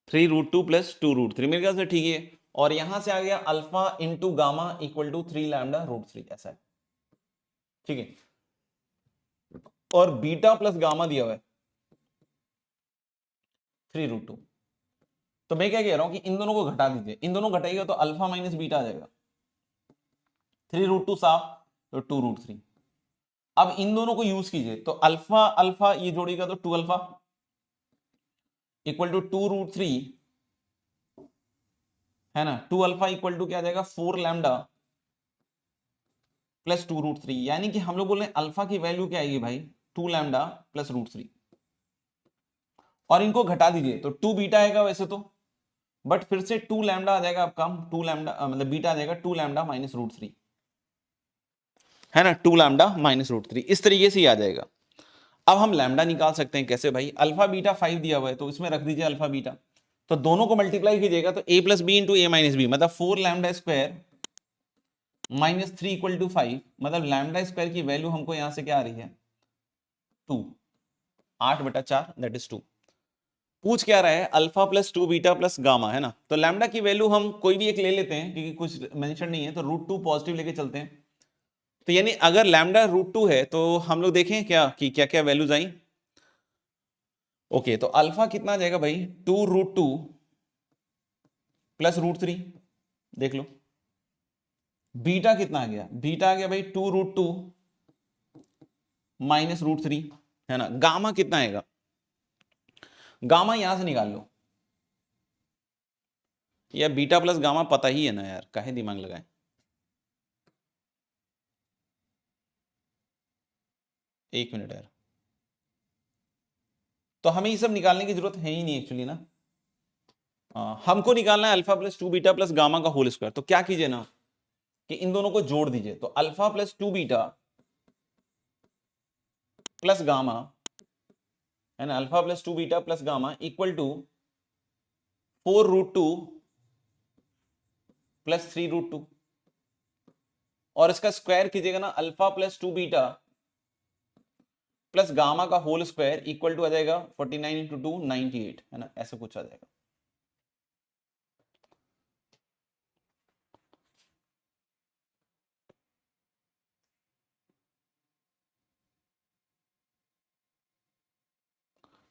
थ्री रूट टू प्लस 2√3 मेरे ख्याल से ठीक है, और यहां से आ गया alpha into gamma equal to 3 lambda root 3, ऐसा है, ठीक है। और बीटा प्लस गामा दिया हुआ है 3√2, तो मैं क्या कह रहा हूं कि इन दोनों को घटा दीजिए, इन दोनों घटाइएगा तो अल्फा माइनस बीटा आ जाएगा, 3√2 साफ तो 2√3। अब इन दोनों को यूज कीजिए तो अल्फा अल्फा ये जोड़ेगा तो 2 अल्फा इक्वल टू 2√3, है ना, 2 अल्फा इक्वल टू क्या आ जाएगा 4 लैम्डा प्लस 2√3, यानी कि हम लोग बोल रहे हैं अल्फा की वैल्यू क्या आएगी भाई 2 लैम्डा प्लस √3, और इनको घटा दीजिए तो 2 बीटा आएगा वैसे तो, बट फिर से 2 लैम्डा आ जाएगा आपका, 2 लैम्डा मतलब बीटा आ जाएगा 2 लैम्डा माइनस √3, है ना, 2 लैम्डा माइनस √3, इस तरीके से ही आ जाएगा। अब हम लैम्डा निकाल सकते हैं कैसे भाई, अल्फा बीटा 5 दिया हुआ है तो इसमें रख दीजिए अल्फा बीटा, तो दोनों को मल्टीप्लाई कीजिएगा तो a plus b into a minus b, मतलब 4 लैम्डा स्क्वायर -3 इक्वल टू 5, मतलब लैम्डा स्क्वायर की वैल्यू हमको यहां से क्या आ रही है 2, 8/4 दैट इज 2। पूछ क्या रहा है, alpha plus 2 beta plus gamma, है ना। तो लैम्डा की वैल्यू हम कोई भी एक ले लेते हैं क्योंकि कुछ मेंशन नहीं है, तो √2 पॉजिटिव लेके चलते हैं। तो यानी अगर लैम्डा √2 है तो हम लोग देखें क्या कि क्या क्या वैल्यूज आई। ओके, तो अल्फा कितना आ जाएगा भाई, 2√2 प्लस √3, देख लो। बीटा कितना आ गया, बीटा आ गया भाई 2√2 माइनस √3, है ना। गामा कितना आएगा, गामा यहां से निकाल लो। या बीटा प्लस गामा पता ही है ना यार, काहे दिमाग लगाए। एक मिनट यार, तो हमें ये सब निकालने की जरूरत है ही नहीं एक्चुअली ना। हमको निकालना है alpha plus 2 beta plus gamma का होल स्क्वायर। तो क्या कीजिए ना कि इन दोनों को जोड़ दीजिए। तो alpha plus 2 beta plus gamma, है ना, alpha plus 2 beta plus gamma equal to 4√2 plus 3√2, और इसका स्क्वायर कीजिएगा ना, alpha plus 2 beta plus gamma का होल स्क्वायर इक्वल टू आ जाएगा 49 इंटू 2 98, है ना, ऐसा कुछ आ जाएगा।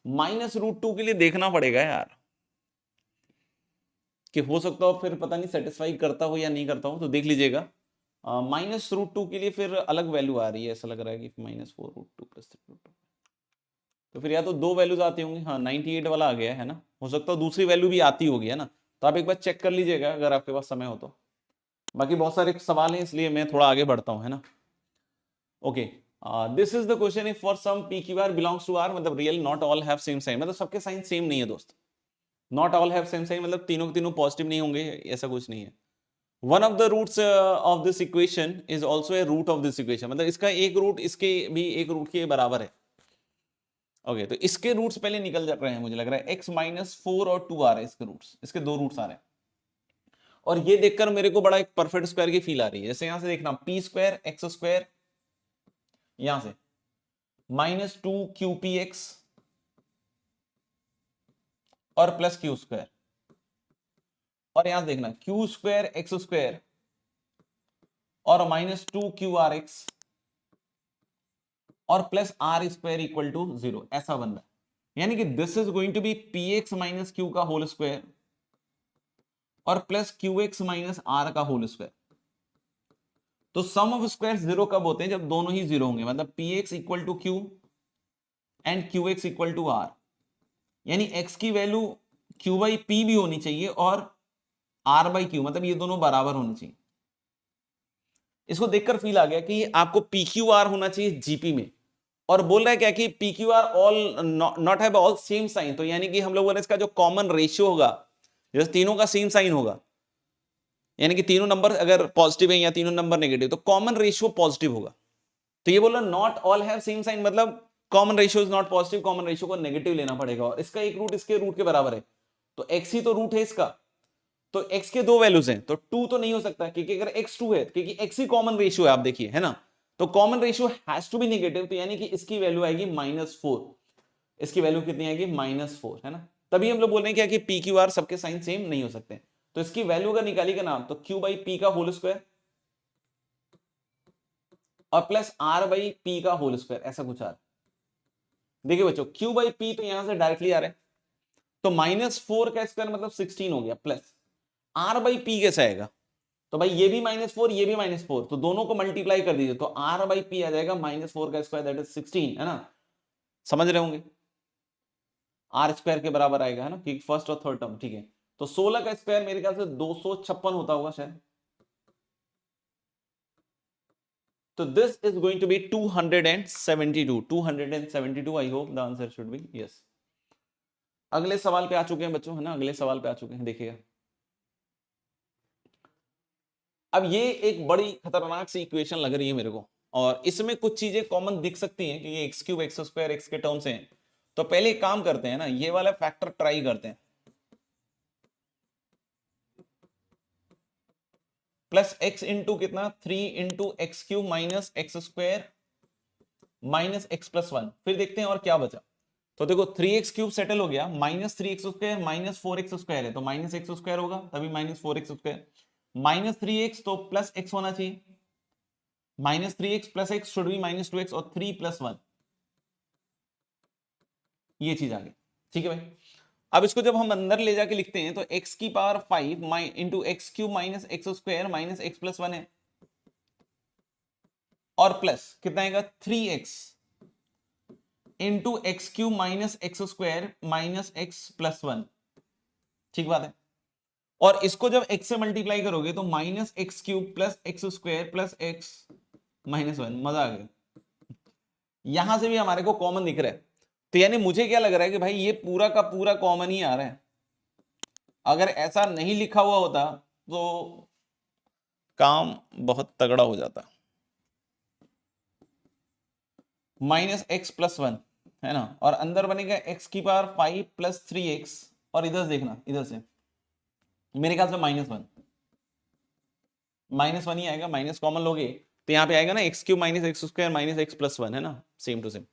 -√2 के लिए देखना पड़ेगा यार कि हो सकता हो फिर पता नहीं सेटिस्फाई करता हो या नहीं करता हो, तो देख लीजिएगा। -√2 के लिए फिर अलग वैल्यू आ रही है, ऐसा लग रहा है कि -4√2 प्लस 3√2, तो फिर या तो दो वैल्यूज आती होंगी। हाँ 98 वाला आ गया है ना, हो सकता है दूसरी वैल्यू भी आती होगी, है ना। तो आप एक बार चेक कर लीजिएगा अगर आपके पास समय हो तो। बाकी बहुत सारे सवाल हैं इसलिए मैं थोड़ा आगे बढ़ता हूँ, है ना। Okay, this is the question if for some P Q R belongs to R, मतलब real not all have same sign, मतलब सबके साइन सेम नहीं है दोस्त। Not all have same sign मतलब तीनों के तीनों पॉजिटिव नहीं होंगे, ऐसा कुछ नहीं है। One of the roots of this equation is also a root of this equation, मतलब इसका एक रूट इसके भी एक रूट के बराबर है। ओके, तो इसके रूट्स पहले निकल जा रहे हैं, मुझे लग रहा है x-4 और 2 आ रहे हैं इसके रूट्स, इसके दो रूट्स आ रहे हैं। और ये देखकर मेरे को बड़ा एक परफेक्ट स्क्वायर की फील आ रही है। जैसे यहां से देखना p² x², यहां से -2qpx और प्लस q², और यहां देखना q² x² और -2qrx और प्लस r² इक्वल टू 0, ऐसा बन रहा है। यानी कि this is going to be px minus q का होल स्क्वायर और प्लस qx माइनस r का होल स्क्वायर। तो सम ऑफ स्क्वायर जीरो कब होते हैं, जब दोनों ही जीरो होंगे, मतलब px equal to q and qx equal to r। यानी x की वैल्यू q बाई p भी होनी चाहिए और r बाई q, मतलब ये दोनों बराबर होनी चाहिए। इसको देखकर फील आ गया कि आपको pqr होना चाहिए जीपी में, और बोल रहा है क्या कि pqr all not have all same sign. तो यानी कि हम लोगों ने इसका जो कॉमन रेशियो होगा, जैसे तीनों का सेम साइन होगा, यानी कि तीनों नंबर अगर पॉजिटिव है या तीनों नंबर नेगेटिव, तो कॉमन रेशियो पॉजिटिव होगा। तो ये बोला not all have same sign, मतलब common ratio is not positive, common ratio को नेगेटिव लेना पड़ेगा, और इसका एक रूट इसके रूट के बराबर है, तो x ही तो रूट है इसका। तो x के दो वैल्यूज हैं, तो 2 तो नहीं हो सकता, क्योंकि अगर x 2 है, क्योंकि x ही कॉमन रेशियो है, आप देखिए, है ना। तो common ratio has to be negative, तो यानी कि इसकी वैल्यू आएगी -4। इसकी वैल्यू कितनी आएगी, -4, है ना। तभी हम लोग बोल रहे हैं क्या कि पी क्यू आर सबके साइन सेम नहीं हो सकते। तो इसकी वैल्यू अगर निकालिएगा ना, तो q बाई पी का होल स्क्वायर और प्लस r बाई पी का होल स्क्वायर, ऐसा कुछ आ रहा है। देखिए बच्चों, q बाई पी तो यहां से डायरेक्टली आ रहा है, तो -4 का स्क्वायर मतलब 16 हो गया, प्लस r बाई पी कैसे आएगा, तो भाई ये भी -4 ये भी -4, तो दोनों को मल्टीप्लाई कर दीजिए, तो r बाई पी आ जाएगा -4 का स्क्वायर, दैट इज 16, है ना। समझ रहे होंगे, r स्क्वायर के बराबर आएगा, है ना, क्योंकि फर्स्ट और थर्ड टर्म, ठीक है। तो 16 का स्क्वायर मेरे ख्याल से 256 होता होगा शायद। तो this is going to be 272 I hope the answer should be yes. अगले सवाल पे आ चुके हैं बच्चों, है ना, अगले सवाल पे आ चुके हैं, देखिएगा। अब ये एक बड़ी खतरनाक सी इक्वेशन लग रही है मेरे को, और इसमें कुछ चीजें कॉमन दिख सकती हैं कि ये x³ x² x के टर्म्स हैं। तो पहले एक काम करते हैं ना, ये वाला फैक्टर ट्राई करते हैं, प्लस x इंटू कितना 3 into x³ minus x² minus x+1, फिर देखते हैं और क्या बचा। तो देखो 3x³ सेटल हो गया, -3x² -4x² है तो -x² होगा, तभी -4x²। -3x तो +x होना चाहिए, -3x + x should be -2x और 3 + 1, ये चीज आ गई। ठीक है भाई, अब इसको जब हम अंदर ले जाके लिखते हैं तो x⁵ into x³ -x² -x + 1 है, और प्लस कितना आएगा 3x into x³ -x² -x + 1। ठीक बात है, और इसको जब x से मल्टीप्लाई करोगे तो -x³ + x² + x -1। मजा आ गया, यहां से भी हमारे को कॉमन दिख रहा है, तो यानी मुझे क्या लग रहा है कि भाई ये पूरा का पूरा कॉमन ही आ रहा है। अगर ऐसा नहीं लिखा हुआ होता तो काम बहुत तगड़ा हो जाता। -x + 1 है ना, और अंदर बनेगा x⁵ + 3x, और इधर देखना, इधर से मेरे ख्याल से -1 ही आएगा, माइनस कॉमन लोगे तो यहाँ पे आएगा ना x³ -x² -x + 1 है ना, सेम टू सेम।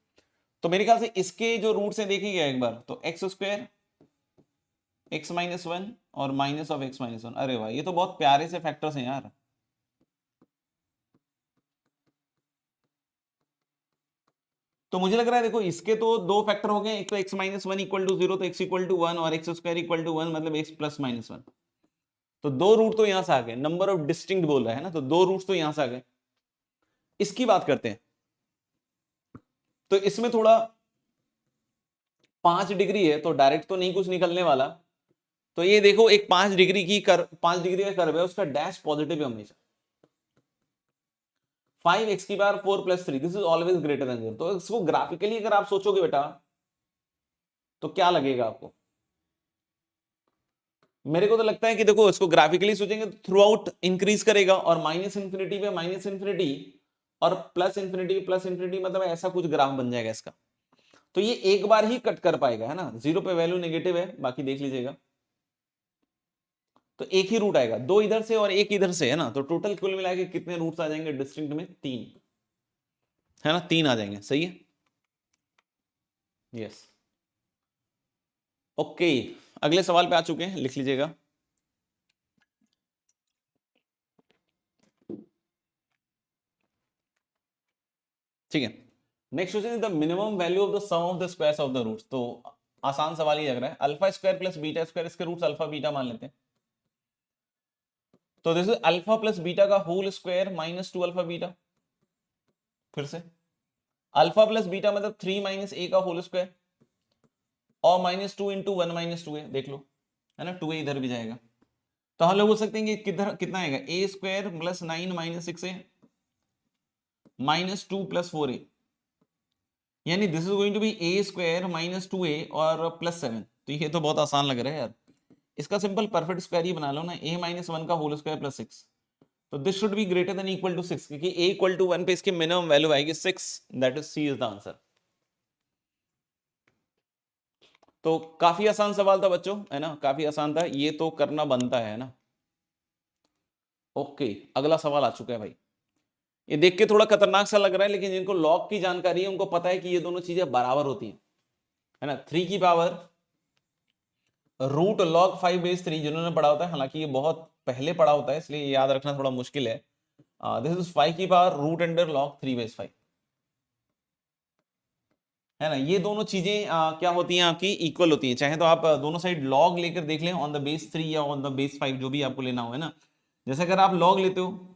तो मेरे ख्याल से इसके जो रूट्स हैं देखिएगा एक बार, तो x² x -1 और -x -1। अरे वाह, ये तो बहुत प्यारे से फैक्टर्स हैं यार। तो मुझे लग रहा है देखो इसके तो दो फैक्टर हो गए, एक तो x -1 = 0 तो x = 1 और x² = 1 मतलब x + -1। तो दो रूट तो यहां से आ गए, नंबर ऑफ डिस्टिंक्ट बोल रहा है ना, तो दो रूट्स तो यहां से आ गए। इसकी बात करते हैं, तो इसमें थोड़ा 5 डिग्री है तो डायरेक्ट तो नहीं कुछ निकलने वाला। तो ये देखो एक 5 डिग्री की 5 डिग्री का कर्व है, उसका डैश पॉजिटिव है हमेशा। 5x⁴ + 3 this is always greater than 0। तो इसको ग्राफिकली अगर आप सोचोगे बेटा तो क्या लगेगा आपको? मेरे को तो लगता है कि देखो इसको ग्राफिकली सोचेंगे तो थ्रू आउट इंक्रीज करेगा, और -∞ पे -∞ और +∞ मतलब ऐसा कुछ ग्राफ बन जाएगा इसका। तो ये एक बार ही कट कर पाएगा, है ना, 0 पे वैल्यू नेगेटिव है, बाकी देख लीजिएगा। तो एक ही रूट आएगा, दो इधर से और एक इधर से, है ना, तो टोटल कुल मिला के कितने रूट्स आ जाएंगे डिस्टिंक्ट में? 3, है ना, 3 आ जाएंगे, सही है। यस, ओके, अगले सवाल पे आ चुके हैं, लिख लीजिएगा। ठीक है, next question is the minimum value of the sum of the squares of the roots. तो आसान सवाल ही लग रहा है, α² + β², इसके रूट्स अल्फा बीटा मान लेते हैं। तो this is alpha plus beta का होल स्क्वायर -2 α बीटा। फिर से अल्फा प्लस बीटा मतलब 3 - a का होल स्क्वायर, और -2 × 1 - 2a, देख लो, है ना, 2a इधर भी जाएगा। तो हम लोग बोल सकते हैं कि किधर कितना आएगा, a² + 9 - 6a -2 + 4a, यानी this is going to be a² - 2a और +7। तो ये तो बहुत आसान लग रहा है यार, इसका सिंपल परफेक्ट स्क्वायर ही बना लो ना, a - 1 का होल स्क्वायर + 6। तो this should be greater than equal to 6, क्योंकि a = 1 पे इसकी मिनिमम वैल्यू आएगी 6, that is c is the answer. तो काफी आसान सवाल था बच्चों, है ना, काफी आसान था, ये तो करना बनता है ना। ओके, अगला सवाल आ चुका है भाई। ये देख के थोड़ा खतरनाक सा लग रहा है, लेकिन जिनको लॉग की जानकारी है उनको पता है कि ये दोनों चीजें बराबर होती हैं, है ना। 3 की पावर √log⁵3 जिन्होंने पढ़ा होता है, हालांकि ये बहुत पहले पढ़ा होता है इसलिए याद रखना थोड़ा मुश्किल है। दिस इज 5 की पावर √log⁵, है ना। ये दोनों चीजें क्या होती हैं आपकी, इक्वल होती हैं। चाहे तो आप दोनों साइड लॉग लेकर देख लें, ऑन द बेस 3 या ऑन द बेस 5, जो भी आपको लेना हो, है ना। जैसे अगर आप लॉग लेते हो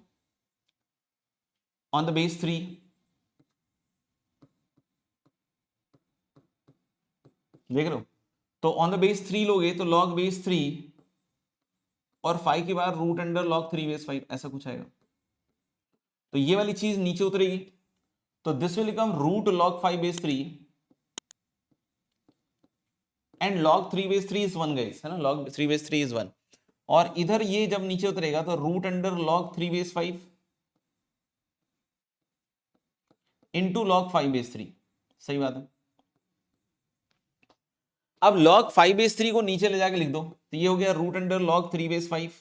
ऑन द बेस 3, देख रहे हो, तो ऑन द बेस 3 लोगे तो log बेस 3 और 5 की बार √log⁵ ऐसा कुछ आएगा। तो ये वाली चीज नीचे उतरेगी, तो this will become √log⁵3 and log⁵3 is 1 guys, है ना, log⁵3 इज 1। और इधर ये जब नीचे उतरेगा तो √log⁵5 इंटू log⁵3, सही बात है। अब log⁵3 को नीचे ले जाके लिख दो, तो ये हो गया √log⁵5,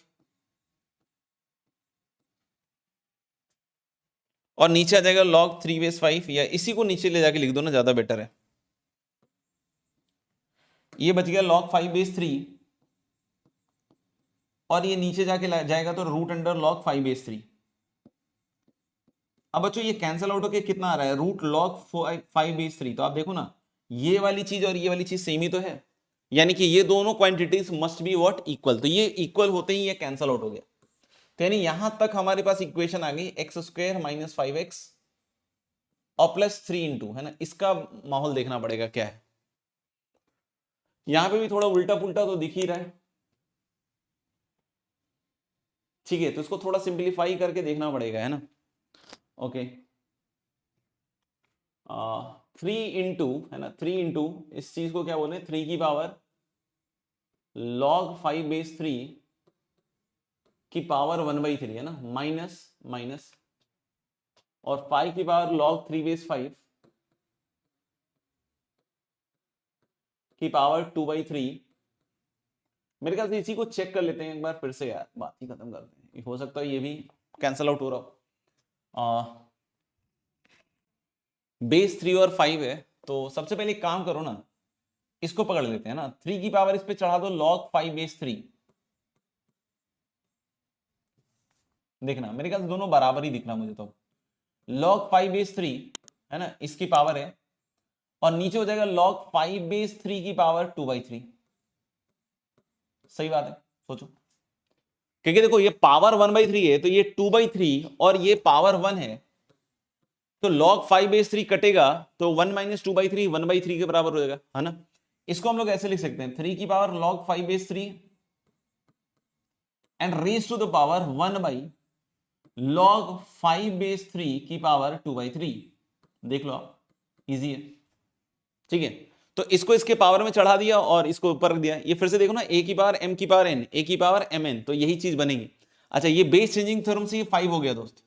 और नीचे आ जाएगा log⁵5, या इसी को नीचे ले जाके लिख दो ना, ज्यादा बेटर है। ये बच गया log 5/3 और ये नीचे जाके जाएगा तो रूट अंडर log 5/3। अब बच्चों ये कैंसिल आउट होके कितना आ रहा है, रूट log 5/3। तो आप देखो ना, ये वाली चीज और ये वाली चीज सेम ही तो है, यानी कि ये दोनों quantities must be what equal. तो ये इक्वल होते ही ये कैंसिल आउट हो गया। तो यानी यहां तक हमारे पास इक्वेशन आ गई x² - 5x और +3 है ना। इसका माहौल देखना पड़ेगा क्या है। यहां पे भी थोड़ा उल्टा पुल्टा तो दिख ही रहा है, ठीक है। तो इसको थोड़ा सिंप्लीफाई करके देखना पड़ेगा, है ना। ओके, 3 है ना, 3 इस चीज को क्या बोले, 3 की पावर log 5/3 की पावर 1/3 है ना, माइनस माइनस, और 5 की पावर log 3/5 की पावर 2/3। मेरे ख्याल से इसी को चेक कर लेते हैं एक बार फिर से यार, बात ही खत्म करते हैं। हो सकता है ये भी कैंसिल आउट हो रहा हो। बेस 3 और 5 है, तो सबसे पहले एक काम करो ना, इसको पकड़ लेते हैं ना, 3 की पावर इस पे चढ़ा दो log 5/3। देखना मेरे ख्याल से दोनों बराबर ही दिख रहा मुझे। तो log 5/3 है ना, इसकी पावर है, और नीचे हो जाएगा log 5/3 की पावर 2/3। सही बात है, सोचो, क्योंकि देखो ये पावर 1/3 है, तो ये 2/3 और ये पावर 1 है, तो log 5/3 कटेगा तो 1 - 2/3 1/3 के बराबर हो जाएगा, है ना। इसको हम लोग ऐसे लिख सकते हैं, 3 की power log 5/3 and raise to the power 1/log 5/3 की पावर 2/3। देख लो आप, इजी है, ठीक है। तो इसको इसके पावर में चढ़ा दिया और इसको ऊपर रख दिया। ये फिर से देखो ना, a की पावर m की पावर n, a की पावर mn, तो यही चीज बनेगी। अच्छा, ये बेस चेंजिंग थ्योरम से ये 5 हो गया दोस्त,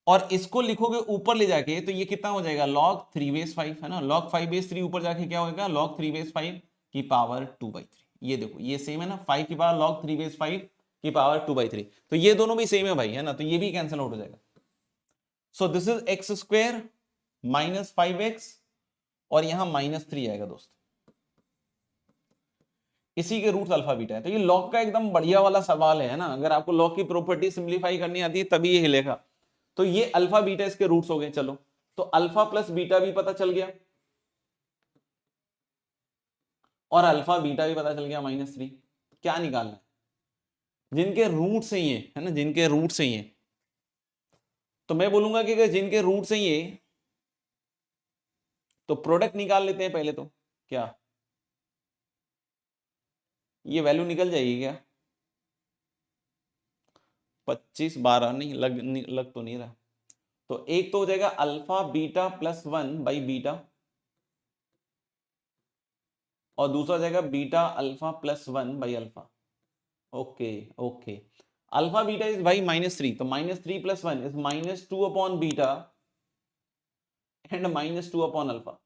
और इसको लिखोगे ऊपर ले जाके तो ये कितना हो जाएगा, log 3/5 है ना। log 5/3 ऊपर जाके क्या होगा, log 3/5 की पावर 2/3। ये देखो ये सेम है ना, 5 की पावर log 3/5 की पावर 2/3, तो ये दोनों भी सेम है भाई, है ना। तो ये भी कैंसिल आउट हो जाएगा। So this is x² - 5x और यहां -3 आएगा दोस्त। इसी के रूट अल्फा बीटा है। तो ये लॉग का एकदम बढ़िया वाला सवाल है ना। अगर आपको लॉग की प्रॉपर्टी सिंप्लीफाई करनी आती है तभी ये हिलेगा। तो ये अल्फा बीटा इसके रूट्स हो गए। चलो, तो अल्फा प्लस बीटा भी पता चल गया और अल्फा बीटा भी पता चल गया -3। क्या निकालना है, जिनके रूट सही है ना, जिनके रूट सही है। तो मैं बोलूंगा कि अगर जिनके रूट सही है तो प्रोडक्ट निकाल लेते हैं पहले। तो क्या ये वैल्यू निकल जाएगी क्या, 25 12 नहीं लग तो नहीं रहा। तो एक तो हो जाएगा अल्फा बीटा +1/बीटा और दूसरा हो जाएगा बीटा अल्फा +1/अल्फा। Okay okay, alpha beta is भाई -3, तो -3 + 1 इज -2/बीटा एंड -2/अल्फा।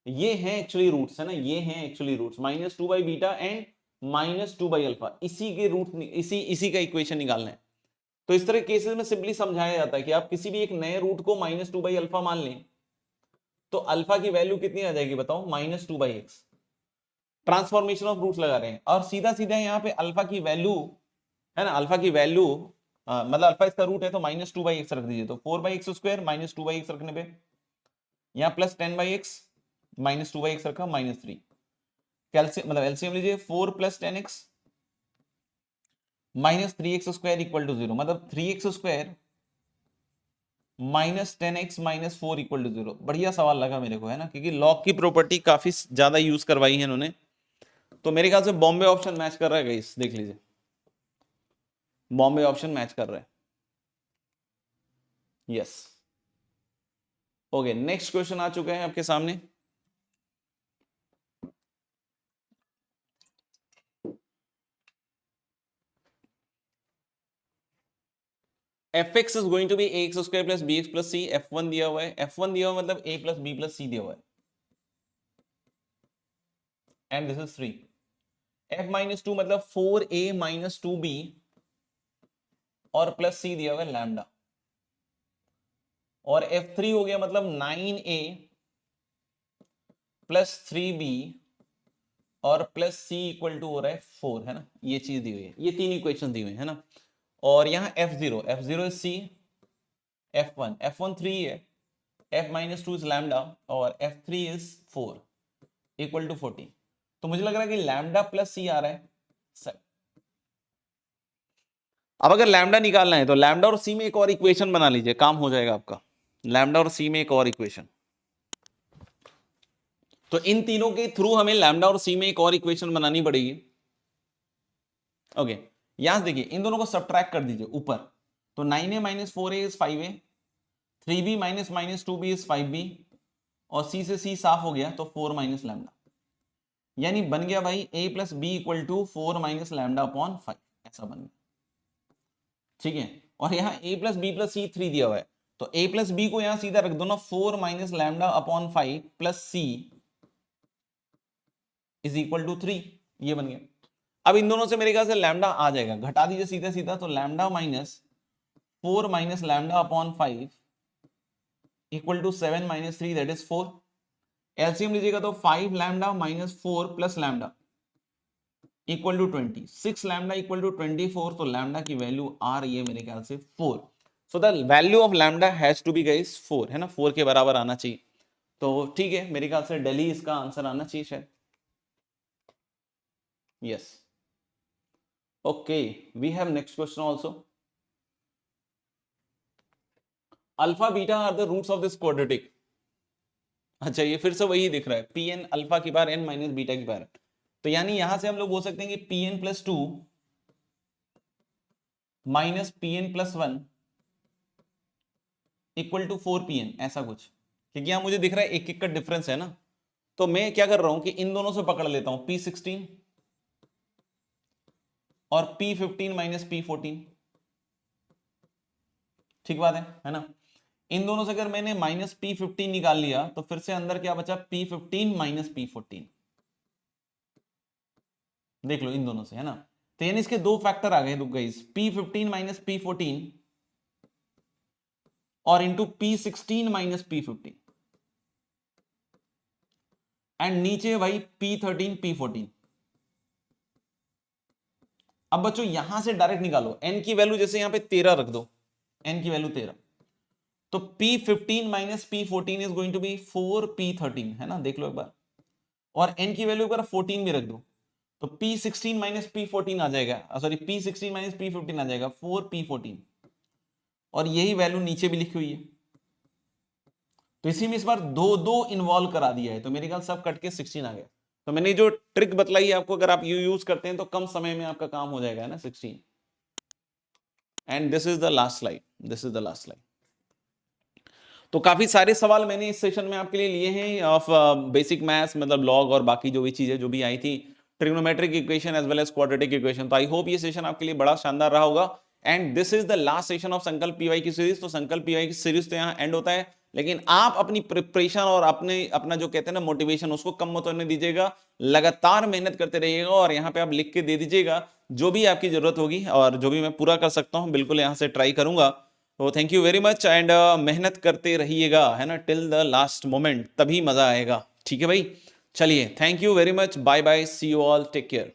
ये है एक्चुअली रूट्स, है ना, ये हैं एक्चुअली रूट्स, -2/बीटा एंड -2/अल्फा। इसी के रूट, इसी का इक्वेशन निकालना है। तो इस तरह केसेस में सिंपली समझाया जाता है कि आप किसी भी एक नए रूट को -2/अल्फा मान लें तो अल्फा की वैल्यू कितनी आ जाएगी बताओ, -2/x। ट्रांसफॉर्मेशन ऑफ रूट्स लगा रहे हैं और सीधा सीधा यहाँ पे अल्फा की वैल्यू, है ना, अल्फा की वैल्यू मतलब अल्फा इसका रूट है तो -2/x रख दीजिए। तो 4/x² -2/x रखने पे यहाँ +10/x -2/x रखा -3। कैल्सियम मतलब एलसीएम लीजिए, 4 + 10x -3x² = 0, मतलब 3x² -10x - 4 = 0। बढ़िया सवाल लगा मेरे को, है ना, क्योंकि लॉग की प्रॉपर्टी काफी ज्यादा यूज करवाई है इन्होंने। तो मेरे ख्याल से बॉम्बे ऑप्शन मैच कर रहा है गाइस, देख लीजिए, बॉम्बे ऑप्शन मैच कर रहा है। यस, ओके, नेक्स्ट क्वेश्चन आ चुका है आपके सामने। fx is going to be ax² + bx + c। f1 दिया हुआ है, f1 दिया हुआ मतलब a + b + c दिया हुआ है, एंड दिस इज 3। f -2 मतलब 4a - 2b और +c दिया हुआ है लैम्डा, और f3 हो गया मतलब 9a प्लस 3b और प्लस c इक्वल टू हो रहा है 4, है ना, ये चीज दी हुई है, ये तीन इक्वेशन दी हुई है ना। और यहाँ f0 इज c, f1 3 है, f माइनस 2 इज लैम्डा और f3 इज 4 इक्वल टू 14। तो मुझे लग रहा है कि लैम्डा प्लस c आ रहा है सर। अब अगर लैम्डा निकालना है तो लैम्डा और c में एक और इक्वेशन बना लीजिए, काम हो जाएगा आपका। लैम्डा और c में एक और इक्वेशन, तो इन तीनों के थ्रू हमें लैम्डा और c में एक और इक्वेशन बनानी पड़ेगी। ओके, यहां देखिए इन दोनों को सब्ट्रैक्ट कर दीजिए ऊपर, तो 9a minus 4a is 5a, 3b minus minus 2b is 5b और c से c साफ हो गया तो 4 माइनस लैम्डा, यानी बन गया भाई a plus b equal to 4 minus lambda upon 5, ऐसा बन गया। ठीक है, और यहाँ a plus b plus c 3 दिया हुआ है, तो a प्लस बी को यहां सीधा रख दो ना, 4 minus lambda upon 5 plus c is equal to 3, ये बन गया। अब इन दोनों से मेरे ख्याल से लैम्डा आ जाएगा, घटा दीजिए सीधा सीधा, तो lambda minus 4 minus lambda upon 5 equal to 7 minus 3 that is 4। LCM लीजिएगा तो 5 lambda minus 4 plus lambda equal to 20, 6 lambda equal to 24, तो लैम्डा की वैल्यू आ रही है मेरे ख्याल से 4। So the value of lambda has to be guys 4, है ना, 4 के बराबर आना चाहिए। तो ठीक है, मेरे ख्याल से दिल्ली इसका आंसर आना चाहिए शायद। Yes, okay, we have next question also. Alpha beta are the roots of this quadratic. अच्छा, ये फिर से वही दिख रहा है, पी एन अल्फा की बार एन माइनस बीटा की बार, तो यानी यहां से हम लोग बोल सकते हैं कि p n plus 2 minus p n plus 1 equal to 4pn, ऐसा कुछ, क्योंकि यहां मुझे दिख रहा है एक एक का डिफरेंस है ना। तो मैं क्या कर रहा हूं कि इन दोनों से पकड़ लेता हूं, p16 और p15 माइनस p14, ठीक बात है ना। इन दोनों से अगर मैंने माइनस p15 निकाल लिया तो फिर से अंदर क्या बचा, p15 माइनस p14, देख लो इन दोनों से, है ना। तो यानी इसके दो फैक्टर आ गए गाइस, p15 माइनस p14 और into p16 minus p15, and नीचे भाई p13 p14। अब बच्चों यहां से डायरेक्ट निकालो, n की वैल्यू जैसे यहां पे 13 रख दो, n की वैल्यू 13, तो p15 minus p14 is going to be 4p13, है ना, देख लो एक बार, और n की वैल्यू अगर 14 भी रख दो तो p16 माइनस p14 आ जाएगा, सॉरी p16 माइनस p15 आ जाएगा 4p14, और यही वैल्यू नीचे भी लिखी हुई है। तो इसी में इस बार दो दो इन्वॉल्व करा दिया है, तो मेरे ख्याल सब कट के 16 आ गया। तो मैंने जो ट्रिक बतलाई है आपको, अगर आप यूज करते हैं तो कम समय में आपका काम हो जाएगा, है ना, 16। And this is the last slide, this is the last slide. तो काफी सारे सवाल मैंने इस सेशन में आपके लिए लिए हैं ऑफ बेसिक मैथ्स, मतलब लॉग और बाकी जो भी चीजें जो भी आई थी, trigonometric equation as well as quadratic equation. तो आई होप ये सेशन आपके लिए बड़ा शानदार रहा होगा। And this is the last session of संकल्प पीवाई की सीरीज। तो संकल्प पीवाई की सीरीज तो यहाँ एंड होता है, लेकिन आप अपनी प्रिपरेशन और अपना जो कहते हैं ना मोटिवेशन, उसको कम मत होने दीजिएगा, लगातार मेहनत करते रहिएगा, और यहाँ पे आप लिख के दे दीजिएगा जो भी आपकी जरूरत होगी, और जो भी मैं पूरा कर सकता हूँ बिल्कुल यहाँ से ट्राई करूंगा। तो thank you very much, and मेहनत करते रहिएगा, है ना, टिल द लास्ट मोमेंट, तभी मजा आएगा। ठीक है भाई, चलिए, thank you very much, bye bye, see you all, take care.